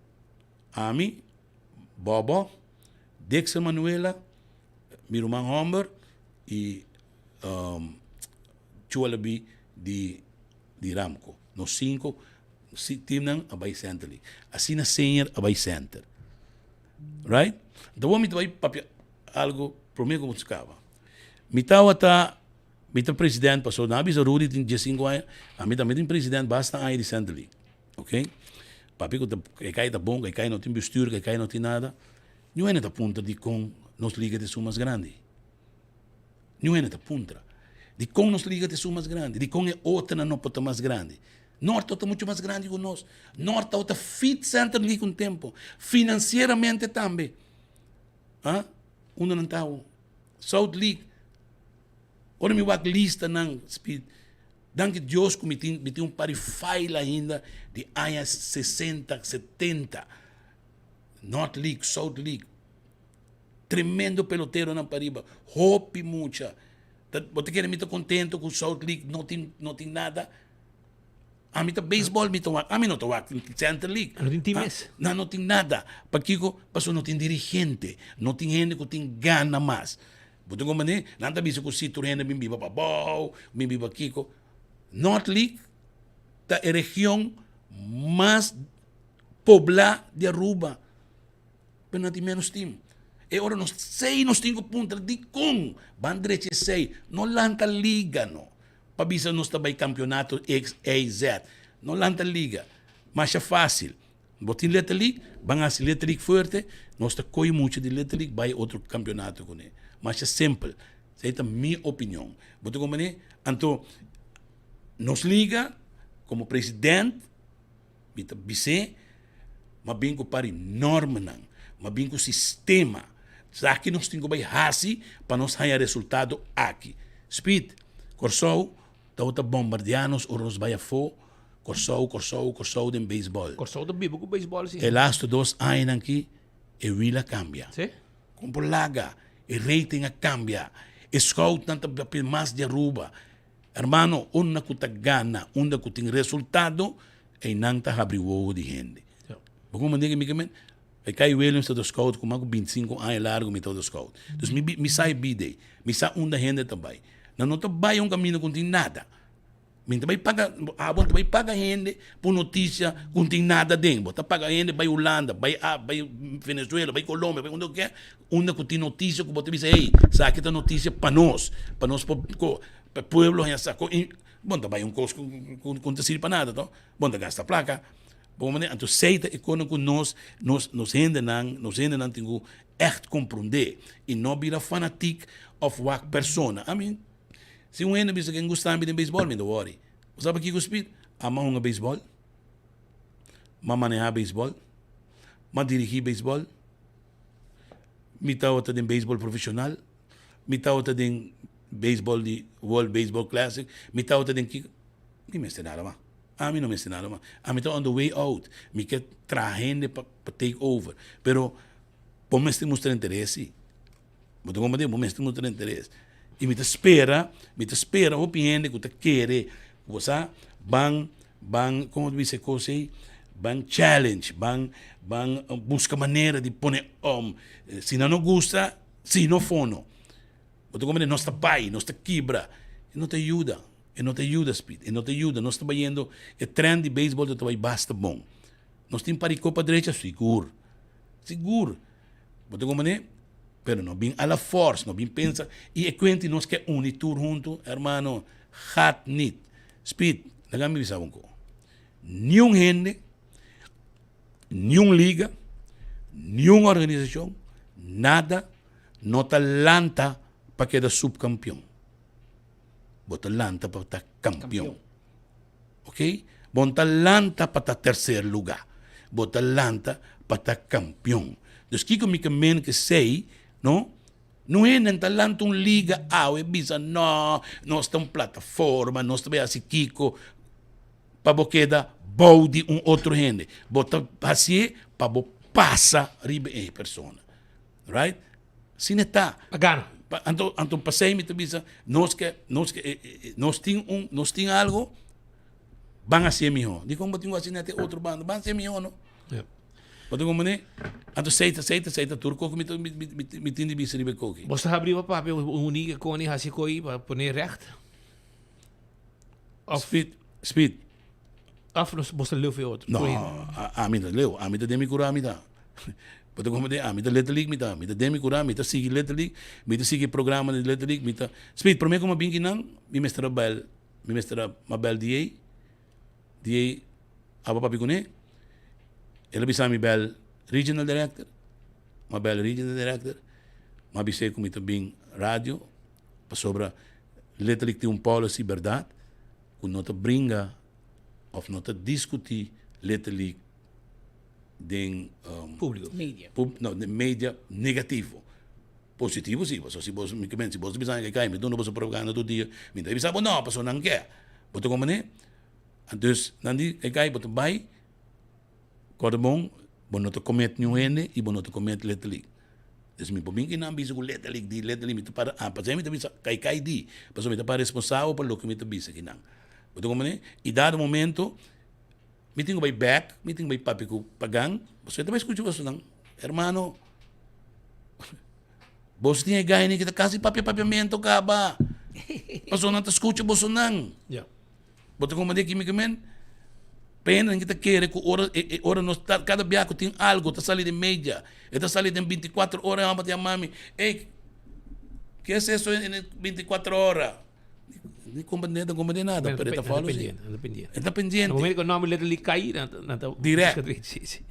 Ami, Bobo, Dexter Manuela, Miruman Homber e Chualabi de Ramco. Nós 5 times abai center league. Assim na senior, abai center. Right? Então, vamos ver algo para mim como buscava. Mitawa tá Mita presidente passou na bisa Rudy tem 15 anos, a mim também tem presidente basta aí de Center League, ok? Papi que cai tá bom, que cai não tem bestuur, que cai não tem nada, não é nada ponta de com nos liga de sumas grande, não é nada ponta de com nos liga de sumas grande, de com é outra não pode mais grande. Norte está muito mais grande que nós. Norte está fit Center League com tempo, financeiramente também, ah, não está South League. Ora me wak lista ng speed. Danke Deus que me tem pari file ainda de anos 60, 70. North League, South League. tremendo pelotero na pariba. Hopi mucha. Você quer me estar contento com o South League, não tem nada. A mim tá baseball, a mim não tô Center League. Não tem times. Não tem nada. Paquico, passou não tem dirigente, não tem gente que tem gana mais. Você como né? Não tá visto que o sítio rende bem biba babau, bem biba Kiko. North League tá a região mais poblada de Aruba. Pero não tem menos time. E ora nós 5 pontos de com. Bandreche 6. Não lanta liga, não. Pabisa nós também campeonato X, A, Z. Não lanta liga. Mas é fácil. Botin Letra League, van a Letra League forte, nós está coi muito de Letra League, vai outro campeonato com ele. Mas é simples. Essa é a minha opinião. Botin como né? Então, nos liga, como presidente, bita vice, mas bem com para norma, mas bem com sistema. Aqui nós temos que fazer para nós ganhar resultado aqui. Speed, Corsou, está bombardeando ou nos vai a fo, Corsou de beisebol. Corsou de bibo com beisebol, sim. E last 2 anos aqui, e Willa cambia. Sim. Com Laga, e rating a cambia. E scout tanto mais de Aruba. Hermano, una que gana, una que tem resultado, e não está abrindo de gente. Como eu digo, e Kai Williams do scout, como 25 anos largo, me todo scout. Então, me sai bide, me sai gente também. Não trabalha caminho com nada. Me também paga, também paga gente por notícia com nada dentro. Tá paga gente, vai Holanda, vai Venezuela, vai Colômbia, vai onde quer. Onde que tem notícia que você diz, ei, sabe que tá notícia para nós para pueblo, bom, também coisa com decir para nada, então. Bom, gasta placa. Bom, então, seita e quando nos ainda não tenho echt compreender e não vira fanático of uma persona. I mean, se um ainda pensa que gosta de beisebol, me não worry. Sabe o que eu espero? Ama um beisebol, ma manejar beisebol, ma dirigir beisebol, me tá outra de beisebol profissional, me tá outra de beisebol de World Baseball Classic, me tá outra de que nem me nada mais. A mim não me ensinaram mais. A mim está on the way out. Me quer trazer para take over. Pero, por me mostrar interesse. Mas como eu me mostrar interesse. E me espera, o piende que você quer. Você como diz a coisa aí, van challenge, van busca maneira de pôr se não gosta, se não fono. Mas como não está pai, não está quebra, não te ajuda. E não te ajuda, Speed. E não te ajuda. Nós estamos vendo o trend de beisebol de trabalho basta bom. Nós temos para a Copa direita, seguro. Mas como é? Pero não bem a la força, não bem pensa. E é quente nós que unir tudo junto, hermano, hat nit. Speed, não me avisava um pouco. Nenhum gente, nenhum liga, nenhuma organização, nada, não talanta para quedar subcampeão. Bota lanta para estar campeão. Ok? Bota lanta para estar terceiro lugar. Bota lanta para estar campeão. Então, que comigo que sei, não é nem talento liga, bisa, não, nós estamos plataforma, nós estamos assim, Kiko, para você dar de outro gente. Bota assim, para você passar riba em pessoa. Right? Assim está. Agora. Então passei me tambisa nós tem algo van a ser melhor. Digo como tenho assim até outro bando, van a ser melhor, não? Mas como né? Então seita turco que me tem de bisa ribe coque. Você abriu para papel única com ele assim coi para pôr recht. Speed. Of você leu foi outro. Não, a mim leu, a mim de me curar me dá. Porque como me da Letra League, me da demi curar, me da seguir Letra League, me da seguir programa de Letra League, me da Speed, para mim como bem que não, me mestra Mabel DA, aba papi kune, ela bisa mi bel Regional Director, Mabel Regional Director, mabise como também rádio, para sobre Letra League tem policy verdade, que não te brinca, ou não te discutir Letra League de público, mídia. De mídia negativo. Positivo sim, se você me pensa que cai, me dá uma propaganda todo dia, me dá bisa não, passou não quer. Botou como né? Então, nanti cai, botou vai, quando bom não te comete nenhum ene e não te comete Letra League. Dus mi pobin kinang bisa ko letterlijk mito para pasay mito bisa kay di. Paso mito para responsável por lo que mito bisa kinang. Boto como né? E dado momento, mito ko by back, mito by papi ko pagang, paso ito ba escucho ko nang hermano. Bos tinha gaya ni kita kasi papiamento ka ba? Paso nang ta escucho boso nang. Yeah. Boto como né kimi kemen. Pena que te quer que hora nós cada biaco tem algo, tá salindo de média, está salindo em 24 horas, a mami, ei, que é isso em 24 horas? Não compreende nada, pero está falando assim. Está pendiente. No momento que o nome literally cai, direto.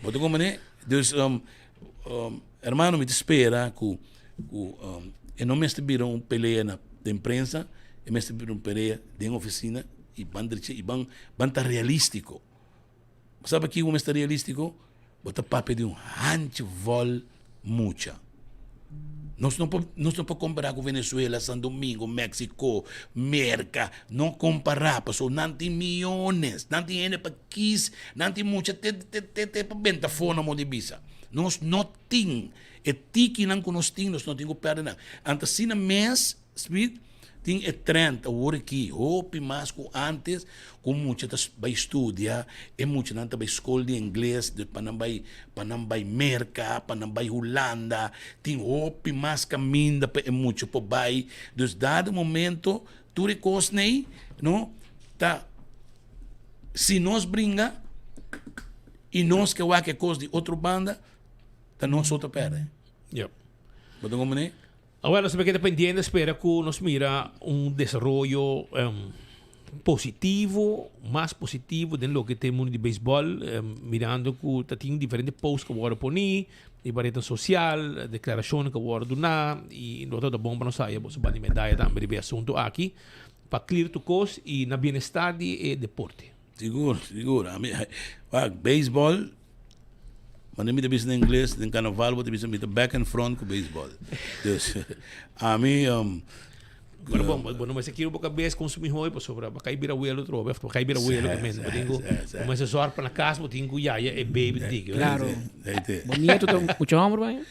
Boto como né? Dus, hermano, me te espera que não me estiveram peleia na imprensa, me estiveram peleia de oficina e banda realístico. Sabe que o mestre realístico? Bota papo de handvol mucha. Nós não podemos comparar com Venezuela, São Domingo, México, Merca. Não comparar, passou nanti milhões, nanti gente para 15, nanti muita, te para venta fora de bisa. Nós não temos, é tiki não que nós temos, nós não temos perda nada. Antes, se na mês, speed, tem 30 horas aqui, roupa mais que antes, com muitas vai estudar, e muitas não vai escola de inglês, para não vai Merca, para não vai Holanda, tem roupa mais caminho, é muito para vai. Então, dado momento, tu recosnei, não? Tá? Se nós brinca, e nós que vai que coisa de outra banda, tá nós outra perde. Yep. Botou como né? Bueno, se me queda pendiente, espera que nos mira un desarrollo positivo, más positivo de lo que tenemos de béisbol, mirando que tiene diferentes posts que voy a poner, de variedad social, declaraciones que voy a dar, y no todo bom para nosotros, vos van a medalla también de asunto aquí, para clear tu cosa y na bienestar de deporte. Seguro. Béisbol, quando me disse em inglês, em carnaval, vou te dizer back and front com beisebol. Então, a mim... Bueno, mas aqui eu vou cabeça consumir hoje, para sobrar, para cair o outro, para cair o outro também. Mas é só para na casa, eu tenho iaia e baby digo. Claro. Bonito, muito amor, vai.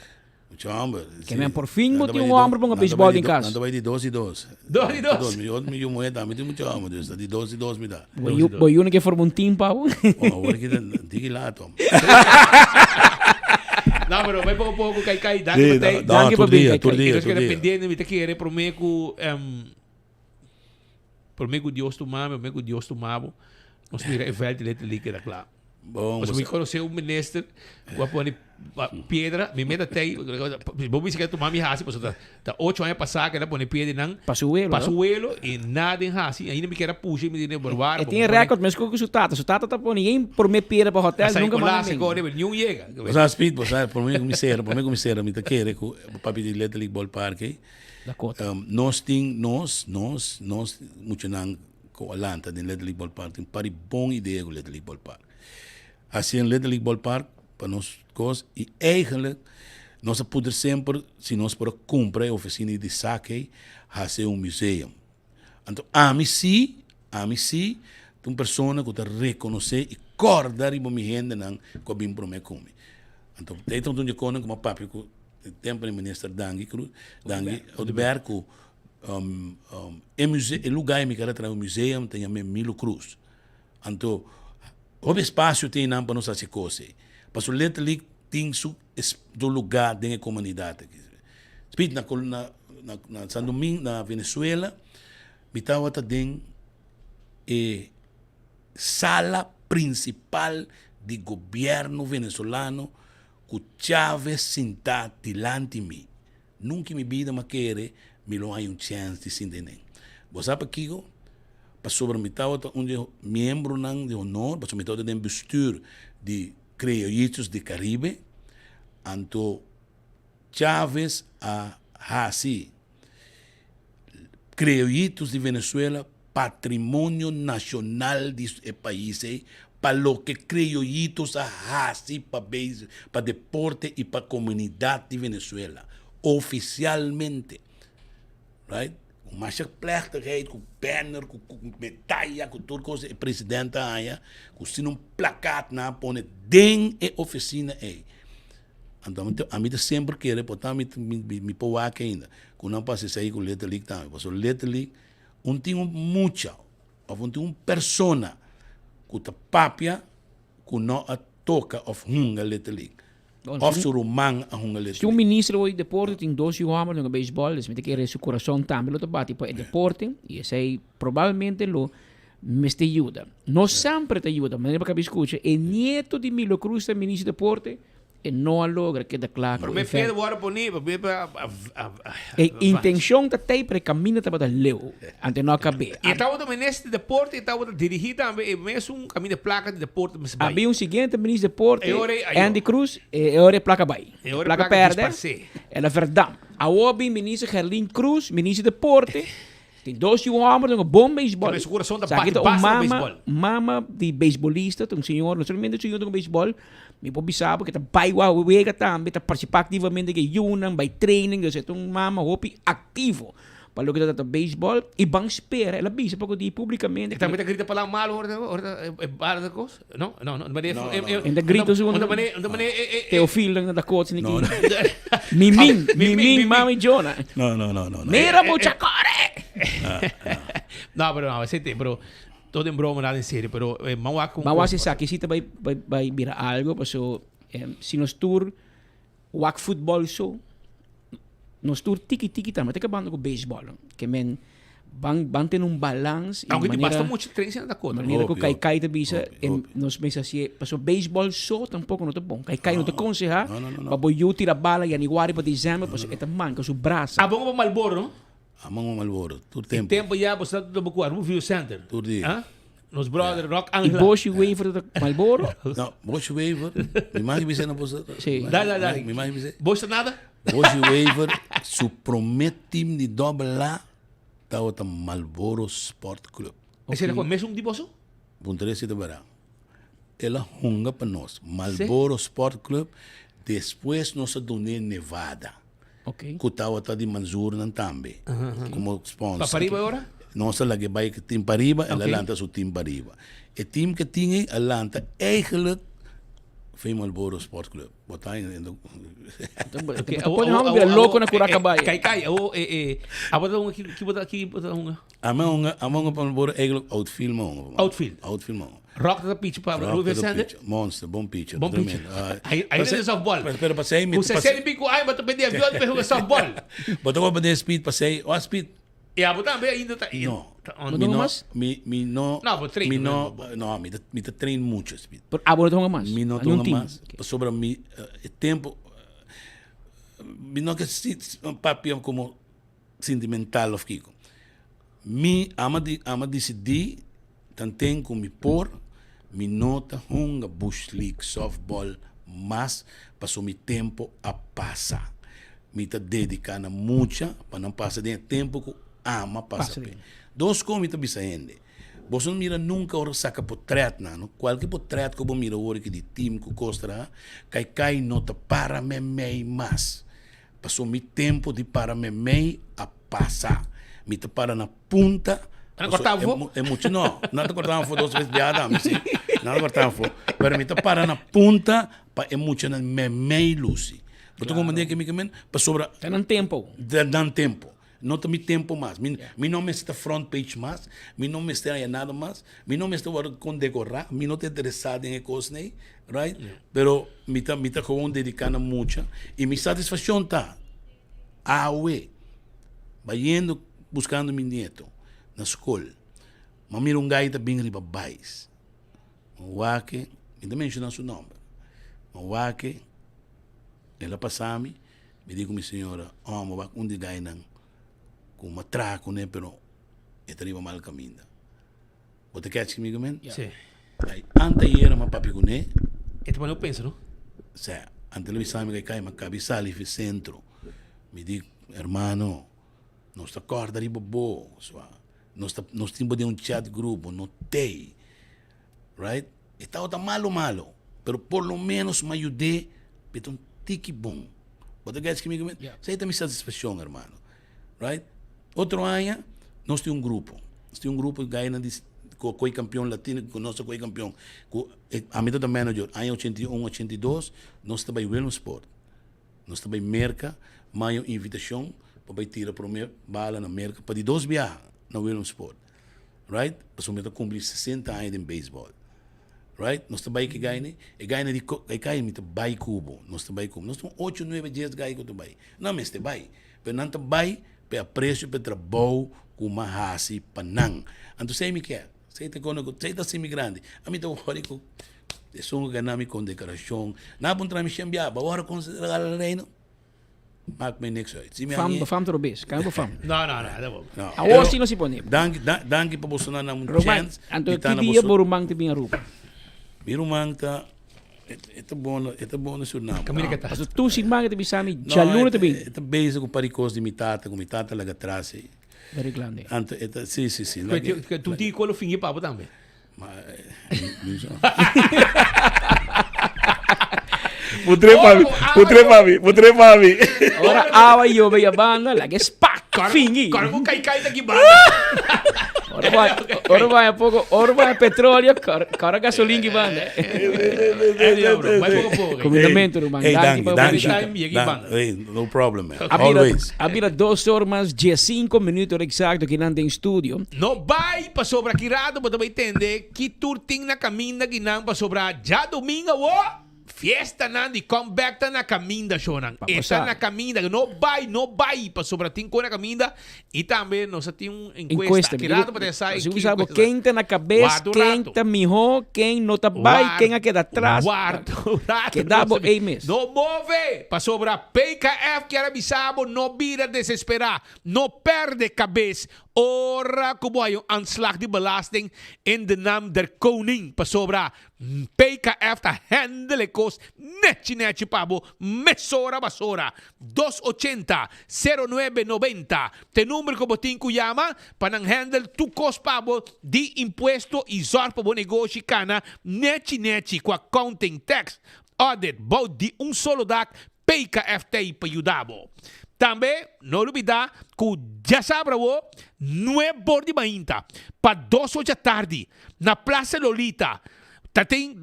Muito amor. Que me por fim, eu tenho um amor para um beisebol em casa. Não vai de 12 e 12. 12 e 12? Meu moeda, me tem muito amor, de 12 e 12 me dá. Boi uno que forma um time, pau. Agora que tem lá, Tom. Não, pero vai pouco cai danke para bem cai. Eu quero pendente me te querer por mim que Deus tu mame, por mim que Deus tu mabo. Nós mira é velho de líquida claro. Bom, mas me conheceu um ministro, vou pôr pedra, me meta tei, vou me que tu mami hasi, pois tá 8 anos passar que ela põe pedra não. Pasuelo e nada em hasi, ainda me quer puxar me dinheiro barbar. Eu tinha recorde, mas com o sutata tá por ninguém por me pedra para hotel, nunca mais. Agora nenhum chega. Você speed, você por mim comissário, me tá querer com papi de Little Ball Park. Nós muito não com Atlanta de Little Ball Park, tem pari bom ideia com Little Ball Park. Assim, em Little Ball Park, para nós coisas, e eigenlijk, nós podemos sempre, se nós podemos comprar a oficina de saque, fazer um museu. Então, a mim sim, tem uma pessoa que reconhecer e acordar e me gente não que bem para mim comer. Então, tem um dia com uma papi que tempo o ministro Dangi, o de Berco, o lugar em que ele traz o museu tem a Milo Cruz. Então, o espaço tem não para nós fazer coisas. Mas o Letterlijk tem do lugar da comunidade. Speed na São Domingo, na Venezuela, bitawa ta den sala principal do governo venezuelano que Chávez sinta tilante mi. Nunca me vida me querer, me não há chance de sentir nem. Você sabe aqui, para sobre me tal um membro de honor, para sobre me tal de bestuur de criollitos de Caribe, anto Chávez a Hasi, criollitos de Venezuela, patrimônio nacional de país, para lo que criollitos a Hasi para deporte e para comunidade de Venezuela, oficialmente, right? Com mais plechtigheid, com banner, com medalha, com tudo coisa, o presidente aí, com sino placat na põe den e oficina aí. Então, a mim sempre quer, portanto, me pôr aqui ainda. Quando não passa isso aí com o Little League também. Porque o Little League, tem muita, tem uma persona que está papia, que não toca of hunga Little League. Of sur man a hunga Little Se um ministro hoje deporte tem 12 homens no beisebol, eles me querem seu coração também, lo bate para o deporte, e esse aí provavelmente lo me te ajuda. Não sempre te ajuda, mas para que escute, o nieto de Milo Cruz é ministro de deporte, e não logra que da claro. Pero me pede agora bonito, a intenção da tem para caminhar para leu, ante não acabar. E estava também neste deporte, estava dirigido também mesmo caminho de placa de deporte, mas havia seguinte ministro de deporte, Andy Cruz, e ora placa vai. Placa perde. É a verdade. A obi ministro Gerlin Cruz, ministro de deporte. Tem 12 homens, um bom beisebol. Mas o coração da base do beisebol. Mama de beisbolista, um senhor, não somente um senhor do beisebol, me pode saber que está baiwa, wega também, está participar ativamente de Yunan, by training, então é um mama hopi ativo. Para o que está beisebol, e bang espera, ela bisa para que publicamente. E também está grita para lá mal, ora da coisa? Não, ainda grita segundo. Teofilo da coisa niki. Mimim, mami Jonah. Não. Mira mucha core. No, pero todo en broma, nada en serio, pero Mawa se sabe que si te va a virar algo, pues si nos tour wak football so, nos tour tiki também, tem que bando com baseball, que men van ter um balance. Aunque te basta muito treino da coisa. Maneira que cai te bisa, nos pensa assim, passo baseball so tampouco não tá bom. Cai não te aconselha, para boiu tira bala e aniwari para dezembro, passo é também com seu braço. Ah, bom para Malboro, não? Among Malboro, todo tempo. Tempo já você está do Bucuar, Review Center. Todo dia. Nos brother Rock Angela. E Bosch Waver da Malboro? Não, Bosch Waver. Me mais que você não pode. Sim. Dá. Me mais que você. Bosch nada? Bosch Waver, su promete de dobrar, tá outra Malboro Sport Club. Esse é o mesmo de Bosso? Punterese de verão. Ela hunga para nós. Malboro Sport Club. Depois nós donamos Nevada. Okay. Que está de Manzur também, como sponsor. Para Pariba agora? Nossa, lá que vai que Team Pariba, ela lança o Team Pariba. O time que tinha, ela lança eigenlijk foi Malboro Sport Club. Botar ainda. Pode não ver louco na Curacabaia. Cai. Abota um aqui, bota um. A mão Malboro eigenlijk outfield. Rock da pitch para o Vicente. Monster, bom pitcher. Bom pitcher. Aí é softball. Pero passei me. Você sempre bico ai, mas tu pedi avião para jogar softball. Botou para poder speed, passei, o speed. E a botar bem ainda tá. Não. Me treino muito speed. A botar um mais. Me não toca mais. Sobre mi tempo. Me não que se papel como sentimental of Kiko. Me ama decidir tanto com me por me nota hunga bush league softball mas passou mi tempo a passar me tá dedicando muito para não passar de tempo que ama passar bem dois coisas me tá bisaindo você não mira nunca ora saca portrait não qualquer portrait que você mira ora que de time que costa cai nota para me mais passou mi tempo de para me a passar me tá para na punta. Não cortava fogo? É muito, não te cortava fogo 2 vezes de Adam, sim. Não cortava fogo. Mas me para na ponta, para é muito na meio luz. Porque como digo que me para sobra. Dá tempo. Dá tempo. Não tem tempo mais. Me não me está front page mais. Me não me está aí nada mais. Me não me está com decorar. Me não está interessado em coisas nem, right? Pero me está com dedicando muito e me satisfação tá. Vai indo buscando meu neto. Na escola, mas mira gaita bem riba bais. Wake, ainda mencionar seu nome. Wake, ela passava-me, me digo minha senhora, mas de gai não, com uma traco, né, pero riba mal caminho. Você quer que comigo, men? Sim. Ante era uma papi com né? E também eu penso, não? Sim. Ante ele sabe que cai uma cabeça ali no centro. Me digo, hermano, nós acorda riba boa, nós temos um chat grupo, não tem, right? Estava malo, pero por lo menos me ajudei, pero um tique bom. Você quer que me isso aí também satisfação, hermano, right? Outro ano, nós temos um grupo que ganha com o campeão latino, com o nosso campeão, a mim da manager, ano 81, 82, nós estamos em Williamsport, Nós também merca, mais uma invitação para tirar para mim bala na merca para de 2 viagens na Williamsport. Right? Nós vamos cumprir 60 anos em beisebol. Right? Nós também que ganha, e ganha de cai mit bai cubo, nós também cubo. Nós temos 8, 9 dias ganha com também. Não mas te bai, pero não também pe preço pe trabalho com uma hasi panang. Anto sei me que, sei te cono, sei te imigrante. A mim te hori ko é só um ganami com declaração. Na bom trami chambia, ba hora considerar o reino. Maak me niks uit. Fam te robes, kan je fam? No, dat wil. A hoje não se pone. Dank para você na um chance. Anto que dia borumang te bem Aruba. Birumang ta ito bono sur na. Kamina ka ta. Aso tu simang te bisami jaluna te bem. Ito basic com paricos de mitata laga trase. Very grande. Anto ito sì. Tu ti quello fingi papo também. Ma Putre papi. Ora awa io veia banda, la che spacca, fingi. Corvo cai daqui banda. Ora vai a petróleo, cara gasolina que banda. Vai pouco. Comandamento do banda. No problem, man. Always. Abira 2 horas, 15 minutos exacto que não tem estúdio. No vai para sobra kirado, mas também entender que turting na caminha que não para sobra já domingo, fiesta nandi comeback ta na caminda shonang. Esta na caminda no vai para sobra tinco na caminda e também nós temos encuesta kirado para sair. Se usava quem tá na cabeça, quem tá melhor, quem não tá vai, quem aqui atrás. Que dá bom aí mesmo. No move para sobra PKF que era bisabo no vira desesperar, no perde cabeça. Ora como hay een aanslag die belasting in de naam der koning para sobra PKF ta handle kost netchi pabo mesora basora 280-0990 te número como tinku llama para handle tu cost pabo di impuesto y zorpa bo negocio kana netchi qua accounting tax audit bou di solo dak PKF te pa ayudabo. Também, não olvidar que já sabe, não é bordo de mainta. Para 2 horas da tarde, na Praça Lolita, tem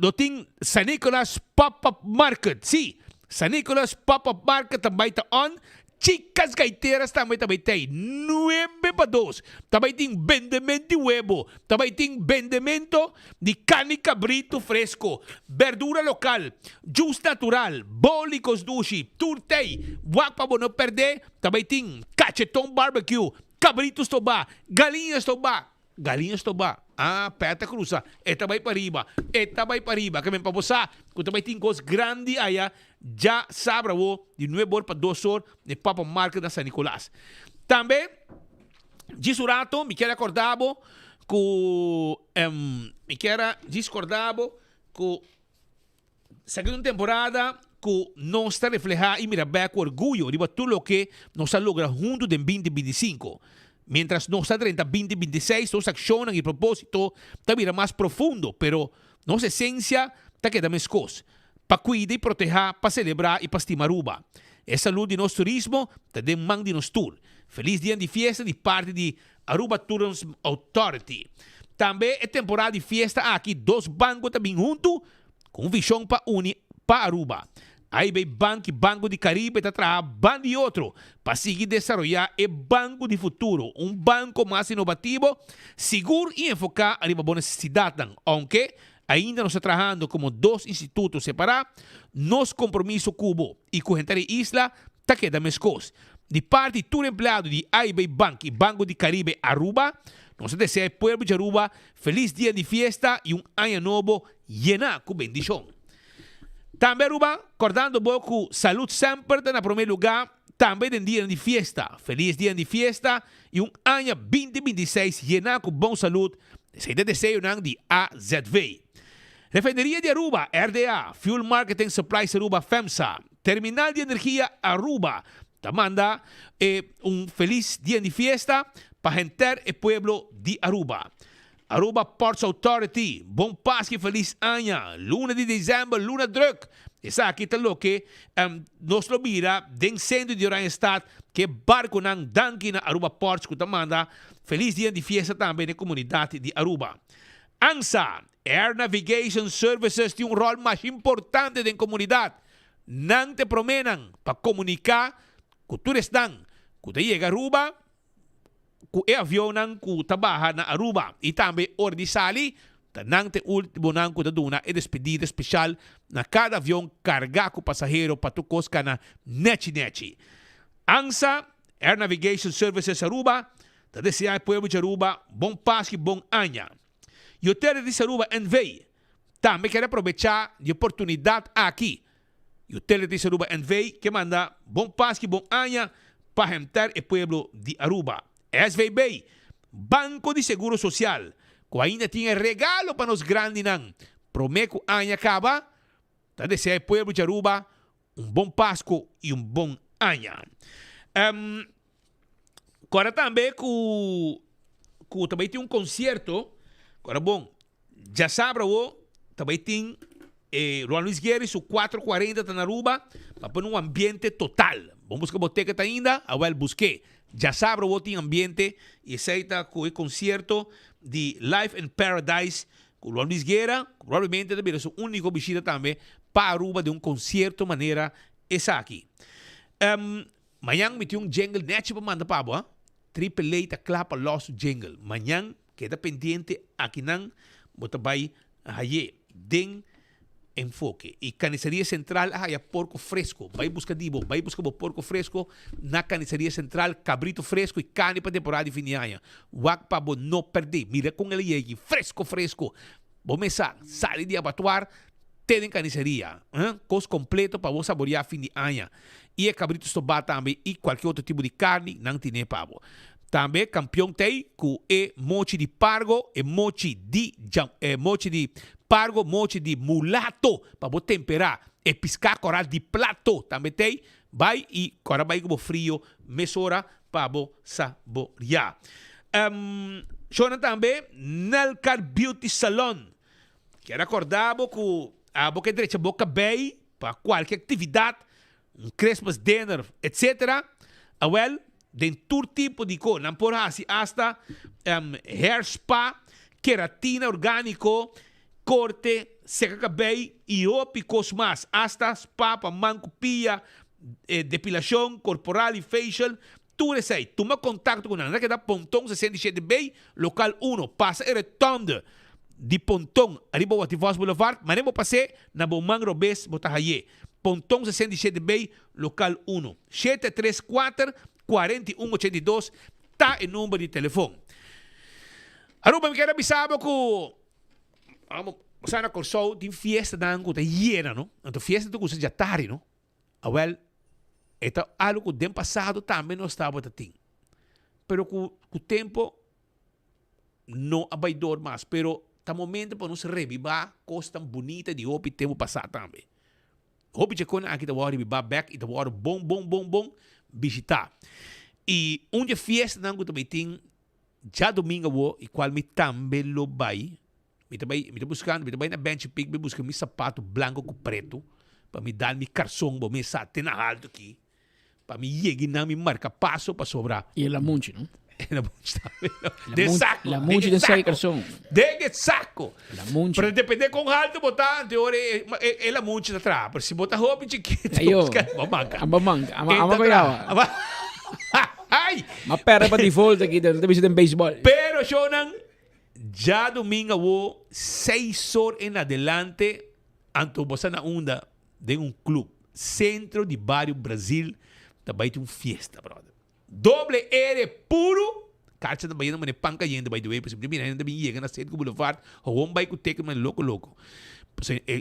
San Nicolas Pop-Up Market. Sim, San Nicolas Pop-Up Market também está on. Chicas gaiteiras também tem 9-2. Também tem vendimento de huevo. Também tem vendimento de carne cabrito fresco. Verdura local. Juice natural. Bólicos dushi. Turtei. Wak para não perder. Também tem cachetão barbecue. Cabritos toba. Galinhas toba. Peta cruza. Eta vai para riba. Que me paposa. Que também tem coisas grandes aí. Já sabe, de 9 horas para 2 horas, de Papa Market da San Nicolás. Também, disurato, me quero acordar que segunda temporada que não está reflejada e mira bem com orgulho de tudo o que nós logramos junto em 2025. Mientras no está 2026, nos accionan y propósito también más profundo, pero nuestra esencia está queda más cosas. Para cuidar y proteger, para celebrar y para estimar Aruba. Es salud de nuestro turismo, te man de nuestro tour. Feliz día de fiesta de parte de Aruba Tourism Authority. También es temporada de fiesta aquí, 2 bancos también juntos, con visión para unir para Aruba. Aí vem Banco de Caribe está trabajando y otro para seguir desarrollar el banco de futuro, un banco más innovativo, seguro y enfocado a la necesidad. Aunque ainda nos está trabajando como 2 institutos separados, nos compromiso Cubo y Correntari Isla está quedando mescos. De parte de todo empleado de AIB Bank y Banco de Caribe Aruba, nos desea el pueblo de Aruba feliz día de fiesta y un año nuevo lleno con bendición. Também, Aruba, acordando um pouco, saúde sempre está no primeiro lugar, também em dia de festa. Feliz dia de festa e ano 2026 llenar com boa saúde. Esse desejo de AZV. Refineria de Aruba, RDA, Fuel Marketing Supplies Aruba, FEMSA, Terminal de Energia Aruba, te manda feliz dia de festa para gente e pueblo de Aruba. Aruba Ports Authority, bom Páscoa e feliz ano. Luna de dezembro, luna druk. Essa aqui está lo que nos lo mira de incêndio de Orange Stad, que barco nang danki na Aruba Ports que manda. Feliz dia de fiesta também na comunidade de Aruba. ANSA, Air Navigation Services, tem rol mais importante da comunidade. Nang te promenan para comunicar que tu están, que te llega a Aruba, que avião nang que trabalha na Aruba e também ordi sali, nang te último nang que duna é despedida especial na cada avião carga com passageiro para tu cosca na Nechi. ANSA, Air Navigation Services Aruba, te deseja ao povo de Aruba bom Páscoa e bom ano. E o Hotel de Aruba NV também quer aproveitar a oportunidade aqui. E o Hotel de Aruba NV que manda bom Páscoa e bom ano para entrar o povo de Aruba. SVB, Banco de Seguro Social, que ainda tinha regalo para os grandes não. Prometo que o ano acaba, te deseja ao povo de Aruba bom Páscoa e bom ano. Agora também que também tem concerto. Agora bom, já sabe também tem Juan Luis Guerra, su 440 está na Aruba, para pôr um ambiente total. Vamos buscar boteca ainda, agora busquei. Já sabe tem ambiente e aceita com o concerto de Life in Paradise com Juan Luis Guerra, provavelmente deve ser o único visita também para Aruba de um concerto maneira essa aqui. Amanhã me tem jingle net para mandar para boa. Triple A tá clapa losso jingle. Amanhã queda pendiente aqui não, bota vai aí den enfoque. E Carniceria Central é porco fresco. Vai buscar porco fresco na Carniceria Central, cabrito fresco e carne para temporada de fim de ano. Wak para não perder. Mira com ele aí, fresco. Vou começar, sai de abatuar, tem carniceria. Cos completo para você saborear fim de ano. E é cabrito estobá também e qualquer outro tipo de carne, não tem pavo. Também campeão tem que é mochi de pargo, mochi de pargo, mochi de mulato, para você temperar. E piscar coral de plato, também tem. Vai e agora vai como frio, mesora para você saborear. Chona também, Nelcar Beauty Salon. Quero acordar que a boca direita, boca bem, para qualquer atividade, Christmas dinner, etc. Well, de todo tipo de coisa, não por assim, hasta hair spa, queratina orgânico, corte, seca cabelo e opicos mais, hasta spa para mancupia, depilação corporal e facial, tudo isso aí. Toma contato com nada que dá Pontão 67B, local 1, passa a retonda de Pontão, arriba o Ativos Boulevard, mas nem vou passar na Bomang Robes, Botahaye. Pontão 67B, local 1. 734-4182, está o número de telefone. Aruba, me quero avisar que você na Corsol tem fiesta da Angu, tem hiena, não? Então, fiesta do curso de tarde, não? Well, é algo que no passado também não estava assim. Pero com o tempo, não abaidor mais. Pero, tá momento para nos revivar coisas tão bonitas de hoje tempo passado também. Hope que quando aqui tá hora de back e tá hora bom visitar. E onde fiesta não também tem já domingo e qual me também lo vai. Me tá buscando, me tá na bench pick, me busca meu sapato branco com preto para me dar meu carção, para me sair na alto aqui, para me ir na me marca passo para sobrar. E la munchi, não? La munchi também. De saco. La munchi de saco carção. De saco. La munchi. Para depender com alto botar, de hora é la munchi da trás. Para se botar roupa chiquito, ayo. Amamanga. Ama pegava. Ai. Mas pera para default aqui, deve ser em beisebol. Pero Shonan, já domingo 6 horas em adelante, anto você na onda de clube, centro de Barrio Brasil, também tem fiesta, brother. Doble R puro. Carta também não me panca yendo by the way, porque mira ainda bem chega na Centro Boulevard, ou vai com teco mas louco.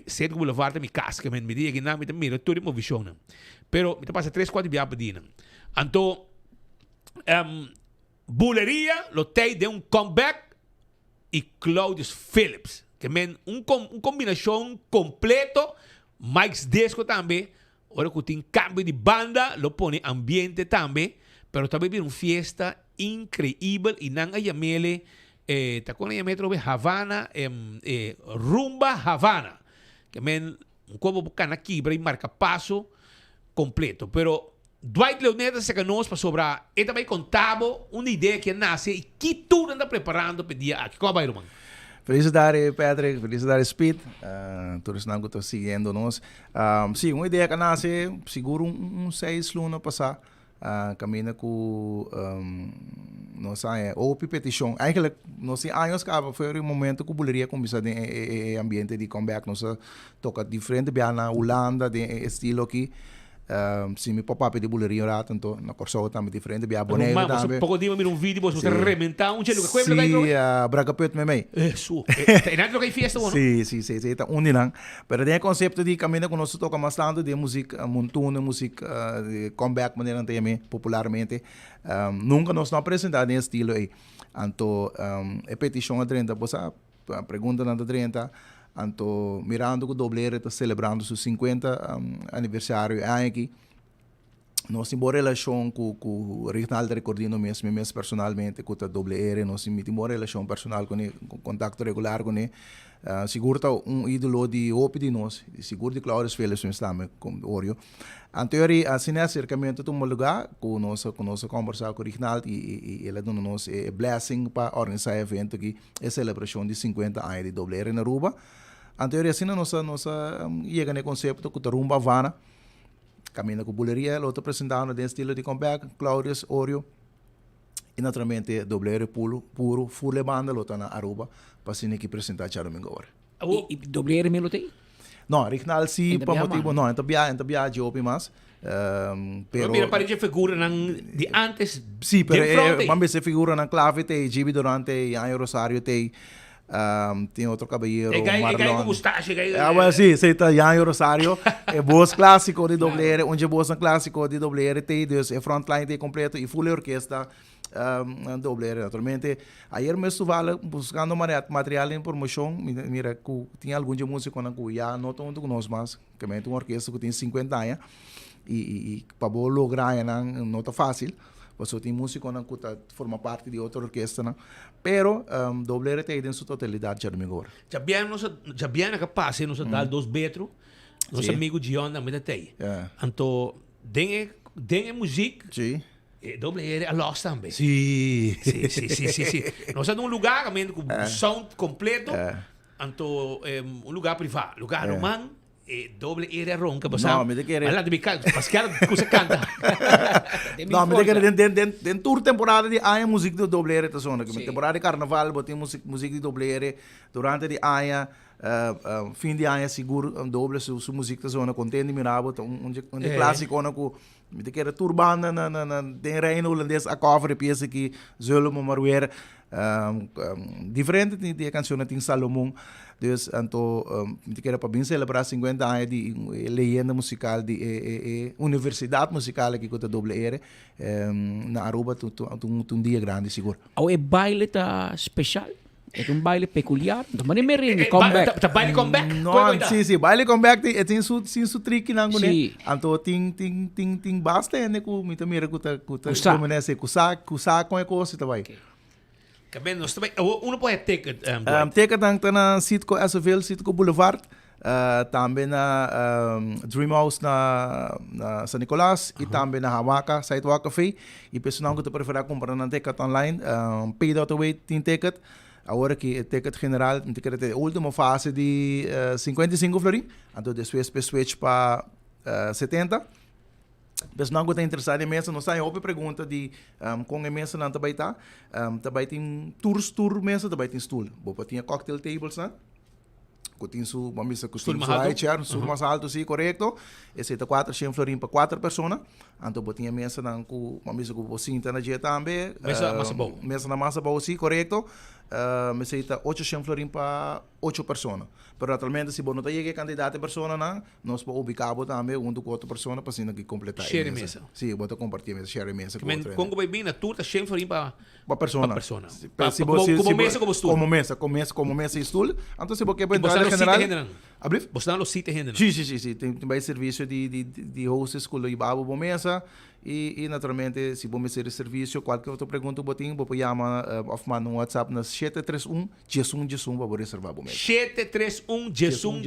Centro Boulevard me casca, me diga que não me mira tudo uma visão. Pero me passa 3-4 dias para dia. Então, Buleria, lo tem de comeback e Claudius Phillips, que men combinação completo, Mike's Disco também. Ora que tem cambio de banda, lo põe ambiente também. Pero também viene uma fiesta incrível e não hay mele, tá com a metro de Havana, Rumba Havana, que men como buscar aqui para marca passo completo. Pero Dwight Leoneta se conosco para sobrar, e também contava uma ideia que nasce e que tudo anda preparando para dia aqui. Qual vai, irmão? Felicidades, Patrick. Felicidades, Speed. Todos que estão seguindo-nos. Sim, uma ideia que nasce, seguro 6 lunas passar. Caminha com não sei, ou petição. Eigenlijk, não sei, anos que foi o momento que o buleria começou em ambiente de comeback. Nós toca diferente, bem na Holanda, de estilo aqui. Se me pop-up de buleria lá, tanto na Corsol também diferente, bem a boneca também. Pouco dia eu um vídeo, você rementar um gelo. Sim, Braga Pet me mei. Isso. É nada que fiesta ou não? Sim, está uninang. Pero tem conceito de caminho que nós toca bastante de música montuna, música de comeback maneira também popularmente. Nunca nós não apresentamos nesse estilo aí. Então, é petição a 30, você pergunta na 30. Anto mirando que o Dobleire está celebrando seu 50 aniversário aqui. Nós temos uma relação com o Reginaldo Recordino mesmo personalmente, com o Dobleire. Nós temos uma relação personal com ele, contato regular com ele. Seguro está ídolo de OP de nós, seguro de Cláudio Félix também, com o Oreo. Anterior, assim, acercamento de um lugar, com nós conversar com o Reginaldo e ele deu-nos blessing para organizar o evento aqui, a celebração de 50 anos de Dobleire na Aruba. Anterior, assim, nós chegamos no conceito com a Rumba Havana, caminho com a buleria, nós apresentamos no estilo de comeback, Cláudio Oreo, e naturalmente Dobleire puro, full banda, nós na Aruba, para assim que apresentar o domingo agora. E Dobleire mesmo tem? Não, Reginaldo sim, por motivo, não, então viaja de mais. Pero mira, parece figura de antes. Sim, pero vamos ver figura na clave, tem Gibi Durante, Anjo Rosario, tem outro caballero, Marlon. Com mustache. Sim, está Anjo Rosario, é boas clássico de Dobleire, onde é boas clássico de Dobleire, tem, é frontline, tem completo, e full orquestra. Dobleire, naturalmente. Ayer me estuve buscando material em promoção. Mira, tinha algum de música que já não estão conosco mais. Que é uma orquestra que tem 50 anos. E para lograr não está fácil. Você tem música que forma parte de outra orquestra. Não? Pero, Dobleire tem em sua totalidade já domingo agora. Já bem capaz de nos dar 2 metros. Nosso amigo John também tem. Então, tem música. Sim. Dobleire a Lost também. Sim. Sim. Nós estamos num lugar com som completo. Então, lugar privado. Lugar romano. Dobleire ronca. Não, me quer. Olha, de casa, Pascal, você canta. Não, me quer. Tem tour temporada de Aia música de Dobleire. Temporada de carnaval, botei música de Dobleire. Durante de Aia. Fim de ano seguro doble sua música zona contente mirava onde clássico com me que era turbana na den reino holandês a cover peça que Zulmo Maruera diferente de canção tem Salomão dus então me que era para bem celebrar 50 anos de leyenda musical de universidade musical aqui com a Dobleire na Aruba dia grande seguro. Ou é baile tá especial? É baile peculiar. Também é merengue comeback. Tá baile comeback? Não, sim, baile comeback tem su trick nango né. Então tem bastante com muita mira com começa com saco com coisa também. Também nós também uno pode ticket. Ticket tá na Sitco Asoville, Sitco Boulevard. Também na Dream House na San Nicolás e também na Hawaka, Sidewalk Café. E pessoal que te prefere comprar na ticket online, paid out away tem ticket. Agora que o ticket general, a última fase de 55 florim, então depois switch para 70. Pessoal que está interessado em mesa, nós temos uma pergunta de com a mesa não também está. Também tem tour mesa, também tem stool. Bopa tinha cocktail tables, né? Tem uma mesa com stool mais chair, stool mais alto, sim, correto. Esse é 400 florim para 4 pessoas. Então tinha mesa com uma mesa com você na dia também. Mesa massa boa. Mesa na massa boa, sim, correto. Me aceita 800 florim para 8 pessoas. Pero naturalmente, se você não tem candidato a pessoa, nós podemos ubicar também com outra pessoa para assim que completar. Share mesa. Sim, você compartilhar mesa, share mesa. Quando vai bem na tour, tá 100 florim para pessoa. Como mesa, como stool. Como mesa e stool. Então, se você quer entrar general... Abrir? Você não site ainda. Sim. Tem mais serviço de hosts com o Ibabo por mesa. E naturalmente, se você ser serviço, qualquer outra pergunta, você pode chamar no WhatsApp na 731-Jesum para reservar por mesa. 731-Jesum.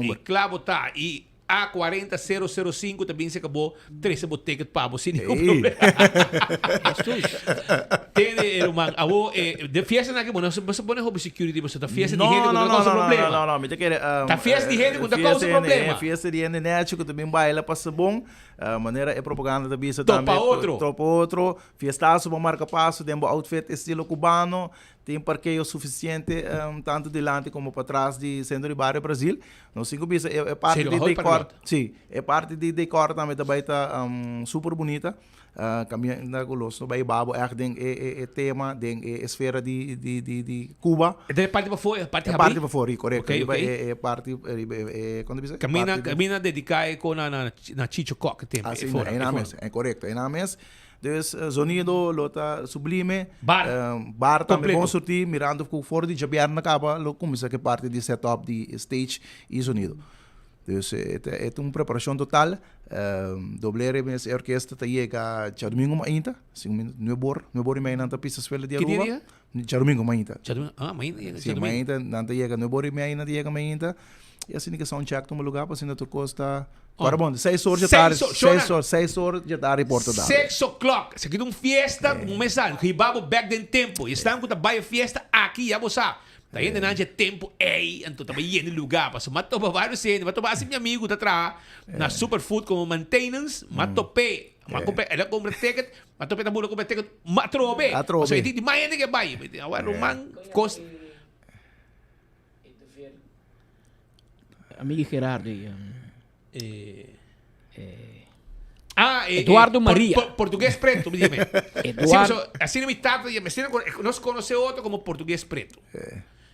E claro, tá. E A40005 também se acabou 13 ticket para você nenhum problema. Tem irmão, de fiesta na que você põe hobby security você tá fiesta de gente com causa problema. Não, me quer tá fiesta de gente com causa problema. Fiesta de gente net que também baila passa bom. Maneira é propaganda da bisa também. Topa outro. Fiestaço, uma marca passo, tem outfit estilo cubano. Tem parqueio suficiente, tanto delante como para trás de centro de barrio Brasil. Não sei como é parte de decor. Sim, é parte de decor também está super bonita. Caminhando goloso, vai babo, é tema, é esfera de Cuba. É parte para fora, parte para fora, correto. Okay. É parte, quando diz? Caminha dedicada com na Chicho Cock tempo. Assim, é correto, é na mesa. Dus sonido, lota sublime. Bar também bom sortir, mirando com fora de jabiar na capa, lo começa que parte de setup de stage e sonido. Dus é uma preparação total. Doblere mes orquestra tá chega já domingo mainta, assim no bor e mainta tá pista esfela de Aruba. Que dia? Já domingo mainta. Mainta. Sim, mainta, nanta chega no bor e mainta chega mainta. E assim que sound check no lugar, passando a costa. Agora bom, 6 horas de tarde, 6 horas de tarde Portugal. 6 o'clock, se aqui uma fiesta, um mensagem, ribabo back then tempo, e estamos com a baia fiesta aqui, já você sabe. Daí ainda não é tempo, então também ia no lugar, mas matou para vários cenas, matou para assim meu amigo da atrás, na Superfood como maintenance, matou pé, ela compra ticket, matou pé da bula compra ticket, matou bem. Mas aí de mais ainda que vai, agora o man costa. Amigo Gerardo. Eduardo Maria. Português preto, me diz. Eduardo. Assim me trata, nós conhecemos outro como português preto.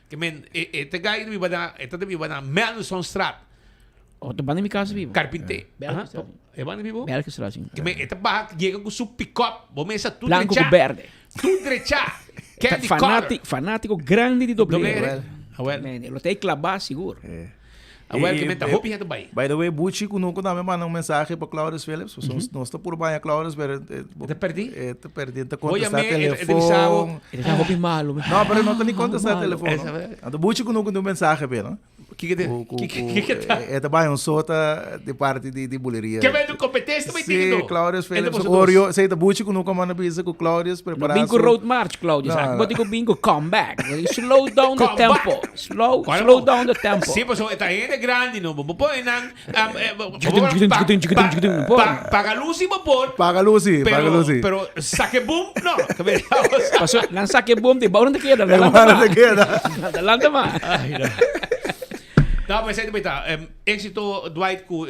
Que men, este guy me vai dar Melson Strat. Outro banda em minha casa vivo. Carpinteiro. É banda vivo? Belga Strat, sim. Que men, este barra chega com seu pick-up, vou começar tudo branco com verde. Tudo drechá. Fanático grande de doblere. Men, ele tem que clavar seguro. By the way, Bucci nunca dá uma mensagem para Claudius Phillips. Nós estamos por banho a Claudius, mas te perdi. Te perdi, te contestar telefone. Ele já roupa malo. Não, mas não está nem contestar telefone. Então Bucci nunca deu mensagem para ele. Que tá? É também um sota de parte de buleria. Que vem do competência também tem. Sim, Claudius Phillips, Oreo, sei da Bucci nunca manda pizza com Claudius preparado. Bingo road march, Claudius. Bota com bingo comeback. Slow down the tempo. Slow down the tempo. Sim, mas está ainda grande, não. Vamos pôr nang paga luz e vapor. Paga luz. Pero saque boom, não. Passou, não saque boom de baú não te queda. Adelante mais. Não, mas aí também tá. Éxito Dwight com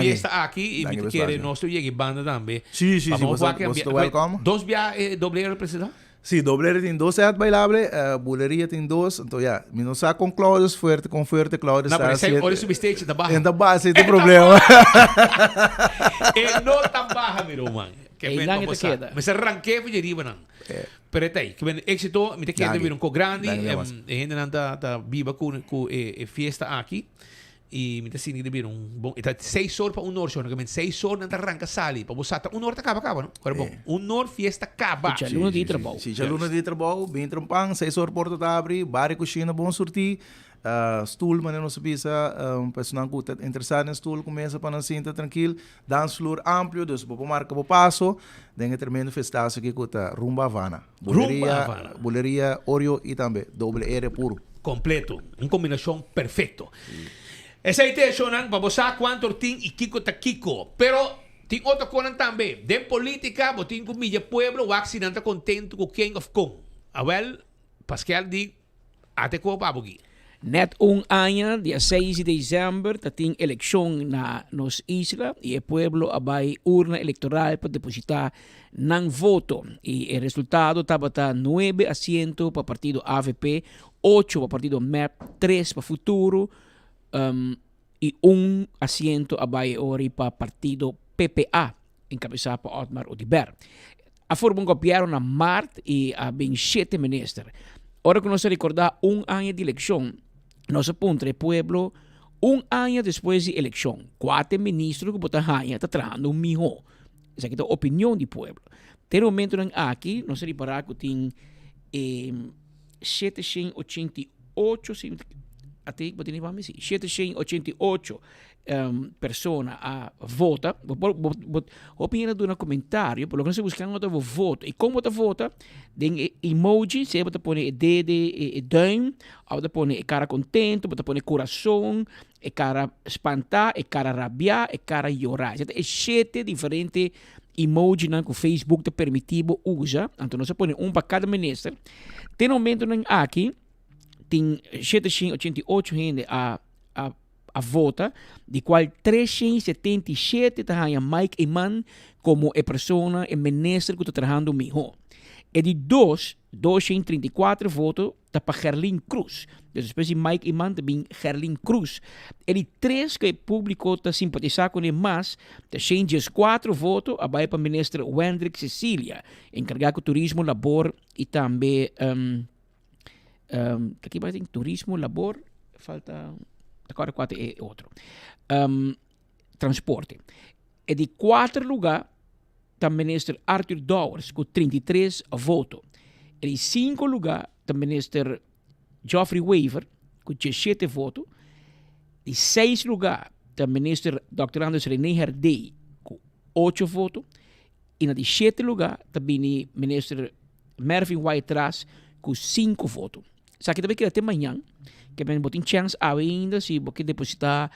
fiesta aqui e me quer nosso e banda também. Sim, você welcome. Dos viajes doble precisa? Sim, doblere tem 2 set bailable, buleria tem 2, então já, me não sabe com Claudius fuerte, Claudius não, mas aí olha o substage da barra. Da base tem problema. E não tá barra, meu irmão. Que bem não passa. Mas arranquei foi de riba não. Pero aí, que bem éxito, me te quer vir um co grande, ainda não tá viva com fiesta aqui. E me tá sentindo vir bom, tá 6 horas para hora, que bem 6 horas não arranca sali, para você tá 1 hora acaba, não? Agora bom, hora fiesta acaba. Já luna de trabalho. Sim, já luna de trabalho, bem trampang, 6 horas porta tá abrir, bar e cozinha bom sortir. Stoel, mas não sabia se pessoal que está interessado em stoel começa para não sentar tranquilo, dance floor amplo, dus para marca para passo, dengue termina festaço aqui com a Rumba Havana, buleria Oreo e também doble R puro, completo, uma combinação perfeito. Essa aí tem chonan para você quanto tem e Kiko tá Kiko, pero tem outra coisa também, de política, botin com mídia pueblo, o accidente contento com King of Kong, well, Pascal di até com o babugi. Net ano, dia 6 de dezembro, tem eleição na nos isla e o pueblo vai urna eleitoral para depositar não voto. E o resultado estava 9 assentos para o partido AVP, 8 para o partido MEP, 3 para o Futuro e 1 assento vai ora para o partido PPA, encabeçado por Otmar Odiber. A forma copiaram na Marte e há 27 ministros. Ora que nós recordar ano de eleição, nosso ponto é pueblo, ano depois de eleição, 4 ministros que botam ganha, está trazendo melhor. Essa aqui é a opinião do pueblo. Tem um momento aqui, nós reparar que tem 788, até botini para mim 788 persona a vota. Opinião do comentário, por lo que você buscando outro voto. E como você vota, tem emoji, você pode pôr dedo e duim, ou você pôr cara contento, você pôr coração, e cara espantar, e cara rabiar, e cara chorar. Então, é 7 diferentes emoji que o Facebook te permitivo usa. Então, você põe para cada ministro. Tem um momento aqui, tem 788 gente a vota, de qual 377 está Mike Iman como a pessoa, a ministro que está trabalhando melhor. E de 234 votos está para Gerlin Cruz. Então, espécie Mike Iman também Gerlin Cruz. E de 3 que o público está simpatizar com ele mais, está 4 votos para a ministra Wendrick Cecília, encarregada de turismo, labor e também aqui mais tem turismo, labor, falta agora 4 é outro. Transporte. E de 4 lugares, está o ministro Arthur Dowers, com 33 votos. E de 5 lugares, está o ministro Geoffrey Weaver, com 17 votos. De 6 lugares, está o ministro Dr. Anders René Herdey, com 8 votos. E na de 7 lugares, está o ministro Mervyn White-Trass, com 5 votos. Só que também que até amanhã, que bem botem chance ainda se você depositar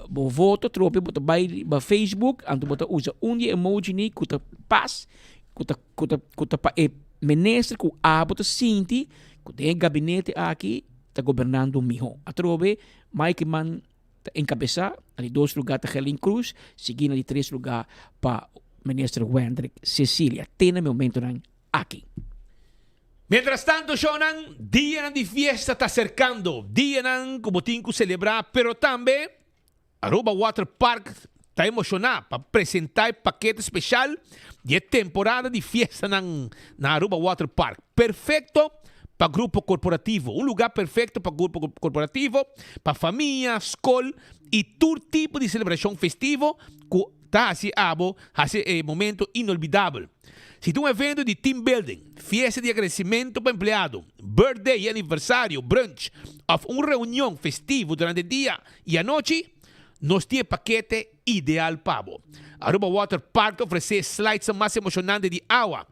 o voto trope bota by Facebook anto bota usa dia emoji ni kuta pas kuta pa ministro ku bota sinti ku tem gabinete aqui tá governando miho atrobe Mike Man tá encabeçar ali 2 lugar tá Helen Cruz seguindo ali 3 lugar para ministro Wendrick Cecília tem no momento aqui. Mientras tanto, Shonan, día de fiesta está acercando. Día como tengo que celebrar, pero también Aruba Water Park está emocionado para presentar el paquete especial de temporada de fiesta na Aruba Water Park. Perfecto para grupo corporativo. Un lugar perfecto para grupo corporativo, para familia, escola y todo tipo de celebración festivo que está hace momento inolvidable. Si tu evento de team building, fiesta de agradecimiento para empleado, birthday y aniversario, brunch, o una reunión festivo durante el día y a noche, nos tiene paquete ideal pavo. Aruba Water Park ofrece slides más emocionantes de agua,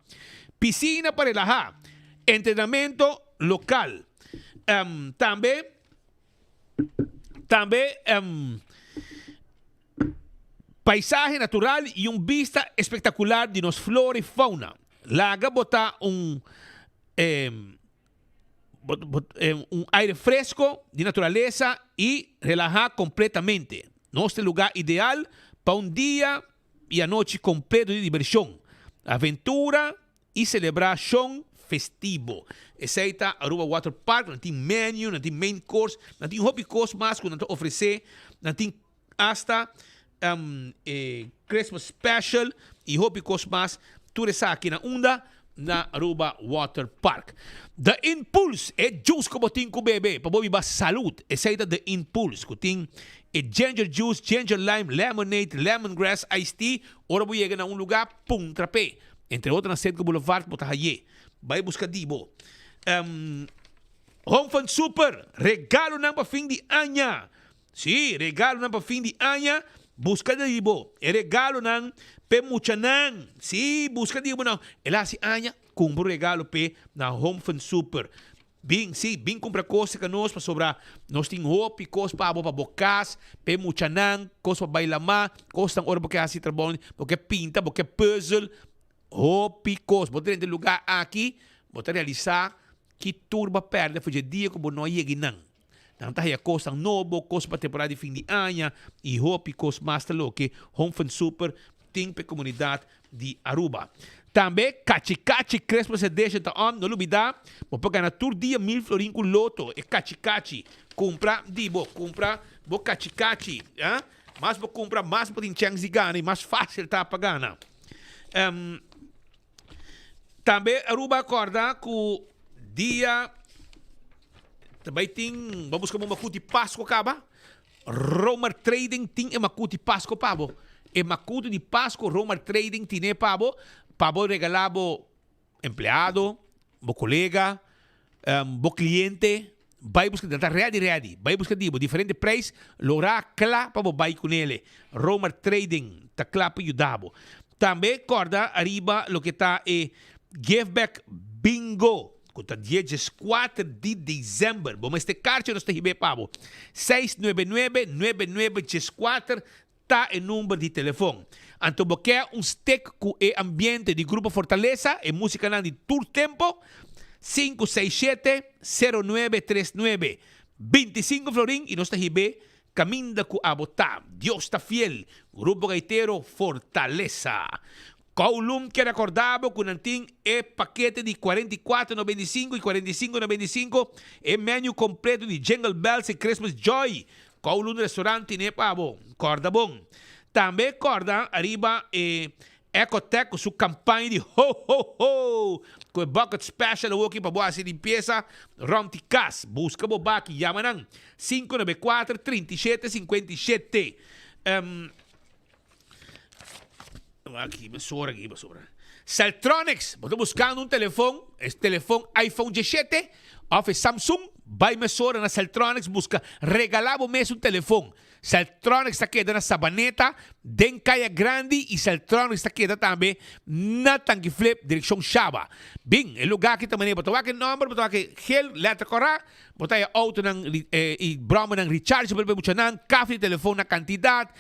piscina para relajar, entrenamiento local. También paisaje natural y un vista espectacular de nos flora y fauna. Laga bota un aire fresco de naturaleza y relajar completamente. Nuestro lugar ideal para un día y a noche completo de diversión, aventura y celebración festivo. Ese está Aruba Water Park, no tiene menu, no tiene main course, no tiene hobby course más que nos ofrece, no tiene hasta Christmas Special y hobby course más. Tú eres aquí na onda na Aruba Water Park. The Impulse é juice como tem com bebê para bobi ba salud. Esse aí The Impulse que tem ginger juice, ginger lime, lemonade, lemongrass, iced tea. Ora vou chegar na lugar pum trapé. Entre outras na Centro Boulevard bota aí. Vai buscar dibo. Home Fun Super, regalo na para fim de ano. Sim, regalo na para fim de ano. Busca dibo. É regalo na pemuchanan. Sim, busca dibo na. Ela se anya compra regalo pe na Home Fun Super. Bem compra coisa que nós para sobrar. Nós tem roupa e coisa para bocas, pe muchanan, coisa para bailamar, coisa tão hora porque assim trabalho, porque pinta, porque puzzle, roupa e coisa. Botar em lugar aqui, botar realizar que turba perde fazer dia como nós cheginang. Então tá aí a coisa novo, coisa para temporada de fim de ano e roupa e coisa mais talo que Home Fun Super tem para comunidade de Aruba. Também, Cachi Crespo se deixa tá on, não olvidar, vou pegar na tour dia 1000 florin com loto, é Cachi, compra, vou Cachi, mas vou comprar mais para ter chance de ganhar, mais fácil tá para ganhar. Também, Aruba acorda com dia, também tem, vamos buscar uma macuti Páscoa, acaba, Romer Trading tem uma macuti Páscoa, pabo, é macuti de Páscoa, Romer Trading tem, pabo, para regalar bo empleado, bo colega, bo cliente, vai buscar, está ready. Vai buscar dibo, diferente preço, lora clá para vai com ele. Romer Trading, tá clá para ajudar. Também, corda, arriba, lo que está Give Back Bingo. Conta dia 4 de dezembro. Bom, este carte nós temos pabo. 699-9914 tá em número de telefone. Então, você stick com o ambiente de Grupo Fortaleza e música de Tour Tempo. 567-0939. 25 florin e nós temos caminda com a botá. Deus está fiel. Grupo Gaitero Fortaleza. Kowloon que recordava que nanting paquete de 44,95 e 45,95 menu completo de Jingle Bells e Christmas Joy. Kowloon restaurante ne pabo. Corda bom. Também corda arriba Ecotec com sua campanha de ho ho ho. Com o bucket special aqui para boa limpeza. Romticas. Busca boba que yamanang 594-3757. Aqui, basura. Celtronics, estou buscando telefone, esse telefone iPhone 17, ou Samsung, vai mesura na Celtronics, busca regalar o mesmo telefone. Celtronics está quedando na Sabaneta, den Caia Grande e Celtronics está quedando também na Tanque Flip, direção Chaba. Bem, o lugar aqui também, botar aqui número, botar aqui gel, letra correta, botar aí auto e broma ng recharge, botar nang café, telefone na quantidade,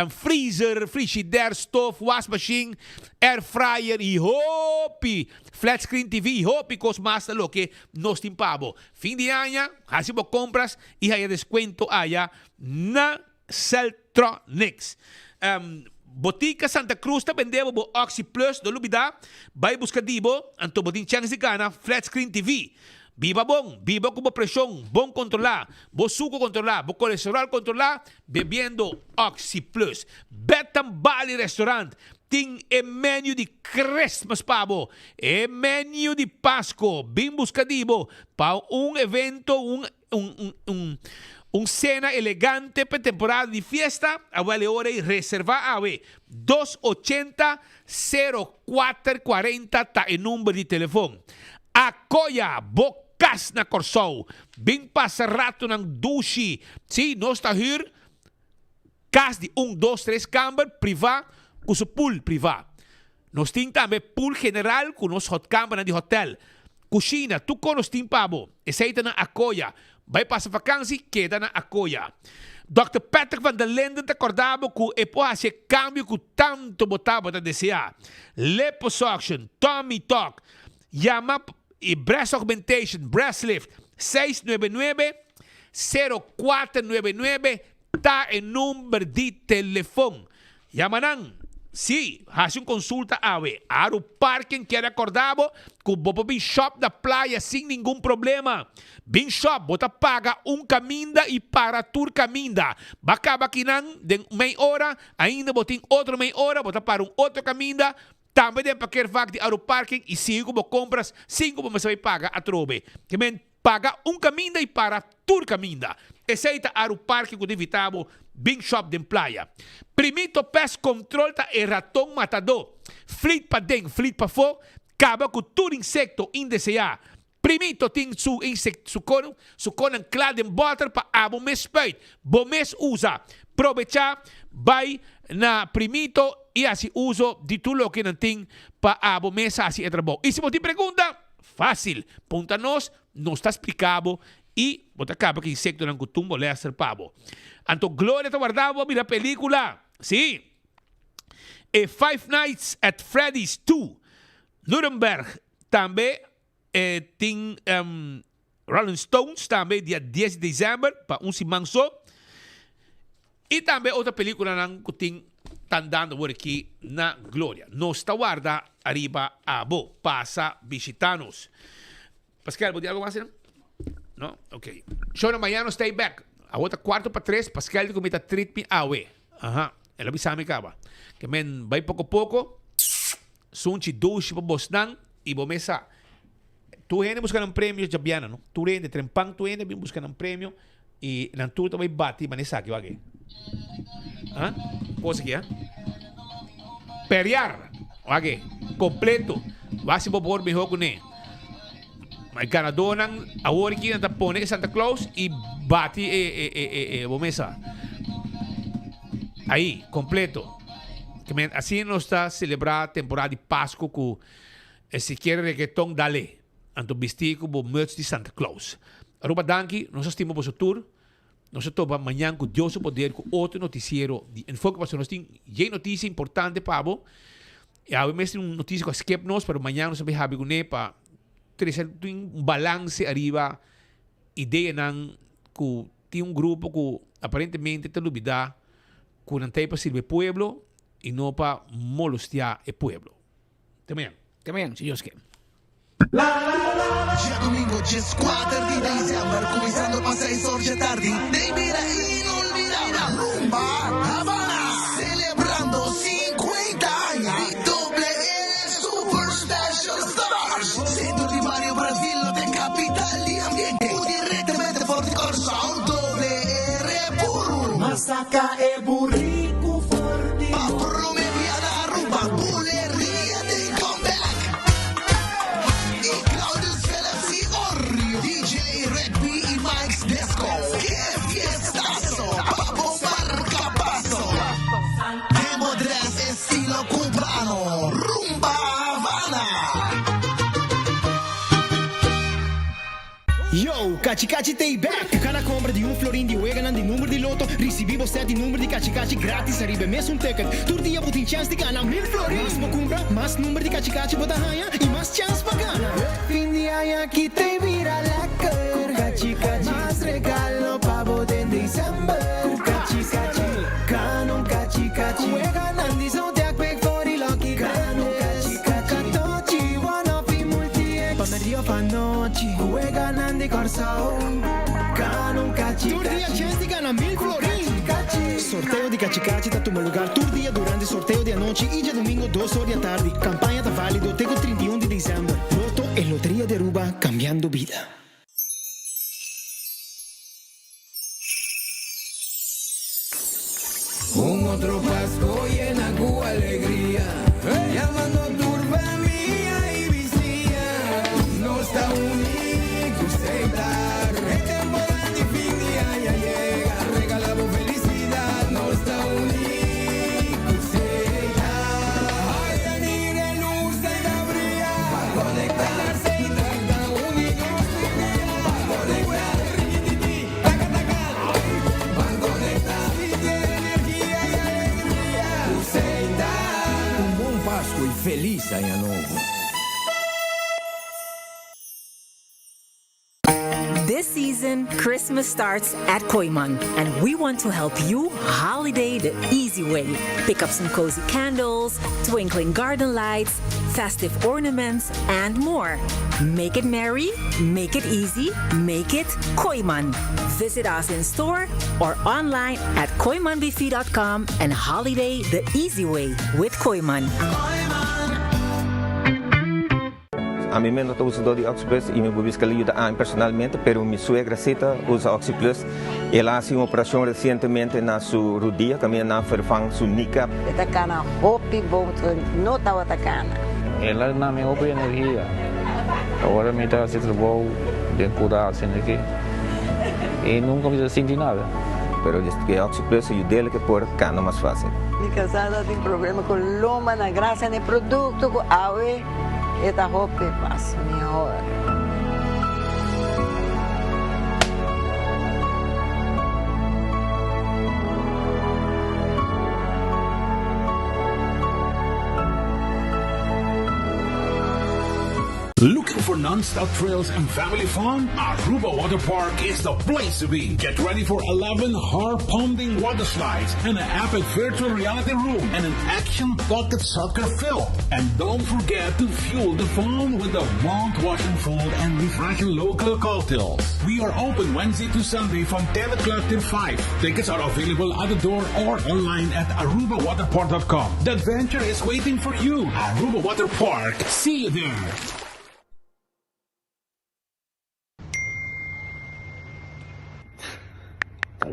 freezer, frigidaire, stove, wash machine, air fryer e hopi, flat screen TV, hopi cos mas lo que nos timpabo. Fim de ano, hasibo compras e aí descuento allá na Celtronics. Botica Santa Cruz ta vendeva bo Oxy Plus do lubida. Vai buscar dibo, anto botin chance de gana, flat screen TV. Viva com pressão, bom controlar, bo suco controlar, bo colesterol controlar, bebendo Oxy Plus. Betam Bali Restaurant. Tem menu de Christmas pabo, menu de Pasco, bem buscadibo, para evento, cena elegante para temporada de fiesta, a vale hora e reservar a 280-0440 tá em número de telefone. Acoya, bocas na Corsol, bem passa rato ng dushi, sim, nós está hier, cas de 1, 2, 3 camber, privado, com o pool privado. Nós temos também pool general com os hot camper de hotel. Cozinha, tu conos tim pabo, aceita na Acoya. Vai passar vacância, queda na Acoya. Dr. Patrick van der Linden te acordava que é para fazer câmbio que tanto botava para desejar. Liposuction, tummy talk, Yama e breast augmentation, breast lift, 699-0499, tá em número de telefone. Yamanang. Sim, hace consulta Aro Parking que acordado que o Bin Shop da praia sem nenhum problema. Bin Shop, bota paga caminda e para tur caminda. Bacaba que não, de meia hora, ainda botem outra meia hora, bota para outro caminda. Também tem para querer vaga de Aro Parking e 5 compras, 5 você vai pagar a trobe. Que men paga caminda e para tur caminda. Aceita Aro Parking que evitamos Bing Shop de praia. Primito pest control ta e ratão matador. Flit pa dentro, flit pa fora, acaba com todo insecto indesejado. Primito tem su insecto, su conan clad em butter pa abo mes spuit. Bom mes usa. Aprovechar, vai na primito e assim uso de tudo o que não tem pa abo mes assim é trabalho. E se você pergunta, fácil. Ponta-nos, nos está explicado. E você acaba que insecto não costumam ler ser pavo. Anto Glória te guardava a película. Sim. Five Nights at Freddy's 2. Nuremberg. Também tem Rolling Stones. Também dia 10 de dezembro. Para simanso. E também outra película que tem tandando por aqui na Glória. Nos te guarda arriba a bo. Passa visitanos. Pascal, ¿vos algo más? No? Ok. Show na manhã, stay back. A outra 4:03, Pascal de comita treatment awe. Aha. Ela bisame kaba. Que men vai pouco, sunchi douche pa bosnang, e bomesa. Tu hene buscando prêmio jabiana, no? Tu hene trempang tu hene bin buscando prêmio e nan tu também bati manesa que wage. Ah? Cosa que é? Periar. Wage. Completo. Vasi bo por mi hogo ne. May Canadonang aworiki na tapone Santa Claus y bati bomesa. Ahí, completo. Así nos está celebrada temporada de Pascua que si quiere reggaeton, dale. Anto vestir como merch de Santa Claus. Aruba danki, nos estimamos por su tour. Nós toba manhã com Deus o poder com outro noticiero de enfoque para nós tem notícia importante para abo. E a mesmo notícia que skip nós para manhã nós saber habi com para ter um balance arriba ideia nan que tem grupo que aparentemente te dubida que não tem para servir pueblo e não para molestar o pueblo. Também, se Deus quer. Ya domingo 4 di dicembre, cominciando a 6 horas tarde, de mira inolvidable Rumba Havana, celebrando 50 años de doble L Super Special Stars, centro di Mario Brasil, de capital y ambiente, directamente por el corazón, doble R puro, Masaca e burrico forte, pa promediar a rumba, bulería de comeback. Yo, Cachi Cachi Tay Back! Cada compra de florim de Weganan de número de loto, recebemos 7 números de Cachi Cachi grátis, arriba mesmo ticket. Todo dia você tem chance de ganhar 1000 florim. Mais você compra, mais número de Cachi Cachi você ganha e mais chance para ganhar. Fim de ano aqui tem vira lecker. Com Cachi Cachi, mais regalo para você em dezembro. Com Cachi Cachi, canon Cachi Cachi. Weganan de São Tiago, peg for the lucky. Canon Cachi Cachi, Catochi, one of the multi-ex. Pamerio panochi, Weganan de Corsao. Canon Cachi Cachi. Todo dia chance de ganhar 1000 florim. Sorteio de Cachi Cachi tá tomando lugar todo dia durante o sorteio de noite e de domingo 2 horas da tarde. Campanha tá válido até o 31 de dezembro. Loto é Loteria de Aruba, cambiando vida. Otro Pascua llena con alegría, llamando turba mía y vicía, no está único celebrar, el temporada de fin de año llega, regalamos felicidad, no está único celebrar, ay, venir en luz de Gabriel, para conectarse y tratar único celebrar, para conectar, para conectar, Páscoa e feliz Ano Novo. This season, Christmas starts at Koiman, and we want to help you holiday the easy way. Pick up some cozy candles, twinkling garden lights, festive ornaments, and more. Make it merry, make it easy, make it Koiman. Visit us in store or online at koimanbf.com and holiday the easy way with Koiman. A mí me no uso de OxyPlus y me voy a buscar ayuda personalmente, pero mi suegra cita usa OxyPlus. Ela hace una operación recientemente en su rodilla, también na vervang su kneecap. Esta cana hopi bom no estaba atacando. Ela na minha hopi energia. Agora me está se trabalho de cuidar assim aqui. E nunca me senti nada. Pero que OxyPlus ayuda a que por cana más fácil. Mi casada tem problema com loma na graça de produto com ave. Esta roupa passa minha hora. Looking for non-stop thrills and family fun? Aruba Water Park is the place to be. Get ready for 11 heart-pounding water slides and an epic virtual reality room and an action-packed soccer field. And don't forget to fuel the fun with the mouth-watering food and refreshing local cocktails. We are open Wednesday to Sunday from 10 o'clock till 5. Tickets are available at the door or online at arubawaterpark.com. The adventure is waiting for you. Aruba Water Park. See you there.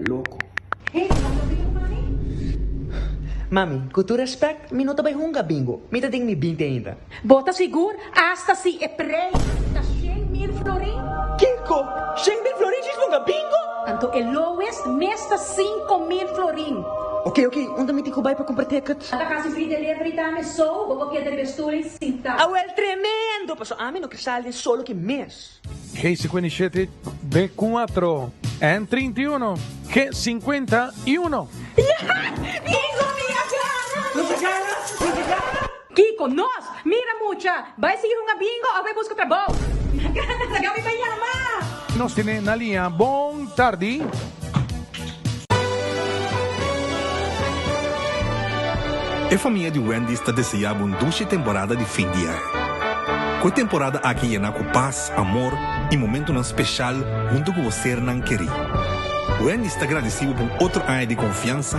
Louco. Mami, com todo respeito, me não tá bem runga bingo. Me tá tem me 20 ainda. Bota seguro, hasta si é prei. Tá 100 mil florin? Kiko, 100,000 florins is mga bingo? Anto el lowest mesta 5,000 florin. Okay, onde me tico vai para comprar tickets? Ata kasi free delivery tame so, bobo que de bestuli sinta. Ah, well, tremendo! Paso amin no cristal solo que mês. G57, B4, N31, G51. Bingo, minha cara! Kiko, nós, mira mucha. Vai seguir uma bingo ou vai buscar trabalho? Nagami ba yama? Nos tiene na linha. Bom tarde. A família de Wendy está desejando uma dulce temporada de fim de ano. Com a temporada aqui llena com paz, amor e momento especial junto com você não querer. Wendy está agradecido por outro ano de confiança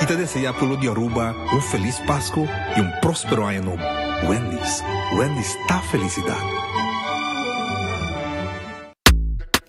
e te deseja pelo de Aruba feliz Páscoa e próspero ano novo. Wendy está felicidade.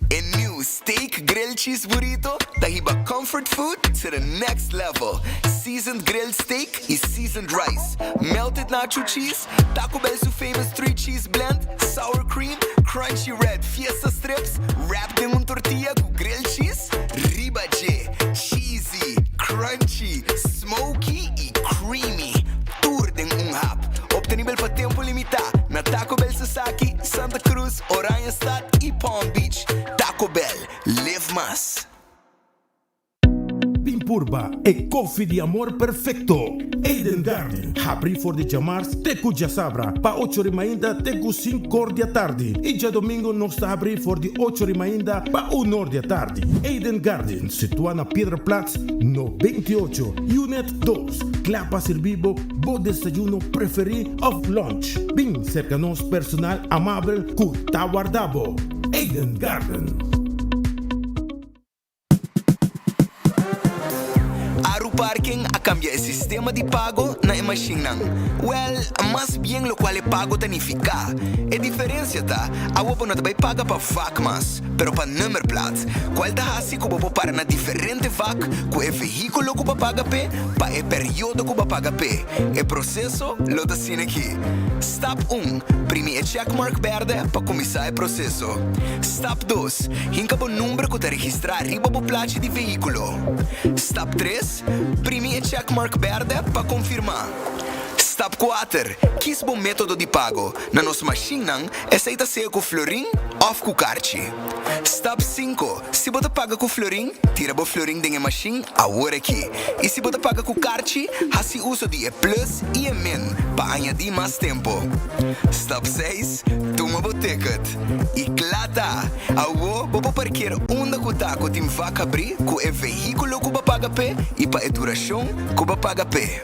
A new steak grilled cheese burrito tahiba comfort food to the next level. Seasoned grilled steak e seasoned rice. Melted nacho cheese, Taco Bell's famous 3-cheese blend, sour cream, crunchy red fiesta strips, wrapped in tortilla com grilled cheese, ribache, cheesy, crunchy, smoky e creamy. Tudo em hap. Obtenível para tempo limitado na Taco Bell Sasaki, Santa Cruz, Oranjestad e Palm Beach. Taco Bell, live más. Pimpurba e koffie de amor perfecto. Eden Garden. Abri for de jamars teku jasabra. Pa 8 ainda teku 5 da tarde. E já domingo nós está abri for de 8 ainda pa 1 da tarde. Eden Garden, situado na Piedraplatz, no 28. Unit 2. Clapa servibo, bo desayuno preferi of lunch. Bem cerca nos personal amável ku tawardabo. Eden Garden. Parking a cambia el sistema de pago na machine. Well, más bien lo cual pago tanifica. A diferencia ta, a wopo não vai paga pa vac mas, pero pa nummerplaat. Qual ta hasi ko bobo para na diferente vac, ko e veículo ko paga pe, pa e periodo ko paga pe. E processo lo da sine aqui. Step 1, primi e checkmark verde pa começar o processo. Step 2, hinka bo número ko ta registrar riba bo placa de veículo. Step 3, primi e checkmark verde para confirmar. Step 4. Quis bom método de pago. Na nossa máquina, aceita ser com florim ou com cartão. Step 5. Se você paga com florim, tira o florim da máquina agora aqui. E se você paga com cartão, faz uso de E+ e E- para añadir mais tempo. Step 6. Toma o ticket. E claro, agora você parquear onde você está com o vaca abrir com o veículo que você paga pé e para a duração que você paga pé.